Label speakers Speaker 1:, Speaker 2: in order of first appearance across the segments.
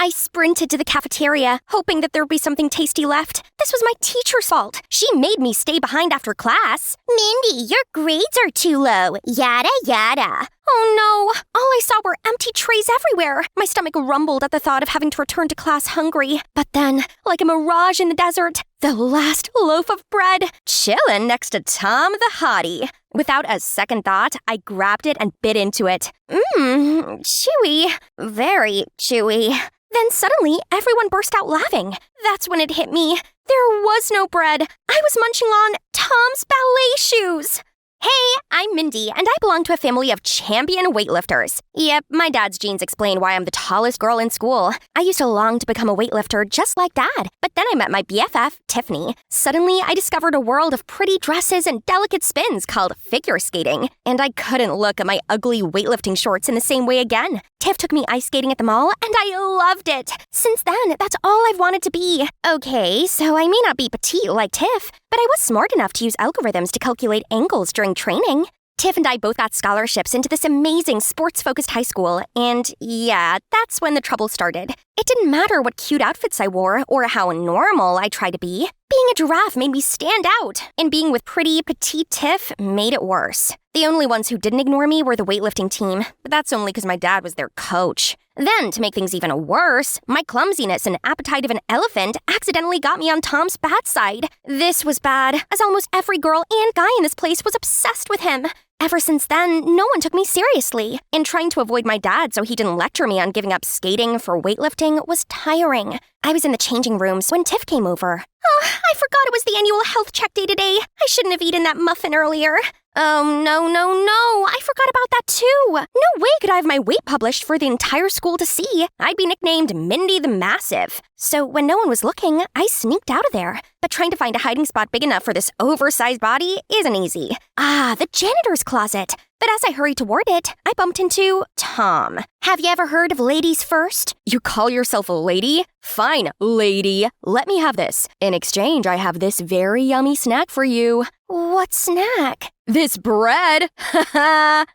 Speaker 1: I sprinted to the cafeteria, hoping that there'd be something tasty left. This was my teacher's fault. She made me stay behind after class.
Speaker 2: Mindy, your grades are too low. Yada, yada.
Speaker 1: Oh no! All I saw were empty trays everywhere. My stomach rumbled at the thought of having to return to class hungry. But then, like a mirage in the desert, the last loaf of bread, chillin' next to Tom the Hottie. Without a second thought, I grabbed it and bit into it. Chewy. Very chewy. Then suddenly, everyone burst out laughing. That's when it hit me. There was no bread. I was munching on Tom's ballet shoes. Hey, I'm Mindy, and I belong to a family of champion weightlifters. Yep, my dad's genes explain why I'm the tallest girl in school. I used to long to become a weightlifter just like Dad, but then I met my BFF, Tiffany. Suddenly, I discovered a world of pretty dresses and delicate spins called figure skating, and I couldn't look at my ugly weightlifting shorts in the same way again. Tiff took me ice skating at the mall, and I loved it. Since then, that's all I've wanted to be. Okay, so I may not be petite like Tiff, but I was smart enough to use algorithms to calculate angles during training. Tiff and I both got scholarships into this amazing sports-focused high school, and yeah, that's when the trouble started. It didn't matter what cute outfits I wore or how normal I tried to be. Being a giraffe made me stand out, and being with pretty, petite Tiff made it worse. The only ones who didn't ignore me were the weightlifting team, but that's only because my dad was their coach. Then, to make things even worse, my clumsiness and appetite of an elephant accidentally got me on Tom's bad side. This was bad, as almost every girl and guy in this place was obsessed with him. Ever since then, no one took me seriously, and trying to avoid my dad so he didn't lecture me on giving up skating for weightlifting was tiring. I was in the changing rooms when Tiff came over. Oh, I forgot it was the annual health check day today. I shouldn't have eaten that muffin earlier. Oh, no, I forgot about that too. No way could I have my weight published for the entire school to see. I'd be nicknamed Mindy the Massive. So when no one was looking, I sneaked out of there. But trying to find a hiding spot big enough for this oversized body isn't easy. The janitor's closet. But as I hurried toward it, I bumped into Tom. Have you ever heard of ladies first? You call yourself a lady? Fine, lady. Let me have this. In exchange, I have this very yummy snack for you. What snack? This bread. How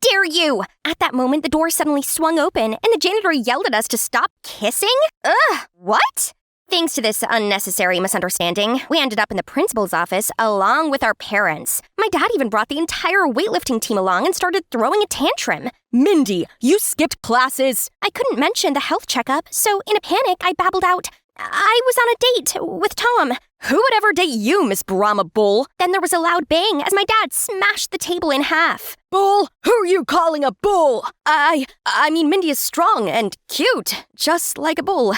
Speaker 1: dare you! At that moment, the door suddenly swung open, and the janitor yelled at us to stop kissing? What? Thanks to this unnecessary misunderstanding, we ended up in the principal's office along with our parents. My dad even brought the entire weightlifting team along and started throwing a tantrum. Mindy, you skipped classes! I couldn't mention the health checkup, so in a panic, I babbled out, I was on a date with Tom. Who would ever date you, Miss Brahma Bull? Then there was a loud bang as my dad smashed the table in half. Bull? Who are you calling a bull? I mean, Mindy is strong and cute, just like a bull.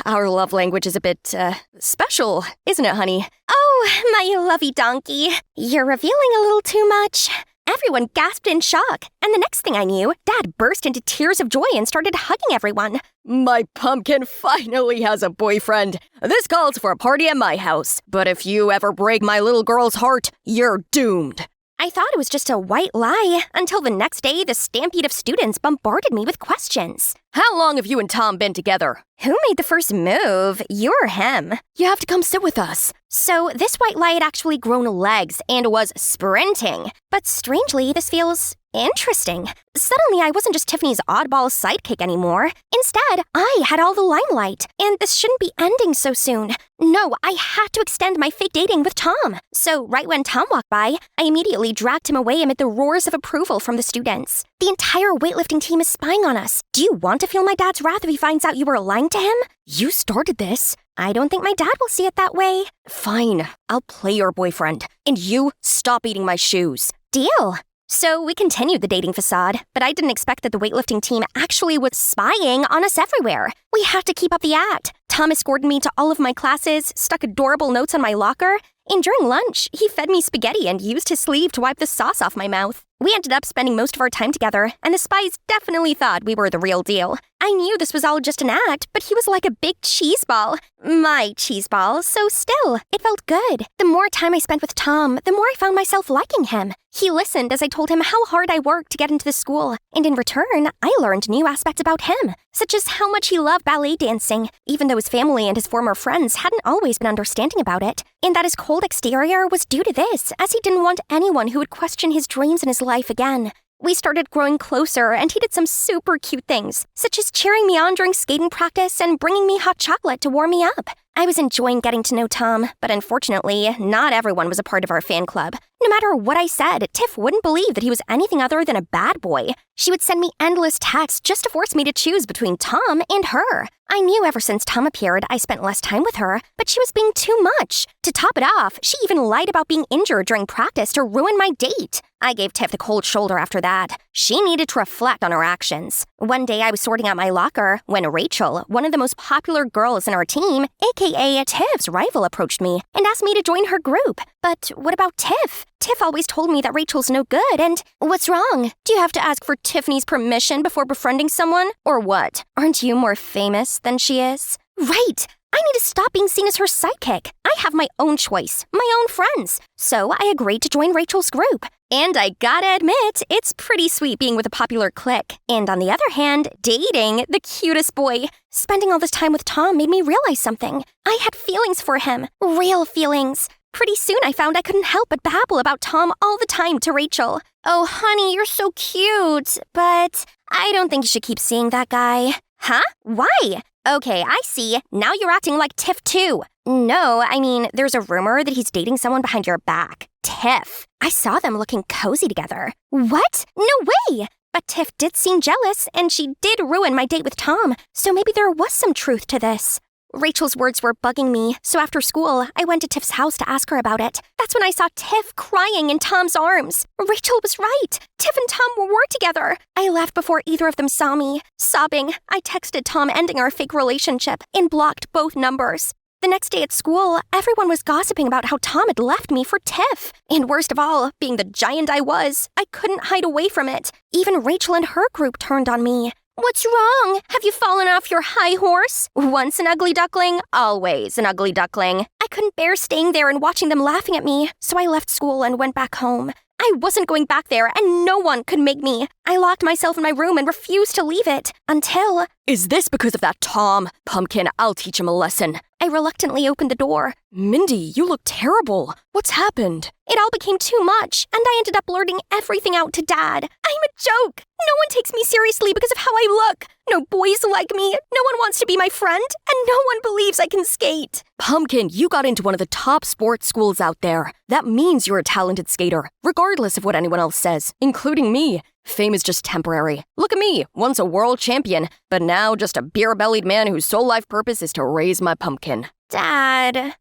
Speaker 1: Our love language is a bit, special, isn't it, honey? Oh, my lovey donkey. You're revealing a little too much. Everyone gasped in shock, and the next thing I knew, Dad burst into tears of joy and started hugging everyone. My pumpkin finally has a boyfriend. This calls for a party at my house, but if you ever break my little girl's heart, you're doomed. I thought it was just a white lie, until the next day the stampede of students bombarded me with questions. How long have you and Tom been together? Who made the first move? You or him? You have to come sit with us. So this white lie had actually grown legs and was sprinting. But strangely, this feels interesting. Suddenly, I wasn't just Tiffany's oddball sidekick anymore. Instead, I had all the limelight, and this shouldn't be ending so soon. No, I had to extend my fake dating with Tom. So right when Tom walked by, I immediately dragged him away amid the roars of approval from the students. The entire weightlifting team is spying on us. Do you want to feel my dad's wrath if he finds out you were lying to him? You started this. I don't think my dad will see it that way. Fine, I'll play your boyfriend. And you, stop eating my shoes. Deal. So we continued the dating facade, but I didn't expect that the weightlifting team actually was spying on us everywhere. We had to keep up the act. Tom escorted me to all of my classes, stuck adorable notes on my locker, and during lunch, he fed me spaghetti and used his sleeve to wipe the sauce off my mouth. We ended up spending most of our time together, and the spies definitely thought we were the real deal. I knew this was all just an act, but he was like a big cheese ball. My cheese ball, so still, it felt good. The more time I spent with Tom, the more I found myself liking him. He listened as I told him how hard I worked to get into the school, and in return, I learned new aspects about him, such as how much he loved ballet dancing, even though his family and his former friends hadn't always been understanding about it, and that his cold exterior was due to this, as he didn't want anyone who would question his dreams and his life again. We started growing closer, and he did some super cute things, such as cheering me on during skating practice and bringing me hot chocolate to warm me up. I was enjoying getting to know Tom, but unfortunately, not everyone was a part of our fan club. No matter what I said, Tiff wouldn't believe that he was anything other than a bad boy. She would send me endless texts just to force me to choose between Tom and her. I knew ever since Tom appeared, I spent less time with her, but she was being too much. To top it off, she even lied about being injured during practice to ruin my date. I gave Tiff the cold shoulder after that. She needed to reflect on her actions. One day I was sorting out my locker when Rachel, one of the most popular girls in our team, aka Tiff's rival, approached me and asked me to join her group. But what about Tiff? Tiff always told me that Rachel's no good, and what's wrong? Do you have to ask for Tiffany's permission before befriending someone? Or what? Aren't you more famous than she is? Right! I need to stop being seen as her sidekick. I have my own choice, my own friends. So I agreed to join Rachel's group. And I gotta admit, it's pretty sweet being with a popular clique. And on the other hand, dating the cutest boy. Spending all this time with Tom made me realize something. I had feelings for him. Real feelings. Pretty soon I found I couldn't help but babble about Tom all the time to Rachel. Oh, honey, you're so cute. But I don't think you should keep seeing that guy. Huh? Why? Okay, I see. Now you're acting like Tiff too. No, I mean, there's a rumor that he's dating someone behind your back. Tiff. I saw them looking cozy together. What? No way! But Tiff did seem jealous, and she did ruin my date with Tom, so maybe there was some truth to this. Rachel's words were bugging me, so after school, I went to Tiff's house to ask her about it. That's when I saw Tiff crying in Tom's arms. Rachel was right. Tiff and Tom were together. I left before either of them saw me. Sobbing, I texted Tom ending our fake relationship and blocked both numbers. The next day at school, everyone was gossiping about how Tom had left me for Tiff. And worst of all, being the giant I was, I couldn't hide away from it. Even Rachel and her group turned on me. What's wrong? Have you fallen off your high horse? Once an ugly duckling, always an ugly duckling. I couldn't bear staying there and watching them laughing at me, so I left school and went back home. I wasn't going back there, and no one could make me. I locked myself in my room and refused to leave it, until...
Speaker 3: Is this because of that Tom? Pumpkin, I'll teach him a lesson.
Speaker 1: I reluctantly opened the door.
Speaker 3: Mindy, you look terrible. What's happened?
Speaker 1: It all became too much, and I ended up blurting everything out to Dad. I'm a joke. No one takes me seriously because of how I look. No boys like me. No one wants to be my friend, and no one believes I can skate.
Speaker 3: Pumpkin, you got into one of the top sports schools out there. That means you're a talented skater, regardless of what anyone else says, including me. Fame is just temporary. Look at me, once a world champion, but now just a beer-bellied man whose sole life purpose is to raise my pumpkin.
Speaker 1: Dad.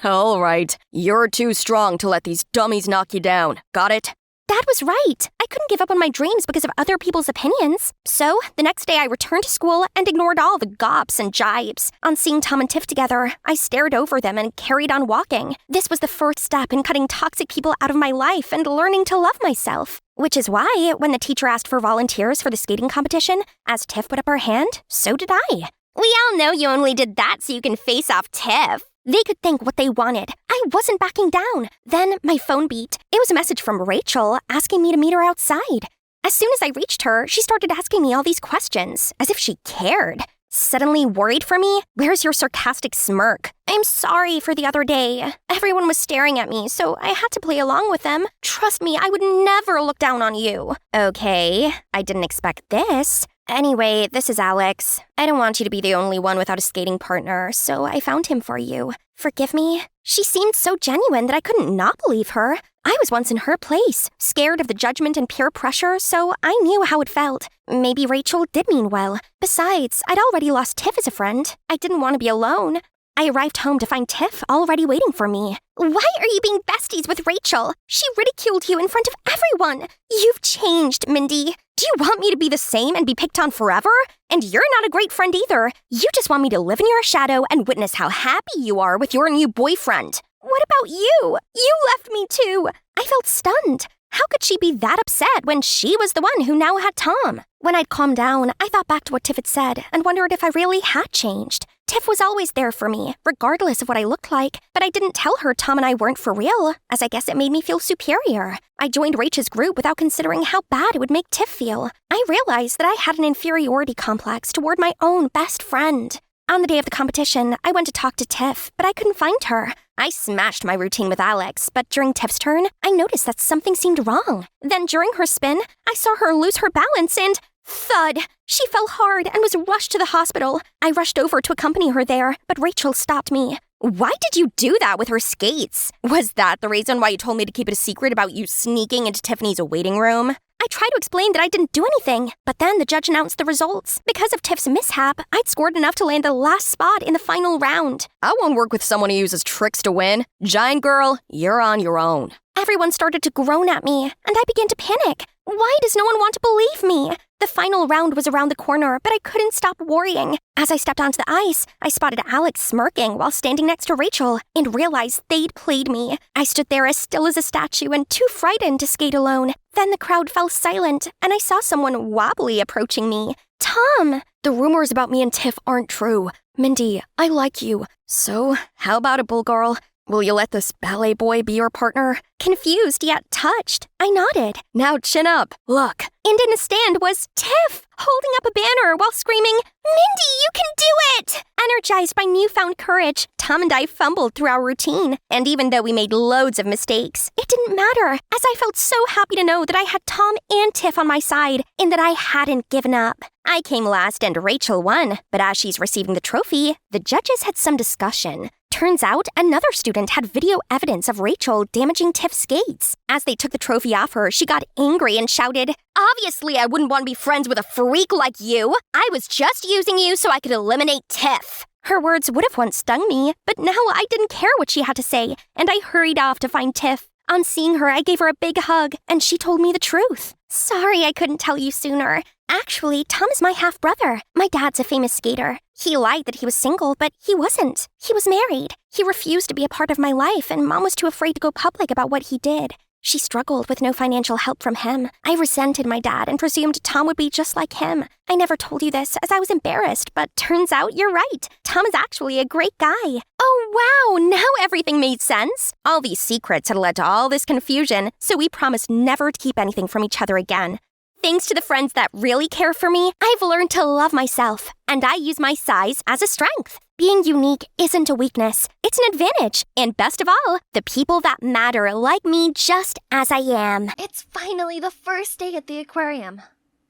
Speaker 3: All right, you're too strong to let these dummies knock you down. Got it?
Speaker 1: Dad was right. I couldn't give up on my dreams because of other people's opinions. So, the next day I returned to school and ignored all the gops and jibes. On seeing Tom and Tiff together, I stared over them and carried on walking. This was the first step in cutting toxic people out of my life and learning to love myself. Which is why, when the teacher asked for volunteers for the skating competition, as Tiff put up her hand, so did I.
Speaker 2: We all know you only did that so you can face off Tiff.
Speaker 1: They could think what they wanted. I wasn't backing down. Then my phone beeped. It was a message from Rachel asking me to meet her outside. As soon as I reached her, she started asking me all these questions, as if she cared. Suddenly worried for me? Where's your sarcastic smirk? I'm sorry for the other day. Everyone was staring at me, so I had to play along with them. Trust me, I would never look down on you. Okay, I didn't expect this. Anyway, this is Alex. I don't want you to be the only one without a skating partner, so I found him for you. Forgive me? She seemed so genuine that I couldn't not believe her. I was once in her place, scared of the judgment and peer pressure, so I knew how it felt. Maybe Rachel did mean well. Besides, I'd already lost Tiff as a friend. I didn't want to be alone. I arrived home to find Tiff already waiting for me.
Speaker 2: Why are you being besties with Rachel?
Speaker 1: She ridiculed you in front of everyone. You've changed, Mindy. Do you want me to be the same and be picked on forever? And you're not a great friend either. You just want me to live in your shadow and witness how happy you are with your new boyfriend. What about you? You left me too. I felt stunned. How could she be that upset when she was the one who now had Tom? When I'd calmed down, I thought back to what Tiff had said and wondered if I really had changed. Tiff was always there for me, regardless of what I looked like, but I didn't tell her Tom and I weren't for real, as I guess it made me feel superior. I joined Rachel's group without considering how bad it would make Tiff feel. I realized that I had an inferiority complex toward my own best friend. On the day of the competition, I went to talk to Tiff, but I couldn't find her. I smashed my routine with Alex, but during Tiff's turn, I noticed that something seemed wrong. Then during her spin, I saw her lose her balance and thud! She fell hard and was rushed to the hospital. I rushed over to accompany her there, but Rachel stopped me. Why did you do that with her skates? Was that the reason why you told me to keep it a secret about you sneaking into Tiffany's waiting room? I tried to explain that I didn't do anything, but then the judge announced the results. Because of Tiff's mishap, I'd scored enough to land the last spot in the final round.
Speaker 3: I won't work with someone who uses tricks to win. Giant girl, you're on your own.
Speaker 1: Everyone started to groan at me, and I began to panic. Why does no one want to believe me? The final round was around the corner, but I couldn't stop worrying. As I stepped onto the ice, I spotted Alex smirking while standing next to Rachel and realized they'd played me. I stood there as still as a statue and too frightened to skate alone. Then the crowd fell silent, and I saw someone wobbly approaching me. Tom!
Speaker 3: The rumors about me and Tiff aren't true. Mindy, I like you. So, how about it, bull girl? Will you let this ballet boy be your partner?
Speaker 1: Confused yet touched, I nodded.
Speaker 3: Now chin up. Look.
Speaker 1: And in the stand was Tiff, holding up a banner while screaming, "Mindy, you can do it!" Energized by newfound courage, Tom and I fumbled through our routine. And even though we made loads of mistakes, it didn't matter, as I felt so happy to know that I had Tom and Tiff on my side and that I hadn't given up. I came last and Rachel won, but as she's receiving the trophy, the judges had some discussion. Turns out another student had video evidence of Rachel damaging Tiff's skates. As they took the trophy off her, she got angry and shouted, "Obviously, I wouldn't want to be friends with a freak like you. I was just using you so I could eliminate Tiff." Her words would have once stung me, but now I didn't care what she had to say, and I hurried off to find Tiff. On seeing her, I gave her a big hug, and she told me the truth. Sorry I couldn't tell you sooner. Actually, Tom is my half-brother. My dad's a famous skater. He lied that he was single, but he wasn't. He was married. He refused to be a part of my life, and Mom was too afraid to go public about what he did. She struggled with no financial help from him. I resented my dad and presumed Tom would be just like him. I never told you this, as I was embarrassed, but turns out you're right. Tom is actually a great guy. Oh, wow, now everything made sense. All these secrets had led to all this confusion, so we promised never to keep anything from each other again. Thanks to the friends that really care for me, I've learned to love myself, and I use my size as a strength. Being unique isn't a weakness, it's an advantage. And best of all, the people that matter like me just as I am.
Speaker 4: It's finally the first day at the aquarium.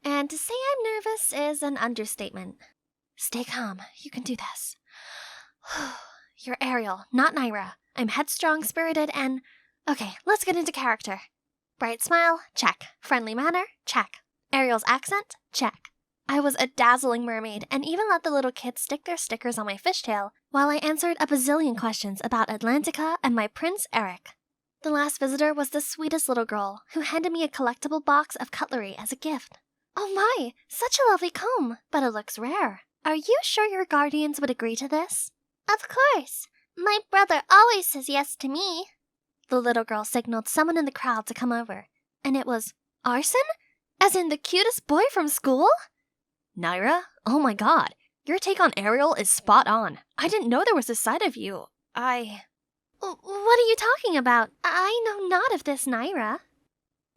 Speaker 4: And to say I'm nervous is an understatement. Stay calm, you can do this. You're Ariel, not Naira. I'm headstrong, spirited, and... Okay, let's get into character. Bright smile, check. Friendly manner, check. Ariel's accent, check. I was a dazzling mermaid and even let the little kids stick their stickers on my fishtail while I answered a bazillion questions about Atlantica and my Prince Eric. The last visitor was the sweetest little girl who handed me a collectible box of cutlery as a gift. Oh my, such a lovely comb, but it looks rare. Are you sure your guardians would agree to this?
Speaker 2: Of course. My brother always says yes to me.
Speaker 4: The little girl signaled someone in the crowd to come over, and it was Arson? As in the cutest boy from school? Naira? Oh my god, your take on Ariel is spot on. I didn't know there was a side of you. What are you talking about? I know not of this, Naira.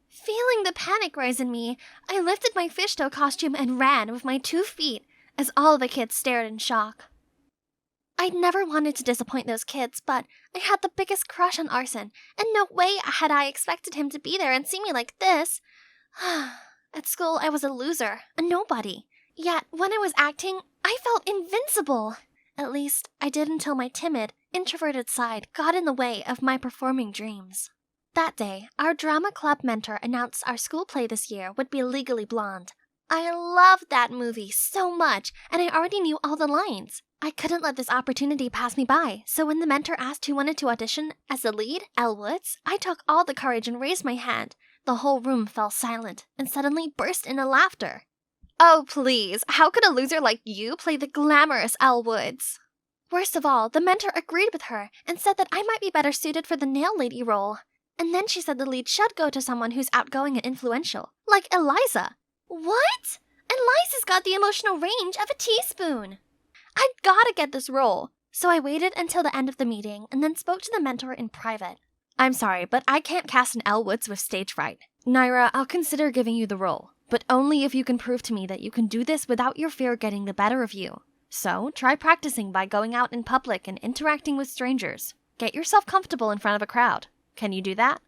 Speaker 4: Feeling the panic rise in me, I lifted my fishtail costume and ran with my 2 feet as all the kids stared in shock. I'd never wanted to disappoint those kids, but I had the biggest crush on Arson, and no way had I expected him to be there and see me like this. At school, I was a loser, a nobody. Yet, when I was acting, I felt invincible. At least, I did until my timid, introverted side got in the way of my performing dreams. That day, our drama club mentor announced our school play this year would be Legally Blonde. I loved that movie so much, and I already knew all the lines. I couldn't let this opportunity pass me by, so when the mentor asked who wanted to audition as the lead, Elle Woods, I took all the courage and raised my hand. The whole room fell silent and suddenly burst into laughter. Oh, please, how could a loser like you play the glamorous Elle Woods? Worst of all, the mentor agreed with her and said that I might be better suited for the nail lady role. And then she said the lead should go to someone who's outgoing and influential, like Eliza. What? Eliza's got the emotional range of a teaspoon. I'd gotta get this role. So I waited until the end of the meeting and then spoke to the mentor in private. I'm sorry, but I can't cast an Elle Woods with stage fright. Naira, I'll consider giving you the role, but only if you can prove to me that you can do this without your fear getting the better of you. So, try practicing by going out in public and interacting with strangers. Get yourself comfortable in front of a crowd. Can you do that?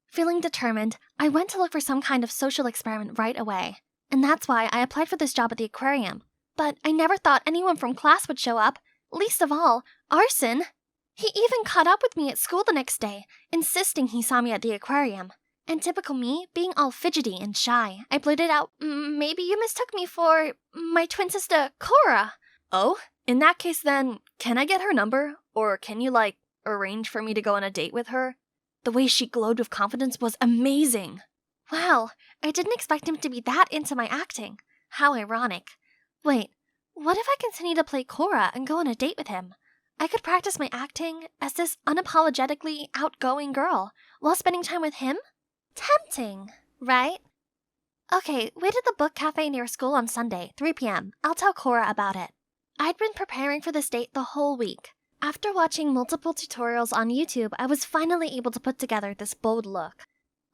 Speaker 4: Feeling determined, I went to look for some kind of social experiment right away. And that's why I applied for this job at the aquarium. But I never thought anyone from class would show up. Least of all, Arson. He even caught up with me at school the next day, insisting he saw me at the aquarium. And typical me, being all fidgety and shy, I blurted out, maybe you mistook me for my twin sister, Cora. Oh, in that case then, can I get her number? Or can you, arrange for me to go on a date with her? The way she glowed with confidence was amazing. Wow, I didn't expect him to be that into my acting. How ironic. Wait, what if I continue to play Cora and go on a date with him? I could practice my acting as this unapologetically outgoing girl while spending time with him? Tempting, right? Okay, wait at the book cafe near school on Sunday, 3 p.m. I'll tell Cora about it. I'd been preparing for this date the whole week. After watching multiple tutorials on YouTube, I was finally able to put together this bold look.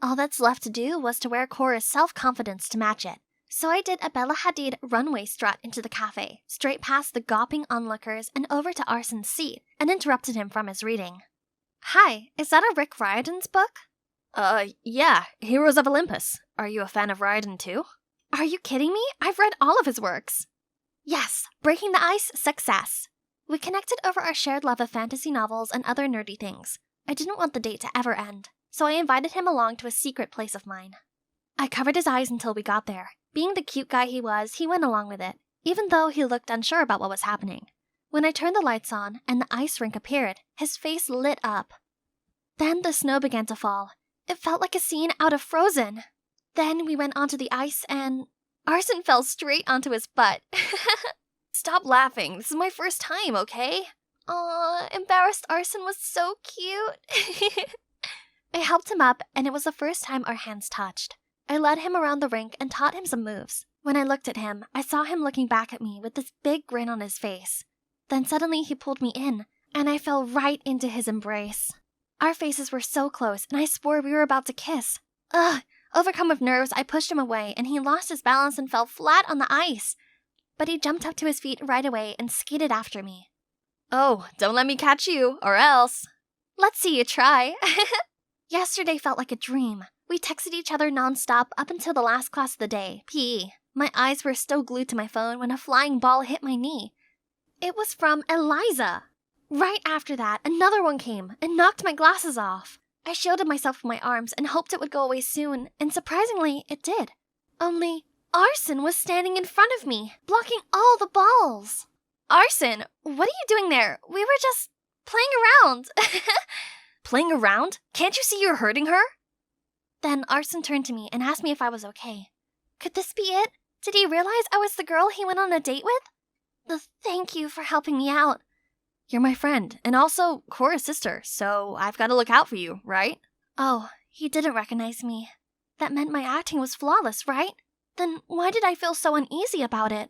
Speaker 4: All that's left to do was to wear Cora's self-confidence to match it. So I did a Bella Hadid runway strut into the cafe, straight past the gawping onlookers and over to Arson's seat, and interrupted him from his reading. Hi, is that a Rick Riordan's book? Yeah, Heroes of Olympus. Are you a fan of Riordan too? Are you kidding me? I've read all of his works. Yes, Breaking the Ice, success. We connected over our shared love of fantasy novels and other nerdy things. I didn't want the date to ever end, so I invited him along to a secret place of mine. I covered his eyes until we got there. Being the cute guy he was, he went along with it, even though he looked unsure about what was happening. When I turned the lights on and the ice rink appeared, his face lit up. Then the snow began to fall. It felt like a scene out of Frozen. Then we went onto the ice and Arson fell straight onto his butt. Stop laughing. This is my first time, okay? Aw, embarrassed Arson was so cute. I helped him up, and it was the first time our hands touched. I led him around the rink and taught him some moves. When I looked at him, I saw him looking back at me with this big grin on his face. Then suddenly he pulled me in, and I fell right into his embrace. Our faces were so close, and I swore we were about to kiss. Ugh! Overcome with nerves, I pushed him away, and he lost his balance and fell flat on the ice. But he jumped up to his feet right away and skated after me. Oh, don't let me catch you, or else. Let's see you try. Yesterday felt like a dream. We texted each other nonstop up until the last class of the day, PE. My eyes were still glued to my phone when a flying ball hit my knee. It was from Eliza. Right after that, another one came and knocked my glasses off. I shielded myself with my arms and hoped it would go away soon, and surprisingly, it did. Only, Arson was standing in front of me, blocking all the balls. Arson, what are you doing there? We were just playing around. Playing around? Can't you see you're hurting her? Then Arson turned to me and asked me if I was okay. Could this be it? Did he realize I was the girl he went on a date with? Thank you for helping me out. You're my friend, and also Cora's sister, so I've got to look out for you, right? Oh, he didn't recognize me. That meant my acting was flawless, right? Then why did I feel so uneasy about it?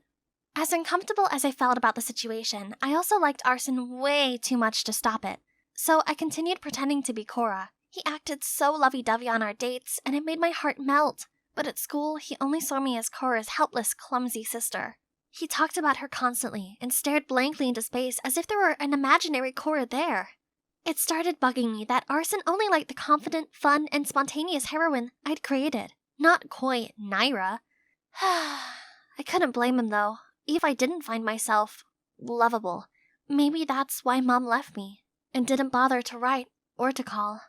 Speaker 4: As uncomfortable as I felt about the situation, I also liked Arson way too much to stop it. So I continued pretending to be Cora. He acted so lovey-dovey on our dates, and it made my heart melt. But at school, he only saw me as Cora's helpless, clumsy sister. He talked about her constantly and stared blankly into space as if there were an imaginary Cora there. It started bugging me that Arson only liked the confident, fun, and spontaneous heroine I'd created, not coy Naira. I couldn't blame him, though. If I didn't find myself lovable, maybe that's why Mom left me and didn't bother to write or to call.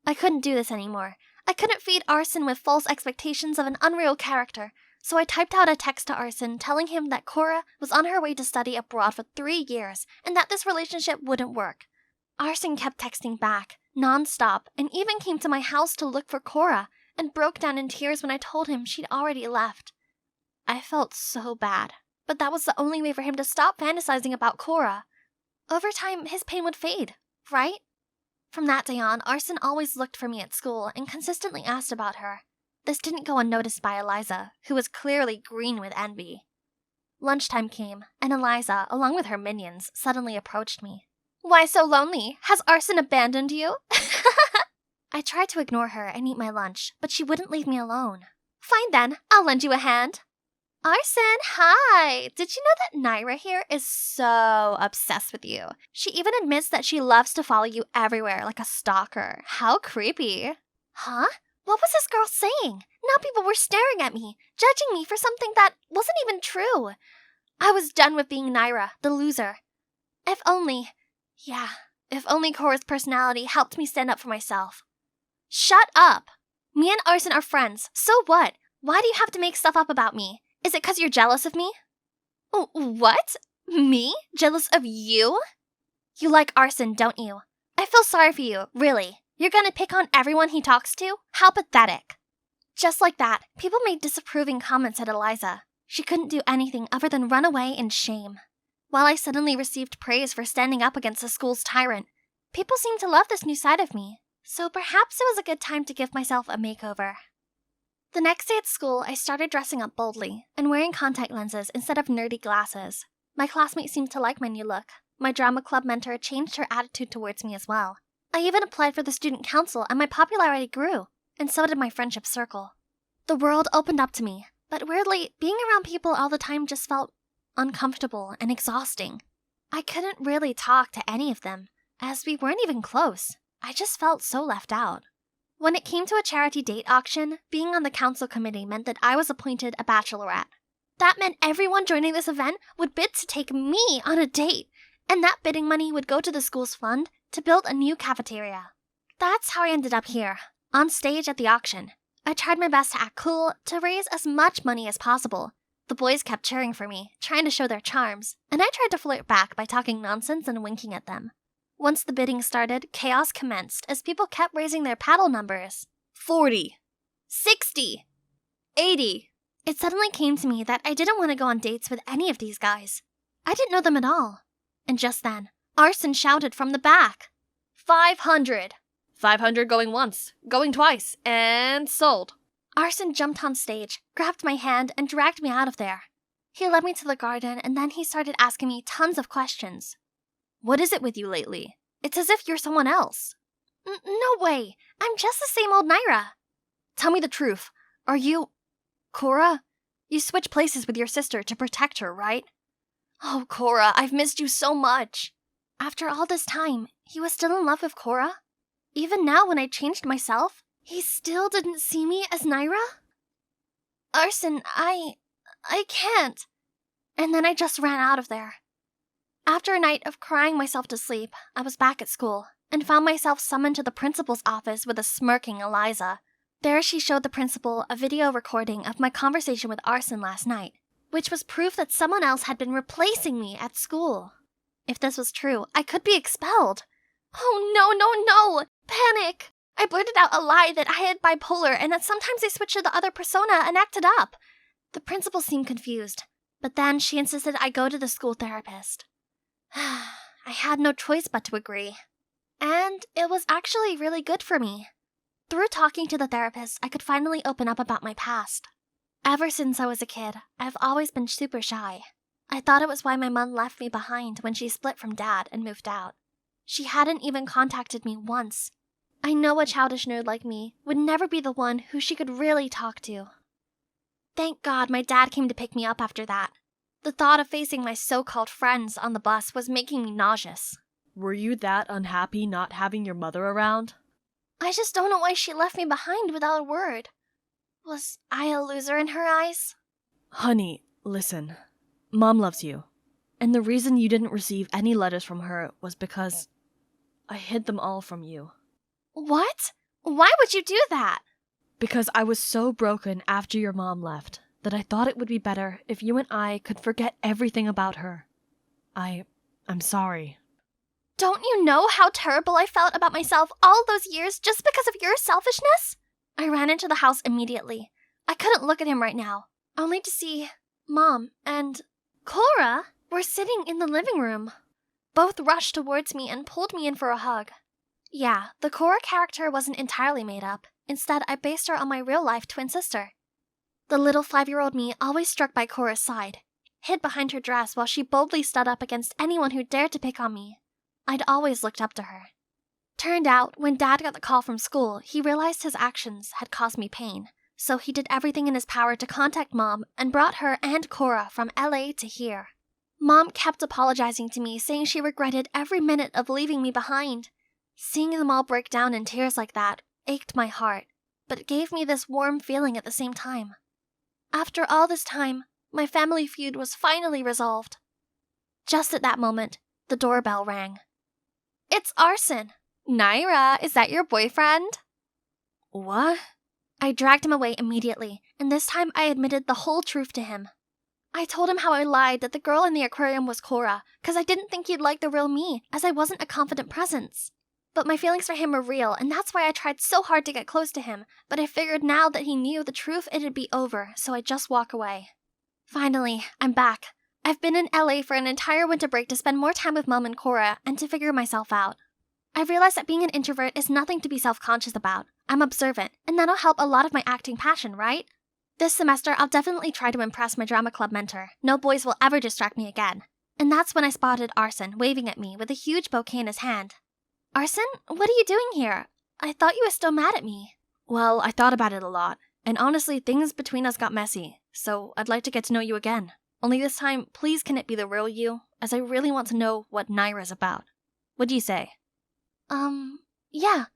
Speaker 4: I couldn't do this anymore. I couldn't feed Arson with false expectations of an unreal character, so I typed out a text to Arson telling him that Cora was on her way to study abroad for 3 years and that this relationship wouldn't work. Arson kept texting back, non-stop, and even came to my house to look for Cora and broke down in tears when I told him she'd already left. I felt so bad, but that was the only way for him to stop fantasizing about Cora. Over time, his pain would fade, right? From that day on, Arson always looked for me at school and consistently asked about her. This didn't go unnoticed by Eliza, who was clearly green with envy. Lunchtime came, and Eliza, along with her minions, suddenly approached me. Why so lonely? Has Arson abandoned you? I tried to ignore her and eat my lunch, but she wouldn't leave me alone. Fine then, I'll lend you a hand. Arson, hi! Did you know that Naira here is so obsessed with you? She even admits that she loves to follow you everywhere like a stalker. How creepy. Huh? What was this girl saying? Now people were staring at me, judging me for something that wasn't even true. I was done with being Naira, the loser. If only Cora's personality helped me stand up for myself. Shut up! Me and Arson are friends, so what? Why do you have to make stuff up about me? Is it 'cause you're jealous of me? What? Me? Jealous of you? You like Arson, don't you? I feel sorry for you, really. You're gonna pick on everyone he talks to? How pathetic. Just like that, people made disapproving comments at Eliza. She couldn't do anything other than run away in shame. While I suddenly received praise for standing up against the school's tyrant, people seemed to love this new side of me, so perhaps it was a good time to give myself a makeover. The next day at school, I started dressing up boldly and wearing contact lenses instead of nerdy glasses. My classmates seemed to like my new look. My drama club mentor changed her attitude towards me as well. I even applied for the student council and my popularity grew, and so did my friendship circle. The world opened up to me, but weirdly, being around people all the time just felt uncomfortable and exhausting. I couldn't really talk to any of them, as we weren't even close. I just felt so left out. When it came to a charity date auction, being on the council committee meant that I was appointed a bachelorette. That meant everyone joining this event would bid to take me on a date, and that bidding money would go to the school's fund to build a new cafeteria. That's how I ended up here, on stage at the auction. I tried my best to act cool, to raise as much money as possible. The boys kept cheering for me, trying to show their charms, and I tried to flirt back by talking nonsense and winking at them. Once the bidding started, chaos commenced as people kept raising their paddle numbers. 40. 60. 80. It suddenly came to me that I didn't want to go on dates with any of these guys. I didn't know them at all. And just then, Arson shouted from the back. 500. 500 going once, going twice, and sold. Arson jumped on stage, grabbed my hand, and dragged me out of there. He led me to the garden, and then he started asking me tons of questions. What is it with you lately? It's as if you're someone else. No way. I'm just the same old Naira. Tell me the truth. Are you... Cora? You switched places with your sister to protect her, right? Oh, Cora, I've missed you so much. After all this time, he was still in love with Cora? Even now when I changed myself, he still didn't see me as Naira? Arson, I can't. And then I just ran out of there. After a night of crying myself to sleep, I was back at school and found myself summoned to the principal's office with a smirking Eliza. There she showed the principal a video recording of my conversation with Arson last night, which was proof that someone else had been replacing me at school. If this was true, I could be expelled. Oh no! Panic! I blurted out a lie that I had bipolar and that sometimes I switched to the other persona and acted up. The principal seemed confused, but then she insisted I go to the school therapist. I had no choice but to agree. And it was actually really good for me. Through talking to the therapist, I could finally open up about my past. Ever since I was a kid, I've always been super shy. I thought it was why my mom left me behind when she split from Dad and moved out. She hadn't even contacted me once. I know a childish nerd like me would never be the one who she could really talk to. Thank God my dad came to pick me up after that. The thought of facing my so-called friends on the bus was making me nauseous.
Speaker 5: Were you that unhappy not having your mother around?
Speaker 4: I just don't know why she left me behind without a word. Was I a loser in her eyes?
Speaker 5: Honey, listen. Mom loves you. And the reason you didn't receive any letters from her was because I hid them all from you.
Speaker 4: What? Why would you do that?
Speaker 5: Because I was so broken after your mom left that I thought it would be better if you and I could forget everything about her. I'm sorry.
Speaker 4: Don't you know how terrible I felt about myself all those years just because of your selfishness? I ran into the house immediately. I couldn't look at him right now, only to see Mom and Cora were sitting in the living room. Both rushed towards me and pulled me in for a hug. Yeah, the Cora character wasn't entirely made up. Instead, I based her on my real-life twin sister. The little 5-year-old me always struck by Cora's side, hid behind her dress while she boldly stood up against anyone who dared to pick on me. I'd always looked up to her. Turned out, when Dad got the call from school, he realized his actions had caused me pain, So he did everything in his power to contact Mom and brought her and Cora from LA to here. Mom kept apologizing to me, saying she regretted every minute of leaving me behind. Seeing them all break down in tears like that ached my heart, but it gave me this warm feeling at the same time. After all this time, my family feud was finally resolved. Just at that moment, the doorbell rang. It's Arson. Naira, is that your boyfriend?
Speaker 5: What?
Speaker 4: I dragged him away immediately, and this time I admitted the whole truth to him. I told him how I lied that the girl in the aquarium was Cora, because I didn't think he'd like the real me, as I wasn't a confident presence. But my feelings for him were real, and that's why I tried so hard to get close to him, but I figured now that he knew the truth it'd be over, so I'd just walk away. Finally, I'm back. I've been in LA for an entire winter break to spend more time with Mom and Cora, and to figure myself out. I've realized that being an introvert is nothing to be self-conscious about. I'm observant, and that'll help a lot of my acting passion, right? This semester, I'll definitely try to impress my drama club mentor. No boys will ever distract me again. And that's when I spotted Arson waving at me with a huge bouquet in his hand. Arson, what are you doing here? I thought you were still mad at me.
Speaker 5: Well, I thought about it a lot, and honestly, things between us got messy, so I'd like to get to know you again. Only this time, please can it be the real you, as I really want to know what Naira's about. What do you say?
Speaker 4: Yeah.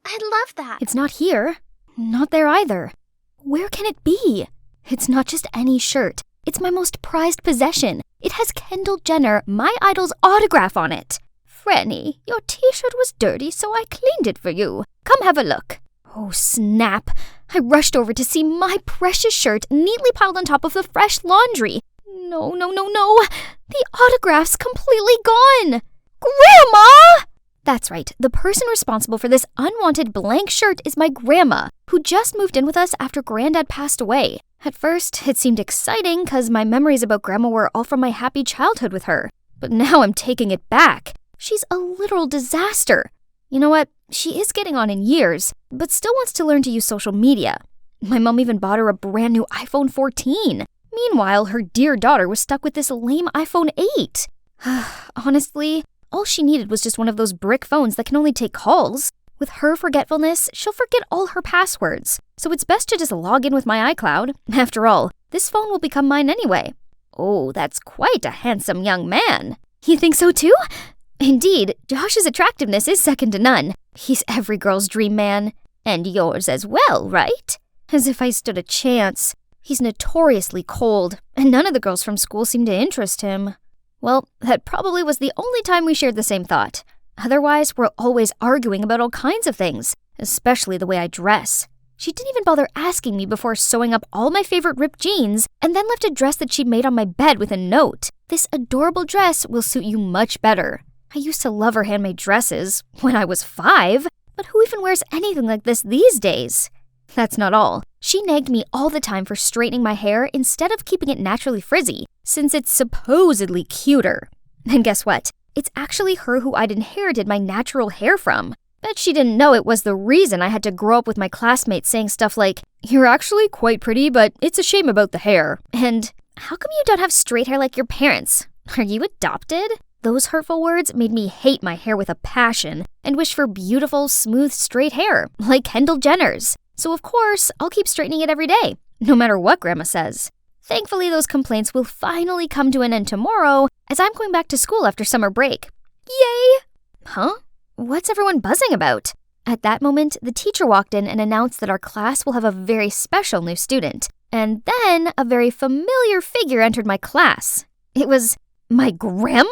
Speaker 4: I'd love that.
Speaker 3: It's not here. Not there either. Where can it be? It's not just any shirt. It's my most prized possession. It has Kendall Jenner, my idol's autograph on it. Franny, your t-shirt was dirty, so I cleaned it for you. Come have a look. Oh, snap. I rushed over to see my precious shirt neatly piled on top of the fresh laundry. No. The autograph's completely gone. Grandma! That's right. The person responsible for this unwanted blank shirt is my grandma, who just moved in with us after Granddad passed away. At first, it seemed exciting because my memories about Grandma were all from my happy childhood with her. But now I'm taking it back. She's a literal disaster. You know what? She is getting on in years, but still wants to learn to use social media. My mom even bought her a brand new iPhone 14. Meanwhile, her dear daughter was stuck with this lame iPhone 8. Honestly, all she needed was just one of those brick phones that can only take calls. With her forgetfulness, she'll forget all her passwords. So it's best to just log in with my iCloud. After all, this phone will become mine anyway. Oh, that's quite a handsome young man. You think so too? Indeed, Josh's attractiveness is second to none. He's every girl's dream man. And yours as well, right? As if I stood a chance. He's notoriously cold, and none of the girls from school seem to interest him. Well, that probably was the only time we shared the same thought. Otherwise, we're always arguing about all kinds of things, especially the way I dress. She didn't even bother asking me before sewing up all my favorite ripped jeans and then left a dress that she'd made on my bed with a note. This adorable dress will suit you much better. I used to love her handmade dresses when I was 5, but who even wears anything like this these days? That's not all. She nagged me all the time for straightening my hair instead of keeping it naturally frizzy, since it's supposedly cuter. And guess what? It's actually her who I'd inherited my natural hair from. Bet she didn't know it was the reason I had to grow up with my classmates saying stuff like, "You're actually quite pretty, but it's a shame about the hair." And, "How come you don't have straight hair like your parents? Are you adopted?" Those hurtful words made me hate my hair with a passion and wish for beautiful, smooth, straight hair, like Kendall Jenner's. So of course, I'll keep straightening it every day, no matter what Grandma says. Thankfully, those complaints will finally come to an end tomorrow, as I'm going back to school after summer break. Yay! Huh? What's everyone buzzing about? At that moment, the teacher walked in and announced that our class will have a very special new student. And then a very familiar figure entered my class. It was my grandma?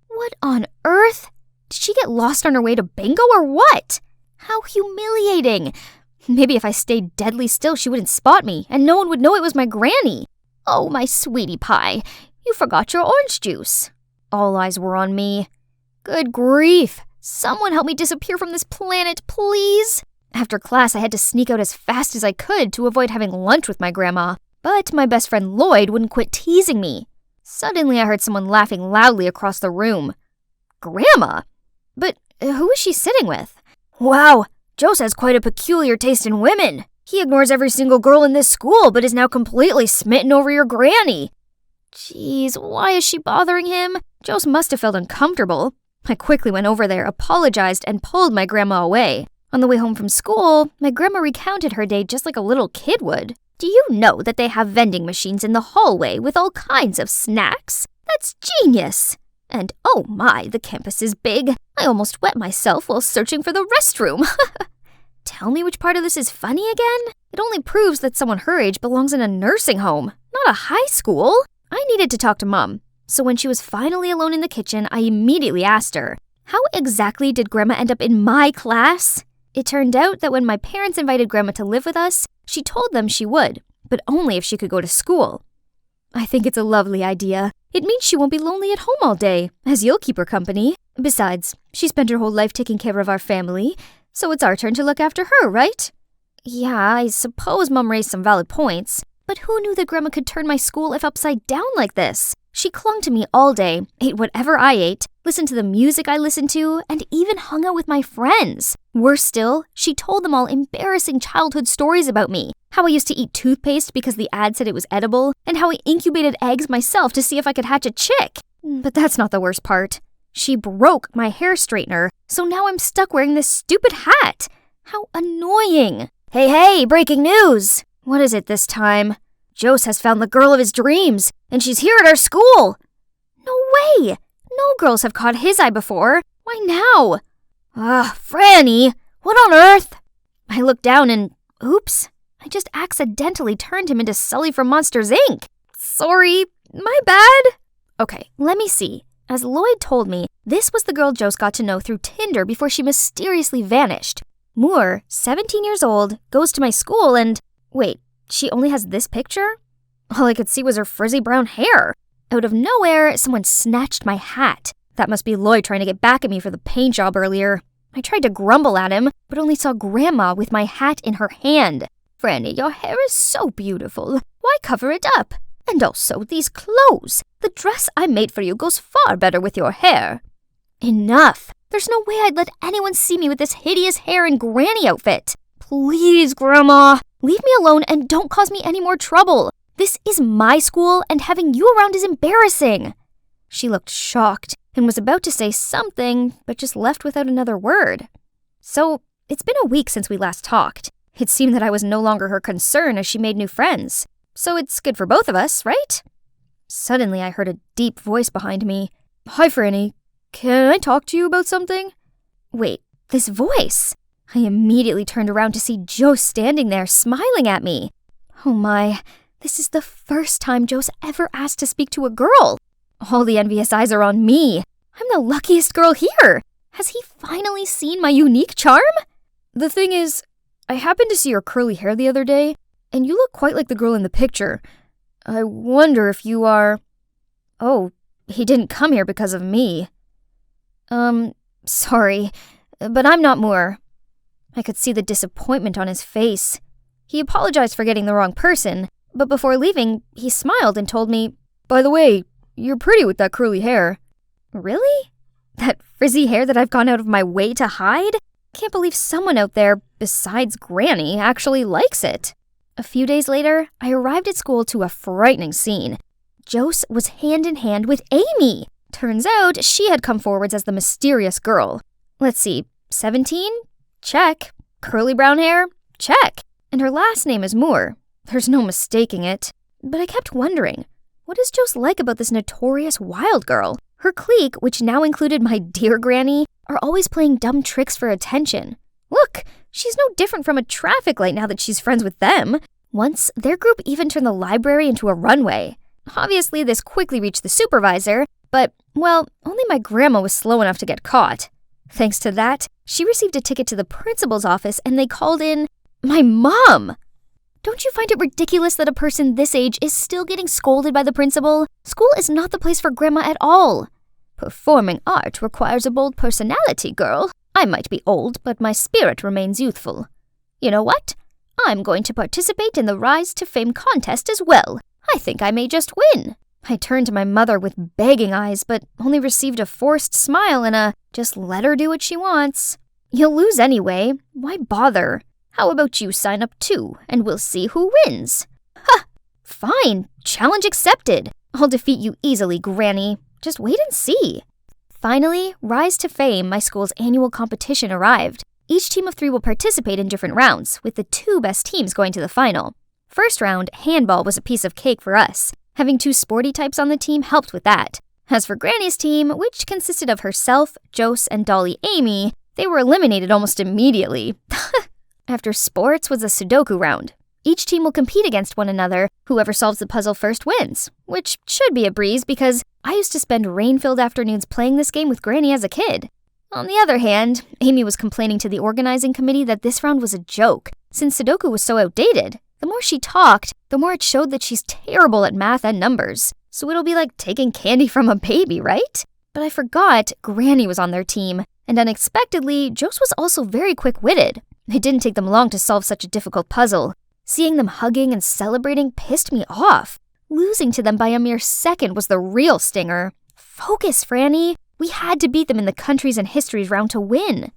Speaker 3: What on earth? Did she get lost on her way to bingo or what? How humiliating. Maybe if I stayed deadly still, she wouldn't spot me, and no one would know it was my granny. Oh, my sweetie pie, you forgot your orange juice. All eyes were on me. Good grief. Someone help me disappear from this planet, please. After class, I had to sneak out as fast as I could to avoid having lunch with my grandma. But my best friend Lloyd wouldn't quit teasing me. Suddenly, I heard someone laughing loudly across the room. Grandma? But who is she sitting with? Wow, Jose has quite a peculiar taste in women. He ignores every single girl in this school, but is now completely smitten over your granny. Jeez, why is she bothering him? Jose must have felt uncomfortable. I quickly went over there, apologized, and pulled my grandma away.
Speaker 6: On the way home from school, my grandma recounted her day just like a little kid would. Do you know that they have vending machines in the hallway with all kinds of snacks? That's genius! And oh my, the campus is big. I almost wet myself while searching for the restroom. Tell me which part of this is funny again? It only proves that someone her age belongs in a nursing home, not a high school. I needed to talk to Mom, so when she was finally alone in the kitchen, I immediately asked her, how exactly did Grandma end up in my class? It turned out that when my parents invited Grandma to live with us, she told them she would, but only if she could go to school. I think it's a lovely idea. It means she won't be lonely at home all day, as you'll keep her company. Besides, she spent her whole life taking care of our family, so it's our turn to look after her, right? Yeah, I suppose Mom raised some valid points, but who knew that Grandma could turn my school life upside down like this? She clung to me all day, ate whatever I ate, listened to the music I listened to, and even hung out with my friends. Worse still, she told them all embarrassing childhood stories about me. How I used to eat toothpaste because the ad said it was edible, and how I incubated eggs myself to see if I could hatch a chick. But that's not the worst part. She broke my hair straightener, so now I'm stuck wearing this stupid hat. How annoying. Hey, breaking news! What is it this time? Jose has found the girl of his dreams, and she's here at our school! No way! No girls have caught his eye before. Why now? Franny! What on earth? I looked down and, oops, I just accidentally turned him into Sully from Monsters, Inc. Sorry, my bad. Okay, let me see. As Lloyd told me, this was the girl Jose got to know through Tinder before she mysteriously vanished. Moore, 17 years old, goes to my school and... Wait, she only has this picture? All I could see was her frizzy brown hair. Out of nowhere, someone snatched my hat. That must be Lloyd trying to get back at me for the paint job earlier. I tried to grumble at him, but only saw Grandma with my hat in her hand. Franny, your hair is so beautiful. Why cover it up? And also, these clothes. The dress I made for you goes far better with your hair. Enough. There's no way I'd let anyone see me with this hideous hair and granny outfit. Please, Grandma, leave me alone and don't cause me any more trouble. This is my school, and having you around is embarrassing. She looked shocked and was about to say something, but just left without another word. So, it's been a week since we last talked. It seemed that I was no longer her concern as she made new friends. So it's good for both of us, right? Suddenly, I heard a deep voice behind me. Hi, Franny. Can I talk to you about something? Wait, this voice? I immediately turned around to see Jose standing there, smiling at me. Oh my, this is the first time Jose ever asked to speak to a girl. All the envious eyes are on me. I'm the luckiest girl here. Has he finally seen my unique charm? The thing is, I happened to see your curly hair the other day, and you look quite like the girl in the picture. I wonder if you are... Oh, he didn't come here because of me. Sorry, but I'm not Moore. I could see the disappointment on his face. He apologized for getting the wrong person, but before leaving, he smiled and told me, By the way, you're pretty with that curly hair. Really? That frizzy hair that I've gone out of my way to hide? Can't believe someone out there, besides Granny, actually likes it. A few days later, I arrived at school to a frightening scene. Jose was hand in hand with Amy. Turns out she had come forwards as the mysterious girl. Let's see, 17? Check. Curly brown hair? Check. And her last name is Moore. There's no mistaking it. But I kept wondering, what does Jose like about this notorious wild girl? Her clique, which now included my dear Granny, are always playing dumb tricks for attention. Look, she's no different from a traffic light now that she's friends with them. Once, their group even turned the library into a runway. Obviously, this quickly reached the supervisor, but, well, only my grandma was slow enough to get caught. Thanks to that, she received a ticket to the principal's office and they called in my mom. Don't you find it ridiculous that a person this age is still getting scolded by the principal? School is not the place for Grandma at all. Performing art requires a bold personality, girl. I might be old, but my spirit remains youthful. You know what? I'm going to participate in the Rise to Fame contest as well. I think I may just win. I turned to my mother with begging eyes, but only received a forced smile and a, just let her do what she wants. You'll lose anyway. Why bother? How about you sign up too, and we'll see who wins? Ha! Fine. Challenge accepted. I'll defeat you easily, Granny. Just wait and see. Finally, Rise to Fame, my school's annual competition, arrived. Each team of 3 will participate in different rounds, with the 2 best teams going to the final. First round, handball was a piece of cake for us. Having 2 sporty types on the team helped with that. As for Granny's team, which consisted of herself, Jose, and Dolly Amy, they were eliminated almost immediately. After sports was a Sudoku round. Each team will compete against one another. Whoever solves the puzzle first wins, which should be a breeze because I used to spend rain-filled afternoons playing this game with Granny as a kid. On the other hand, Amy was complaining to the organizing committee that this round was a joke, since Sudoku was so outdated. The more she talked, the more it showed that she's terrible at math and numbers. So it'll be like taking candy from a baby, right? But I forgot Granny was on their team, and unexpectedly, Jose was also very quick-witted. It didn't take them long to solve such a difficult puzzle. Seeing them hugging and celebrating pissed me off. Losing to them by a mere second was the real stinger. Focus, Franny. We had to beat them in the countries and histories round to win.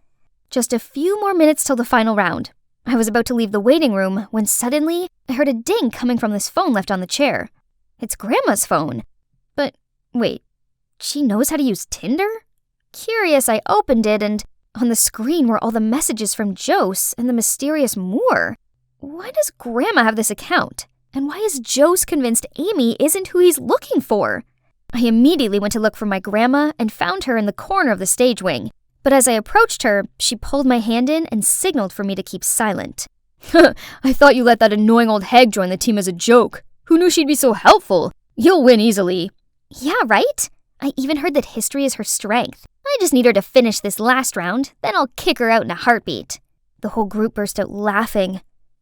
Speaker 6: Just a few more minutes till the final round. I was about to leave the waiting room when suddenly I heard a ding coming from this phone left on the chair. It's Grandma's phone. But wait, she knows how to use Tinder? Curious, I opened it and on the screen were all the messages from Jose and the mysterious Moore. Why does Grandma have this account? And why is Jose convinced Amy isn't who he's looking for? I immediately went to look for my grandma and found her in the corner of the stage wing. But as I approached her, she pulled my hand in and signaled for me to keep silent. I thought you let that annoying old hag join the team as a joke. Who knew she'd be so helpful? You'll win easily. Yeah, right? I even heard that history is her strength. I just need her to finish this last round, then I'll kick her out in a heartbeat. The whole group burst out laughing.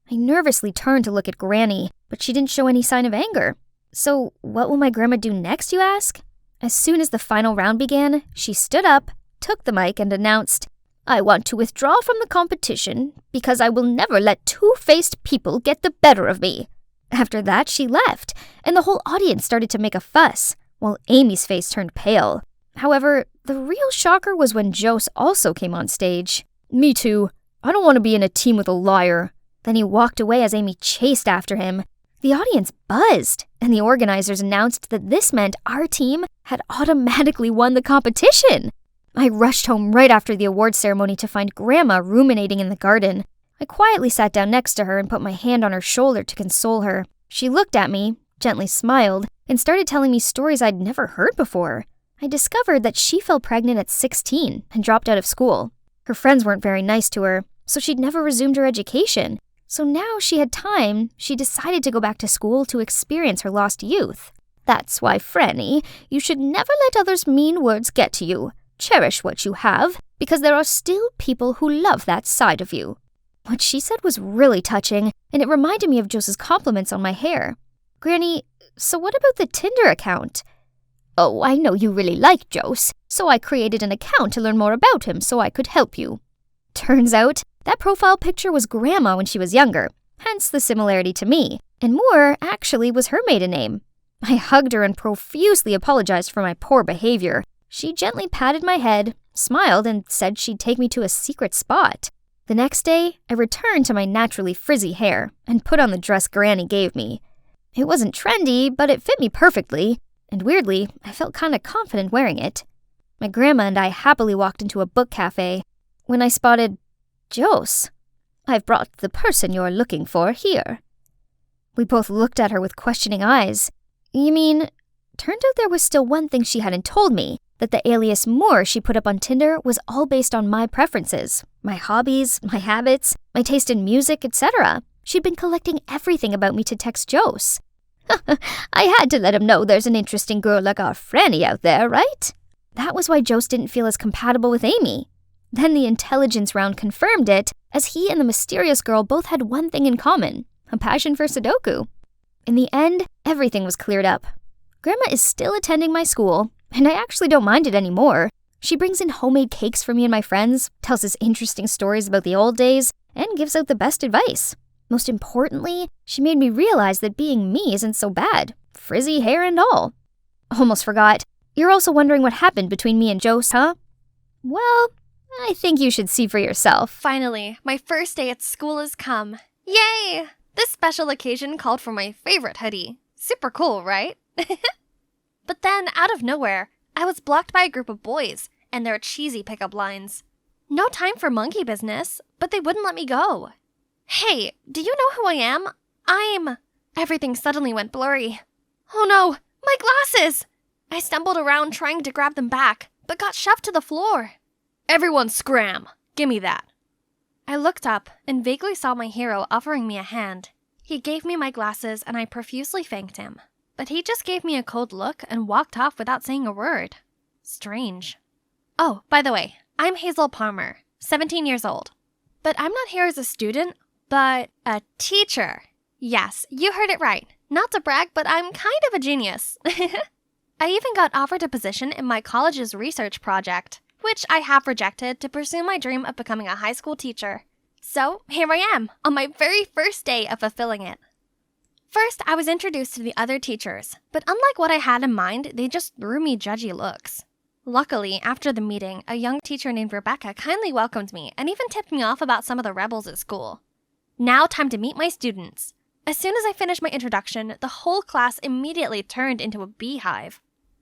Speaker 6: I nervously turned to look at Granny, but she didn't show any sign of anger. So what will my grandma do next, you ask? As soon as the final round began, she stood up, took the mic, and announced, I want to withdraw from the competition because I will never let 2-faced people get the better of me. After that, she left, and the whole audience started to make a fuss, while Amy's face turned pale. However, the real shocker was when Jose also came on stage. Me too. I don't want to be in a team with a liar. Then he walked away as Amy chased after him. The audience buzzed, and the organizers announced that this meant our team had automatically won the competition. I rushed home right after the awards ceremony to find Grandma ruminating in the garden. I quietly sat down next to her and put my hand on her shoulder to console her. She looked at me, gently smiled, and started telling me stories I'd never heard before. I discovered that she fell pregnant at 16 and dropped out of school. Her friends weren't very nice to her, so she'd never resumed her education. So now she had time, she decided to go back to school to experience her lost youth. That's why, Franny, you should never let others' mean words get to you. Cherish what you have, because there are still people who love that side of you. What she said was really touching, and it reminded me of Jose's compliments on my hair. Granny, so what about the Tinder account? Oh, I know you really like Jose, so I created an account to learn more about him so I could help you. Turns out, that profile picture was Grandma when she was younger, hence the similarity to me, and Moore actually was her maiden name. I hugged her and profusely apologized for my poor behavior. She gently patted my head, smiled, and said she'd take me to a secret spot. The next day, I returned to my naturally frizzy hair and put on the dress Granny gave me. It wasn't trendy, but it fit me perfectly, and weirdly, I felt kinda confident wearing it. My grandma and I happily walked into a book cafe when I spotted Jose. I've brought the person you're looking for here. We both looked at her with questioning eyes. You mean, turned out there was still one thing she hadn't told me, that the alias Moore she put up on Tinder was all based on my preferences, my hobbies, my habits, my taste in music, etc. She'd been collecting everything about me to text Jose. I had to let him know there's an interesting girl like our Franny out there, right? That was why Jose didn't feel as compatible with Amy. Then the intelligence round confirmed it, as he and the mysterious girl both had one thing in common, a passion for Sudoku. In the end, everything was cleared up. Grandma is still attending my school, and I actually don't mind it anymore. She brings in homemade cakes for me and my friends, tells us interesting stories about the old days, and gives out the best advice. Most importantly, she made me realize that being me isn't so bad, frizzy hair and all. Almost forgot. You're also wondering what happened between me and Jose, huh? Well, I think you should see for yourself.
Speaker 5: Finally, my first day at school has come. Yay! This special occasion called for my favorite hoodie. Super cool, right? But then, out of nowhere, I was blocked by a group of boys and their cheesy pickup lines. No time for monkey business, but they wouldn't let me go. Hey, do you know who I am? Everything suddenly went blurry. Oh no, my glasses! I stumbled around trying to grab them back, but got shoved to the floor. Everyone scram! Gimme that. I looked up and vaguely saw my hero offering me a hand. He gave me my glasses and I profusely thanked him. But he just gave me a cold look and walked off without saying a word. Strange. Oh, by the way, I'm Hazel Palmer, 17 years old. But I'm not here as a student, but a teacher. Yes, you heard it right. Not to brag, but I'm kind of a genius. I even got offered a position in my college's research project, which I have rejected to pursue my dream of becoming a high school teacher. So here I am, on my very first day of fulfilling it. First, I was introduced to the other teachers, but unlike what I had in mind, they just threw me judgy looks. Luckily, after the meeting, a young teacher named Rebecca kindly welcomed me and even tipped me off about some of the rebels at school. Now, time to meet my students. As soon as I finished my introduction, the whole class immediately turned into a beehive.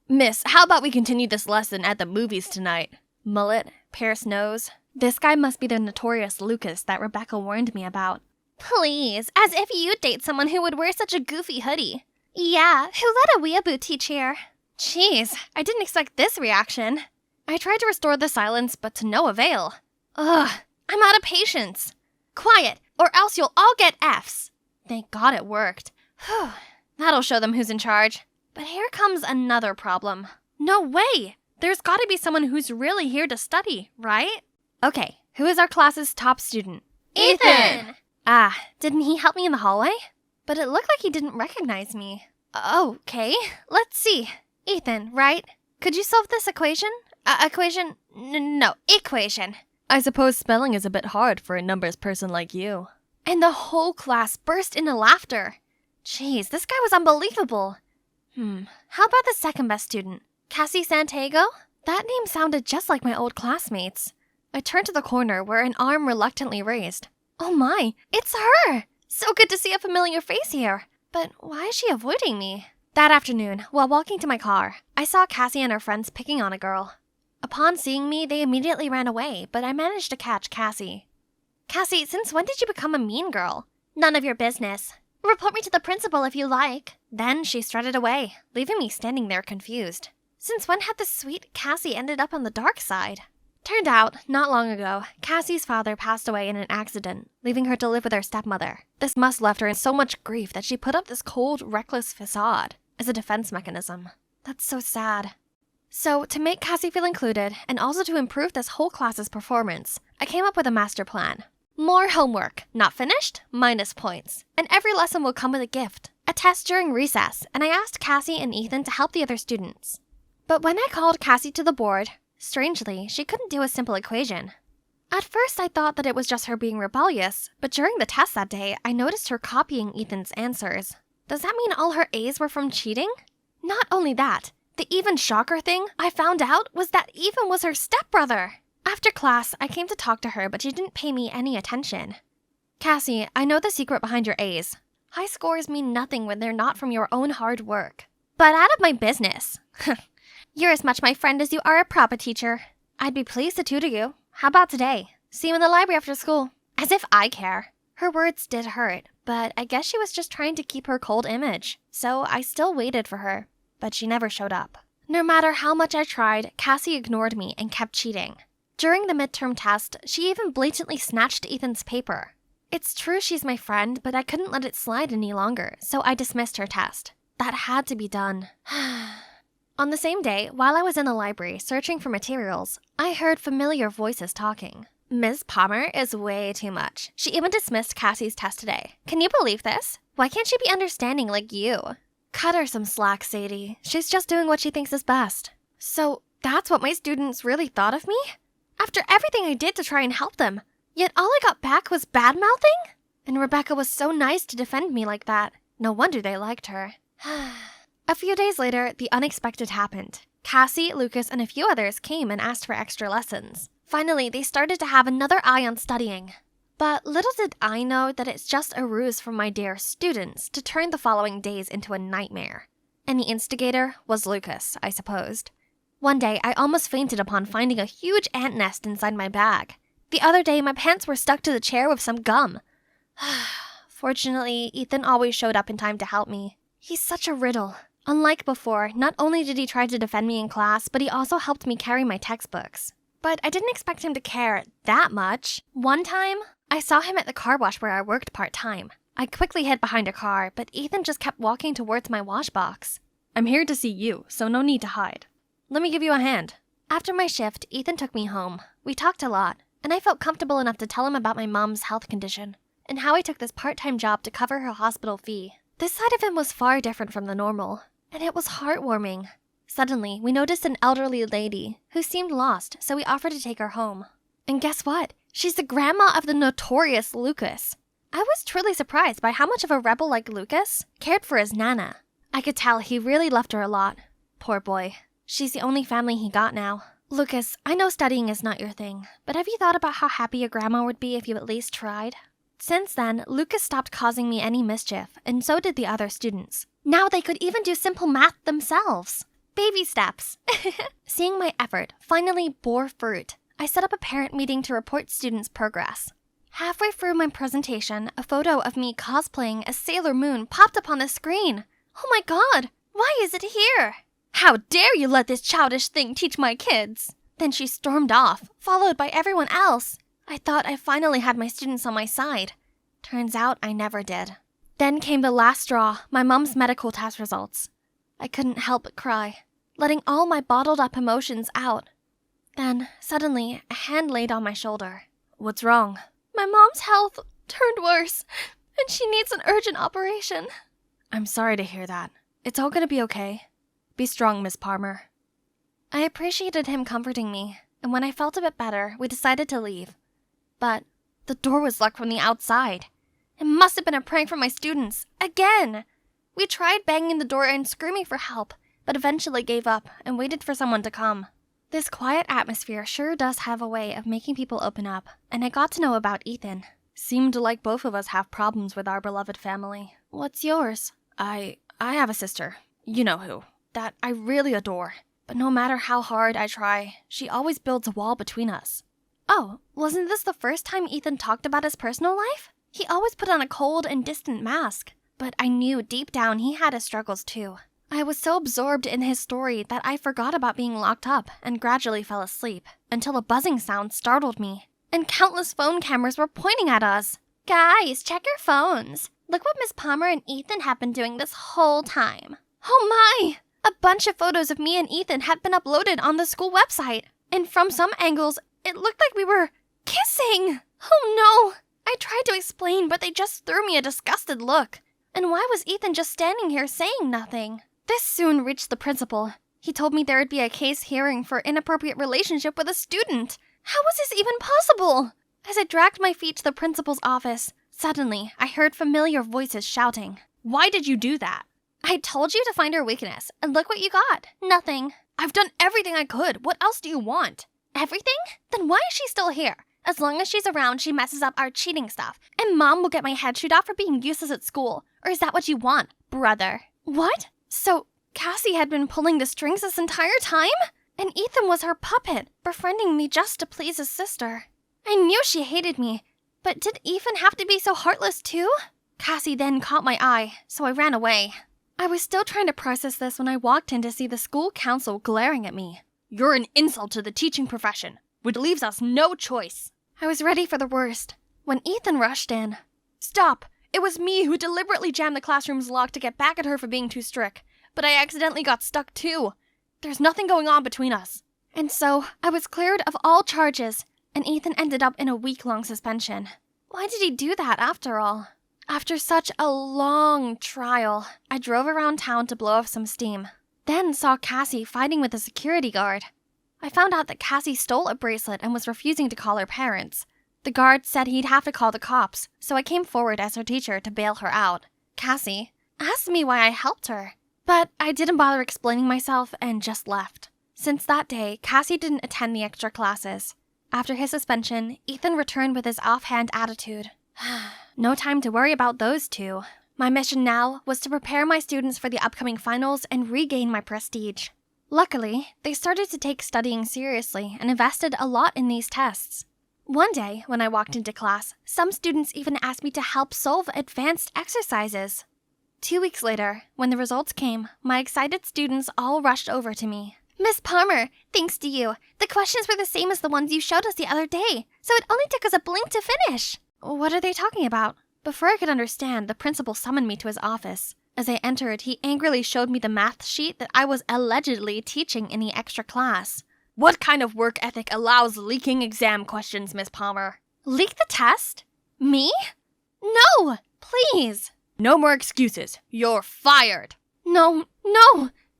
Speaker 5: Miss, how about we continue this lesson at the movies tonight? Mullet, pierced nose. This guy must be the notorious Lucas that Rebecca warned me about.
Speaker 4: Please, as if you'd date someone who would wear such a goofy hoodie.
Speaker 5: Yeah, who let a weeaboo teach here? Jeez, I didn't expect this reaction. I tried to restore the silence, but to no avail. Ugh, I'm out of patience. Quiet, or else you'll all get Fs. Thank God it worked. Whew, that'll show them who's in charge. But here comes another problem. No way! There's gotta be someone who's really here to study, right? Okay, who is our class's top student?
Speaker 4: Ethan!
Speaker 5: Ah, didn't he help me in the hallway? But it looked like he didn't recognize me. Okay, let's see. Ethan, right? Could you solve this equation? Equation? No, equation. I suppose spelling is a bit hard for a numbers person like you. And the whole class burst into laughter. Jeez, this guy was unbelievable. How about the second best student? Cassie Santiago? That name sounded just like my old classmates. I turned to the corner where an arm reluctantly raised. Oh my, it's her! So good to see a familiar face here. But why is she avoiding me? That afternoon, while walking to my car, I saw Cassie and her friends picking on a girl. Upon seeing me, they immediately ran away, but I managed to catch Cassie. Cassie, since when did you become a mean girl?
Speaker 4: None of your business. Report me to the principal if you like.
Speaker 5: Then she strutted away, leaving me standing there confused. Since when had the sweet Cassie ended up on the dark side? Turned out, not long ago, Cassie's father passed away in an accident, leaving her to live with her stepmother. This must left her in so much grief that she put up this cold, reckless facade as a defense mechanism. That's so sad. So, to make Cassie feel included, and also to improve this whole class's performance, I came up with a master plan. More homework, not finished, minus points. And every lesson will come with a gift. A test during recess, and I asked Cassie and Ethan to help the other students. But when I called Cassie to the board, strangely, she couldn't do a simple equation. At first, I thought that it was just her being rebellious, but during the test that day, I noticed her copying Ethan's answers. Does that mean all her A's were from cheating? Not only that, the even shocker thing I found out was that Ethan was her stepbrother. After class, I came to talk to her, but she didn't pay me any attention. Cassie, I know the secret behind your A's. High scores mean nothing when they're not from your own hard work. But out of my business. You're as much my friend as you are a proper teacher. I'd be pleased to tutor you. How about today? See you in the library after school. As if I care. Her words did hurt, but I guess she was just trying to keep her cold image. So I still waited for her, but she never showed up. No matter how much I tried, Cassie ignored me and kept cheating. During the midterm test, she even blatantly snatched Ethan's paper. It's true she's my friend, but I couldn't let it slide any longer, so I dismissed her test. That had to be done. On the same day, while I was in the library searching for materials, I heard familiar voices talking. Ms. Palmer is way too much. She even dismissed Cassie's test today. Can you believe this? Why can't she be understanding like you? Cut her some slack, Sadie. She's just doing what she thinks is best. So, that's what my students really thought of me? After everything I did to try and help them, yet all I got back was bad-mouthing? And Rebecca was so nice to defend me like that. No wonder they liked her. A few days later, the unexpected happened. Cassie, Lucas, and a few others came and asked for extra lessons. Finally, they started to have another eye on studying. But little did I know that it's just a ruse from my dear students to turn the following days into a nightmare. And the instigator was Lucas, I supposed. One day, I almost fainted upon finding a huge ant nest inside my bag. The other day, my pants were stuck to the chair with some gum. Fortunately, Ethan always showed up in time to help me. He's such a riddle. Unlike before, not only did he try to defend me in class, but he also helped me carry my textbooks. But I didn't expect him to care that much. One time, I saw him at the car wash where I worked part-time. I quickly hid behind a car, but Ethan just kept walking towards my wash box. I'm here to see you, so no need to hide. Let me give you a hand. After my shift, Ethan took me home. We talked a lot, and I felt comfortable enough to tell him about my mom's health condition and how I took this part-time job to cover her hospital fee. This side of him was far different from the normal, and it was heartwarming. Suddenly, we noticed an elderly lady who seemed lost, so we offered to take her home. And guess what? She's the grandma of the notorious Lucas. I was truly surprised by how much of a rebel like Lucas cared for his Nana. I could tell he really loved her a lot. Poor boy. She's the only family he got now. Lucas, I know studying is not your thing, but have you thought about how happy your grandma would be if you at least tried? Since then, Lucas stopped causing me any mischief, and so did the other students. Now they could even do simple math themselves. Baby steps. Seeing my effort finally bore fruit, I set up a parent meeting to report students' progress. Halfway through my presentation, a photo of me cosplaying as Sailor Moon popped up on the screen. Oh my god, why is it here? How dare you let this childish thing teach my kids? Then she stormed off, followed by everyone else. I thought I finally had my students on my side. Turns out I never did. Then came the last straw, my mom's medical test results. I couldn't help but cry, letting all my bottled up emotions out. Then, suddenly, a hand laid on my shoulder. What's wrong? My mom's health turned worse, and she needs an urgent operation. I'm sorry to hear that. It's all gonna be okay. Be strong, Miss Palmer. I appreciated him comforting me, and when I felt a bit better, we decided to leave. But the door was locked from the outside. It must have been a prank from my students. Again! We tried banging the door and screaming for help, but eventually gave up and waited for someone to come. This quiet atmosphere sure does have a way of making people open up, and I got to know about Ethan. Seemed like both of us have problems with our beloved family. What's yours? I have a sister. You know who. That I really adore. But no matter how hard I try, she always builds a wall between us. Oh, wasn't this the first time Ethan talked about his personal life? He always put on a cold and distant mask. But I knew deep down he had his struggles too. I was so absorbed in his story that I forgot about being locked up and gradually fell asleep until a buzzing sound startled me, and countless phone cameras were pointing at us.
Speaker 2: Guys, check your phones. Look what Miss Palmer and Ethan have been doing this whole time.
Speaker 5: Oh my! A bunch of photos of me and Ethan had been uploaded on the school website, and from some angles, it looked like we were kissing. Oh no! I tried to explain, but they just threw me a disgusted look. And why was Ethan just standing here saying nothing? This soon reached the principal. He told me there would be a case hearing for inappropriate relationship with a student. How was this even possible? As I dragged my feet to the principal's office, suddenly I heard familiar voices shouting. Why did you do that? I told you to find her weakness, and look what you got. Nothing. I've done everything I could. What else do you want? Everything? Then why is she still here? As long as she's around, she messes up our cheating stuff, and Mom will get my head chewed off for being useless at school. Or is that what you want, brother? What? So, Cassie had been pulling the strings this entire time? And Ethan was her puppet, befriending me just to please his sister. I knew she hated me, but did Ethan have to be so heartless too? Cassie then caught my eye, so I ran away. I was still trying to process this when I walked in to see the school council glaring at me. You're an insult to the teaching profession, which leaves us no choice. I was ready for the worst when Ethan rushed in. Stop! It was me who deliberately jammed the classroom's lock to get back at her for being too strict, but I accidentally got stuck too. There's nothing going on between us. And so, I was cleared of all charges, and Ethan ended up in a week-long suspension. Why did he do that after all? After such a long trial, I drove around town to blow off some steam, then saw Cassie fighting with a security guard. I found out that Cassie stole a bracelet and was refusing to call her parents. The guard said he'd have to call the cops, so I came forward as her teacher to bail her out. Cassie asked me why I helped her, but I didn't bother explaining myself and just left. Since that day, Cassie didn't attend the extra classes. After his suspension, Ethan returned with his offhand attitude. No time to worry about those two. My mission now was to prepare my students for the upcoming finals and regain my prestige. Luckily, they started to take studying seriously and invested a lot in these tests. One day, when I walked into class, some students even asked me to help solve advanced exercises. 2 weeks later, when the results came, my excited students all rushed over to me.
Speaker 2: Miss Palmer, thanks to you, the questions were the same as the ones you showed us the other day, so it only took us a blink to finish.
Speaker 5: What are they talking about? Before I could understand, the principal summoned me to his office. As I entered, he angrily showed me the math sheet that I was allegedly teaching in the extra class. What kind of work ethic allows leaking exam questions, Miss Palmer?
Speaker 2: Leak the test? Me? No! Please!
Speaker 5: No more excuses. You're fired.
Speaker 2: No!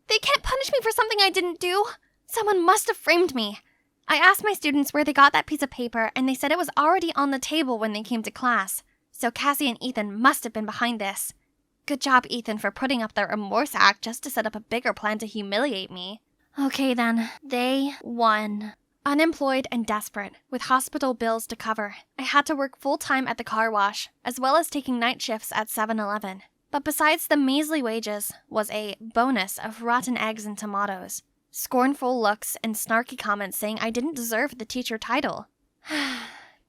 Speaker 2: They can't punish me for something I didn't do. Someone must have framed me.
Speaker 5: I asked my students where they got that piece of paper, and they said it was already on the table when they came to class. So Cassie and Ethan must have been behind this. Good job, Ethan, for putting up their remorse act just to set up a bigger plan to humiliate me. Okay then, they won. Unemployed and desperate, with hospital bills to cover, I had to work full-time at the car wash, as well as taking night shifts at 7-Eleven. But besides the measly wages was a bonus of rotten eggs and tomatoes, scornful looks, and snarky comments saying I didn't deserve the teacher title.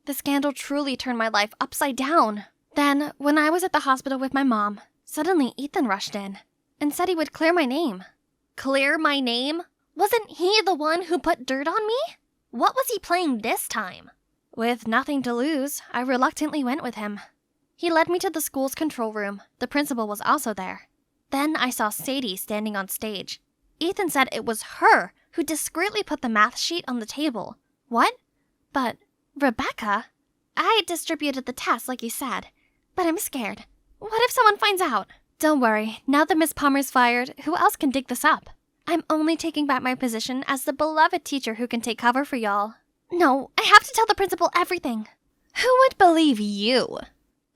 Speaker 5: The scandal truly turned my life upside down. Then, when I was at the hospital with my mom, suddenly Ethan rushed in and said he would clear my name.
Speaker 2: Clear my name? Wasn't he the one who put dirt on me? What was he playing this time?
Speaker 5: With nothing to lose, I reluctantly went with him. He led me to the school's control room. The principal was also there. Then I saw Sadie standing on stage. Ethan said it was her who discreetly put the math sheet on the table. What? But, Rebecca? I distributed the test like you said, but I'm scared. What if someone finds out? Don't worry, now that Miss Palmer's fired, who else can dig this up? I'm only taking back my position as the beloved teacher who can take cover for y'all. No, I have to tell the principal everything. Who would believe you?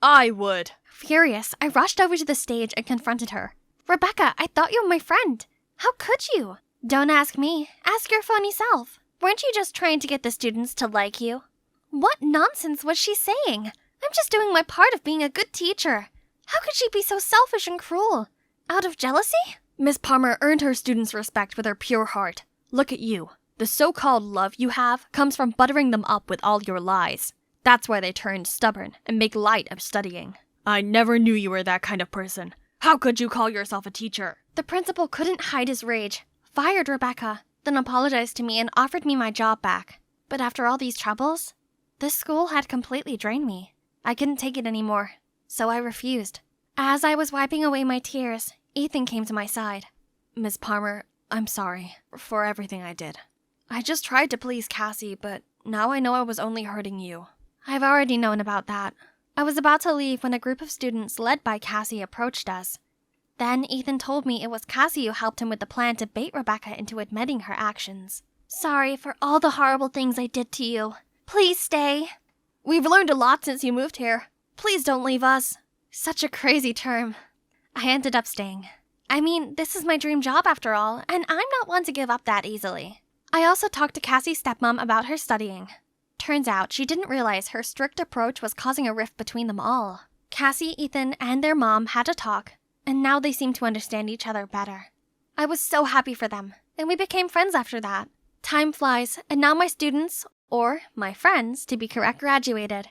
Speaker 5: I would. Furious, I rushed over to the stage and confronted her. Rebecca, I thought you were my friend. How could you? Don't ask me. Ask your phony self. Weren't you just trying to get the students to like you? What nonsense was she saying? I'm just doing my part of being a good teacher. How could she be so selfish and cruel? Out of jealousy? Miss Palmer earned her students' respect with her pure heart. Look at you. The so-called love you have comes from buttering them up with all your lies. That's why they turned stubborn and make light of studying. I never knew you were that kind of person. How could you call yourself a teacher? The principal couldn't hide his rage, fired Rebecca, then apologized to me and offered me my job back. But after all these troubles, this school had completely drained me. I couldn't take it anymore, so I refused. As I was wiping away my tears, Ethan came to my side. Miss Palmer, I'm sorry for everything I did. I just tried to please Cassie, but now I know I was only hurting you. I've already known about that. I was about to leave when a group of students led by Cassie approached us. Then Ethan told me it was Cassie who helped him with the plan to bait Rebecca into admitting her actions. Sorry for all the horrible things I did to you. Please stay. We've learned a lot since you moved here. Please don't leave us. Such a crazy term. I ended up staying. I mean, this is my dream job after all, and I'm not one to give up that easily. I also talked to Cassie's stepmom about her studying. Turns out she didn't realize her strict approach was causing a rift between them all. Cassie, Ethan, and their mom had a talk, and now they seem to understand each other better. I was so happy for them, and we became friends after that. Time flies, and now my students, or my friends, to be correct, graduated,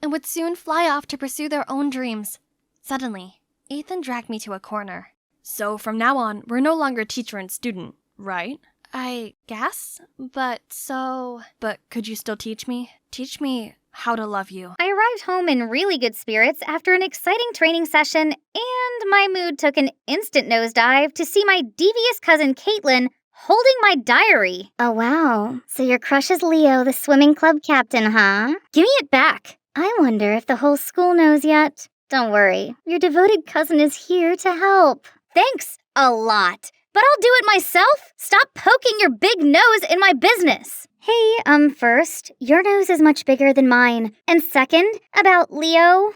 Speaker 5: and would soon fly off to pursue their own dreams. Suddenly, Ethan dragged me to a corner. So from now on, we're no longer teacher and student, right? I guess, but could you still teach me? Teach me how to love you.
Speaker 6: I arrived home in really good spirits after an exciting training session, and my mood took an instant nosedive to see my devious cousin Caitlin holding my diary. Oh wow, so your crush is Leo, the swimming club captain, huh? Give me it back. I wonder if the whole school knows yet. Don't worry, your devoted cousin is here to help. Thanks a lot. But I'll do it myself. Stop poking your big nose in my business. Hey, first, your nose is much bigger than mine. And second, about Leo,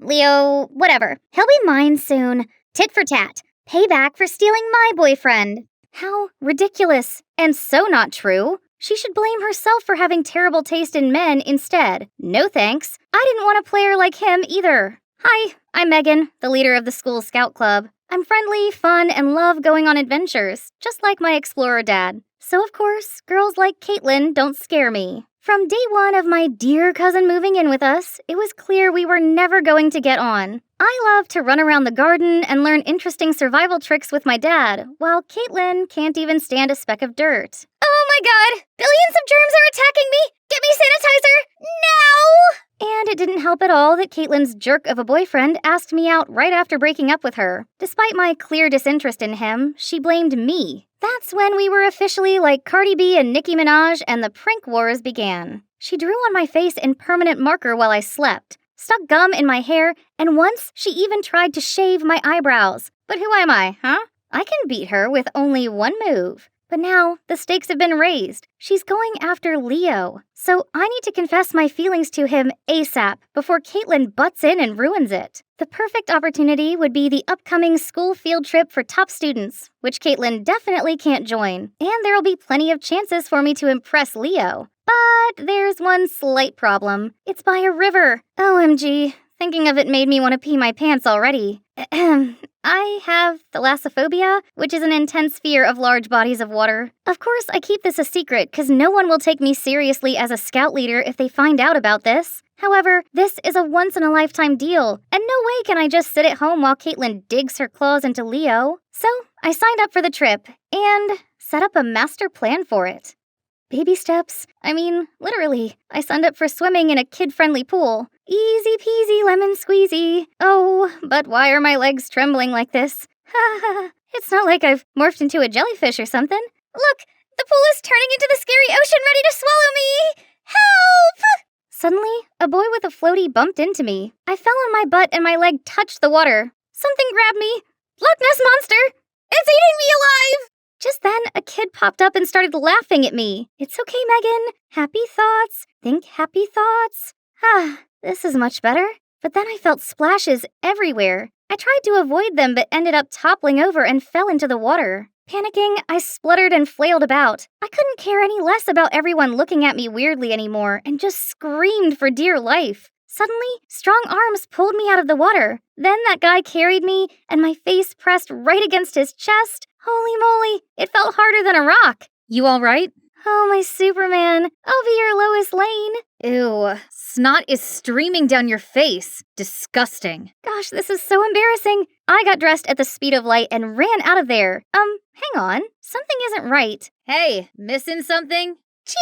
Speaker 6: whatever. He'll be mine soon. Tit for tat. Payback for stealing my boyfriend. How ridiculous. And so not true. She should blame herself for having terrible taste in men instead. No thanks. I didn't want a player like him either. Hi, I'm Megan, the leader of the school scout club. I'm friendly, fun, and love going on adventures, just like my explorer dad. So of course, girls like Caitlin don't scare me. From day one of my dear cousin moving in with us, it was clear we were never going to get on. I love to run around the garden and learn interesting survival tricks with my dad, while Caitlin can't even stand a speck of dirt. Oh my god! Billions of germs are attacking me! Get me sanitizer! Now! And it didn't help at all that Caitlin's jerk of a boyfriend asked me out right after breaking up with her. Despite my clear disinterest in him, she blamed me. That's when we were officially like Cardi B and Nicki Minaj and the prank wars began. She drew on my face in permanent marker while I slept, stuck gum in my hair, and once she even tried to shave my eyebrows. But who am I, huh? I can beat her with only one move. But now, the stakes have been raised. She's going after Leo. So I need to confess my feelings to him ASAP before Caitlin butts in and ruins it. The perfect opportunity would be the upcoming school field trip for top students, which Caitlin definitely can't join. And there'll be plenty of chances for me to impress Leo. But there's one slight problem. It's by a river. OMG, thinking of it made me want to pee my pants already. I have thalassophobia, which is an intense fear of large bodies of water. Of course, I keep this a secret because no one will take me seriously as a scout leader if they find out about this. However, this is a once-in-a-lifetime deal, and no way can I just sit at home while Caitlin digs her claws into Leo. So, I signed up for the trip, and set up a master plan for it. Baby steps. I mean, literally. I signed up for swimming in a kid-friendly pool. Easy peasy lemon squeezy. Oh, but why are my legs trembling like this? Ha ha. It's not like I've morphed into a jellyfish or something. Look, the pool is turning into the scary ocean ready to swallow me! Help! Suddenly, a boy with a floaty bumped into me. I fell on my butt and my leg touched the water. Something grabbed me. Loch Ness Monster! It's eating me alive! Just then, a kid popped up and started laughing at me. It's okay, Megan. Happy thoughts. Think happy thoughts. Ah, this is much better. But then I felt splashes everywhere. I tried to avoid them but ended up toppling over and fell into the water. Panicking, I spluttered and flailed about. I couldn't care any less about everyone looking at me weirdly anymore and just screamed for dear life. Suddenly, strong arms pulled me out of the water. Then that guy carried me and my face pressed right against his chest. Holy moly, it felt harder than a rock. You all right? Oh, my Superman. I'll be your Lois Lane. Ew. Snot is streaming down your face. Disgusting. Gosh, this is so embarrassing. I got dressed at the speed of light and ran out of there. Hang on. Something isn't right. Hey, missing something?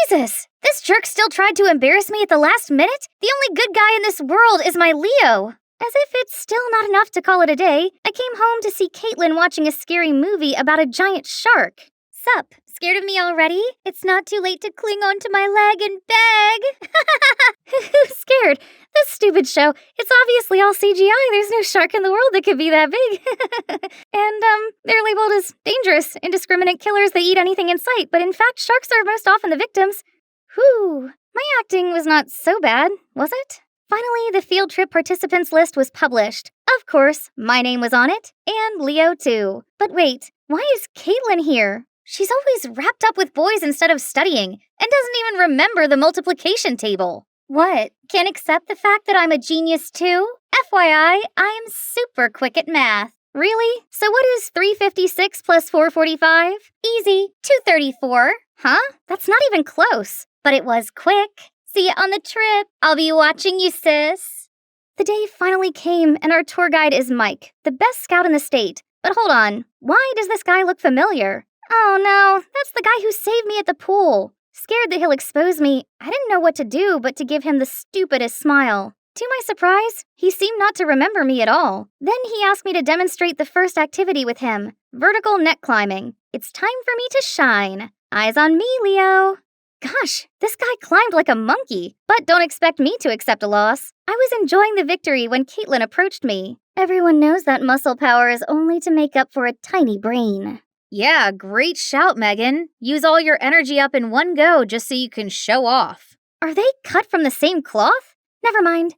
Speaker 6: Jesus! This jerk still tried to embarrass me at the last minute? The only good guy in this world is my Leo. As if it's still not enough to call it a day, I came home to see Caitlin watching a scary movie about a giant shark. Sup? Scared of me already? It's not too late to cling onto my leg and beg. Who's scared? This stupid show. It's obviously all CGI. There's no shark in the world that could be that big. And, they're labeled as dangerous, indiscriminate killers that eat anything in sight, but in fact, sharks are most often the victims. Whew. My acting was not so bad, was it? Finally, the field trip participants list was published. Of course, my name was on it, and Leo too. But wait, why is Caitlin here? She's always wrapped up with boys instead of studying, and doesn't even remember the multiplication table. What? Can't accept the fact that I'm a genius too? FYI, I am super quick at math. Really? So what is 356 plus 445? Easy, 234. Huh? That's not even close. But it was quick. See you on the trip. I'll be watching you, sis. The day finally came, and our tour guide is Mike, the best scout in the state. But hold on, why does this guy look familiar? Oh no, that's the guy who saved me at the pool. Scared that he'll expose me, I didn't know what to do but to give him the stupidest smile. To my surprise, he seemed not to remember me at all. Then he asked me to demonstrate the first activity with him, vertical net climbing. It's time for me to shine. Eyes on me, Leo. Gosh, this guy climbed like a monkey, but don't expect me to accept a loss. I was enjoying the victory when Caitlin approached me. Everyone knows that muscle power is only to make up for a tiny brain. Yeah, great shout, Megan. Use all your energy up in one go just so you can show off. Are they cut from the same cloth? Never mind.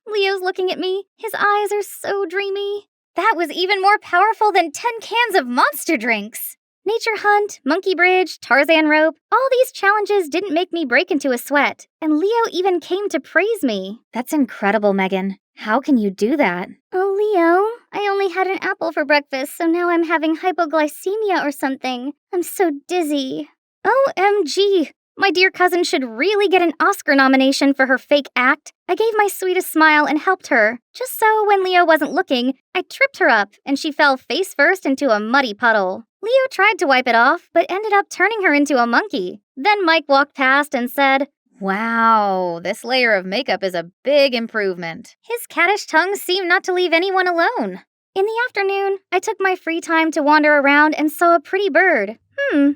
Speaker 6: Leo's looking at me. His eyes are so dreamy. That was even more powerful than 10 cans of monster drinks. Nature hunt, monkey bridge, Tarzan rope, all these challenges didn't make me break into a sweat, and Leo even came to praise me. That's incredible, Megan. How can you do that? Oh, Leo, I only had an apple for breakfast, so now I'm having hypoglycemia or something. I'm so dizzy. OMG! My dear cousin should really get an Oscar nomination for her fake act. I gave my sweetest smile and helped her. Just so when Leo wasn't looking, I tripped her up and she fell face first into a muddy puddle. Leo tried to wipe it off, but ended up turning her into a monkey. Then Mike walked past and said,
Speaker 7: "Wow, this layer of makeup is a big improvement."
Speaker 6: His cattish tongue seemed not to leave anyone alone. In the afternoon, I took my free time to wander around and saw a pretty bird. I wonder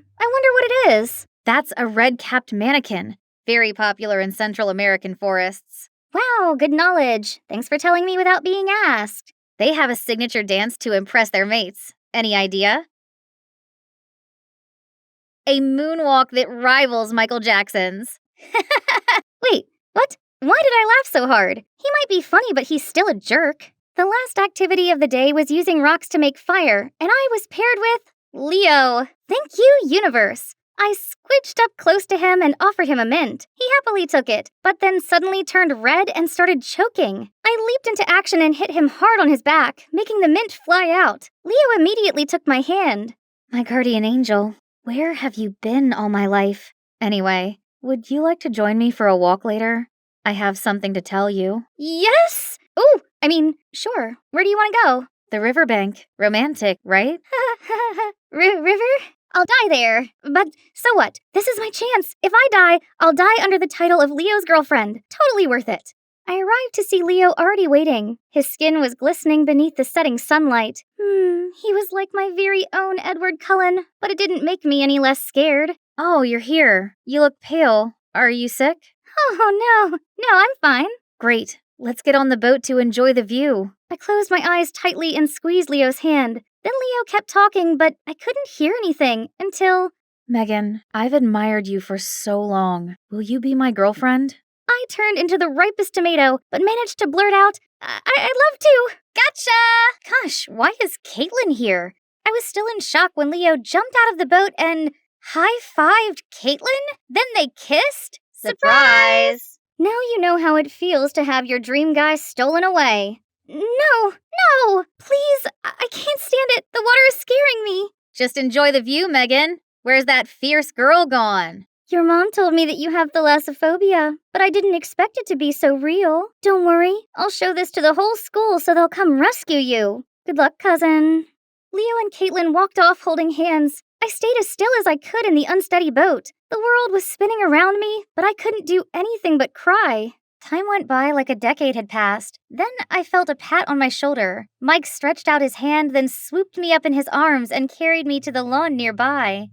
Speaker 6: what it is.
Speaker 7: That's a red-capped mannequin, very popular in Central American forests.
Speaker 6: Wow, good knowledge. Thanks for telling me without being asked.
Speaker 7: They have a signature dance to impress their mates. Any idea? A moonwalk that rivals Michael Jackson's.
Speaker 6: Wait, what? Why did I laugh so hard? He might be funny, but he's still a jerk. The last activity of the day was using rocks to make fire, and I was paired with Leo. Thank you, universe. I squidged up close to him and offered him a mint. He happily took it, but then suddenly turned red and started choking. I leaped into action and hit him hard on his back, making the mint fly out. Leo immediately took my hand.
Speaker 7: My guardian angel, where have you been all my life? Anyway, would you like to join me for a walk later? I have something to tell you.
Speaker 6: Yes! Sure. Where do you want to go?
Speaker 7: The riverbank. Romantic, right?
Speaker 6: River? I'll die there. But so what? This is my chance. If I die, I'll die under the title of Leo's girlfriend. Totally worth it. I arrived to see Leo already waiting. His skin was glistening beneath the setting sunlight. He was like my very own Edward Cullen, but it didn't make me any less scared.
Speaker 7: Oh, you're here. You look pale. Are you sick?
Speaker 6: Oh, no. No, I'm fine.
Speaker 7: Great. Let's get on the boat to enjoy the view.
Speaker 6: I closed my eyes tightly and squeezed Leo's hand. Then Leo kept talking, but I couldn't hear anything until...
Speaker 7: Megan, I've admired you for so long. Will you be my girlfriend?
Speaker 6: I turned into the ripest tomato, but managed to blurt out, I'd love to. Gotcha! Gosh, why is Caitlin here? I was still in shock when Leo jumped out of the boat and high-fived Caitlin? Then they kissed?
Speaker 7: Surprise!
Speaker 6: Now you know how it feels to have your dream guy stolen away. No! Please! I can't stand it! The water is scaring me!
Speaker 7: Just enjoy the view, Megan. Where's that fierce girl gone?
Speaker 6: Your mom told me that you have thalassophobia, but I didn't expect it to be so real. Don't worry, I'll show this to the whole school so they'll come rescue you. Good luck, cousin. Leo and Caitlin walked off holding hands. I stayed as still as I could in the unsteady boat. The world was spinning around me, but I couldn't do anything but cry. Time went by like a decade had passed. Then I felt a pat on my shoulder. Mike stretched out his hand, then swooped me up in his arms and carried me to the lawn nearby.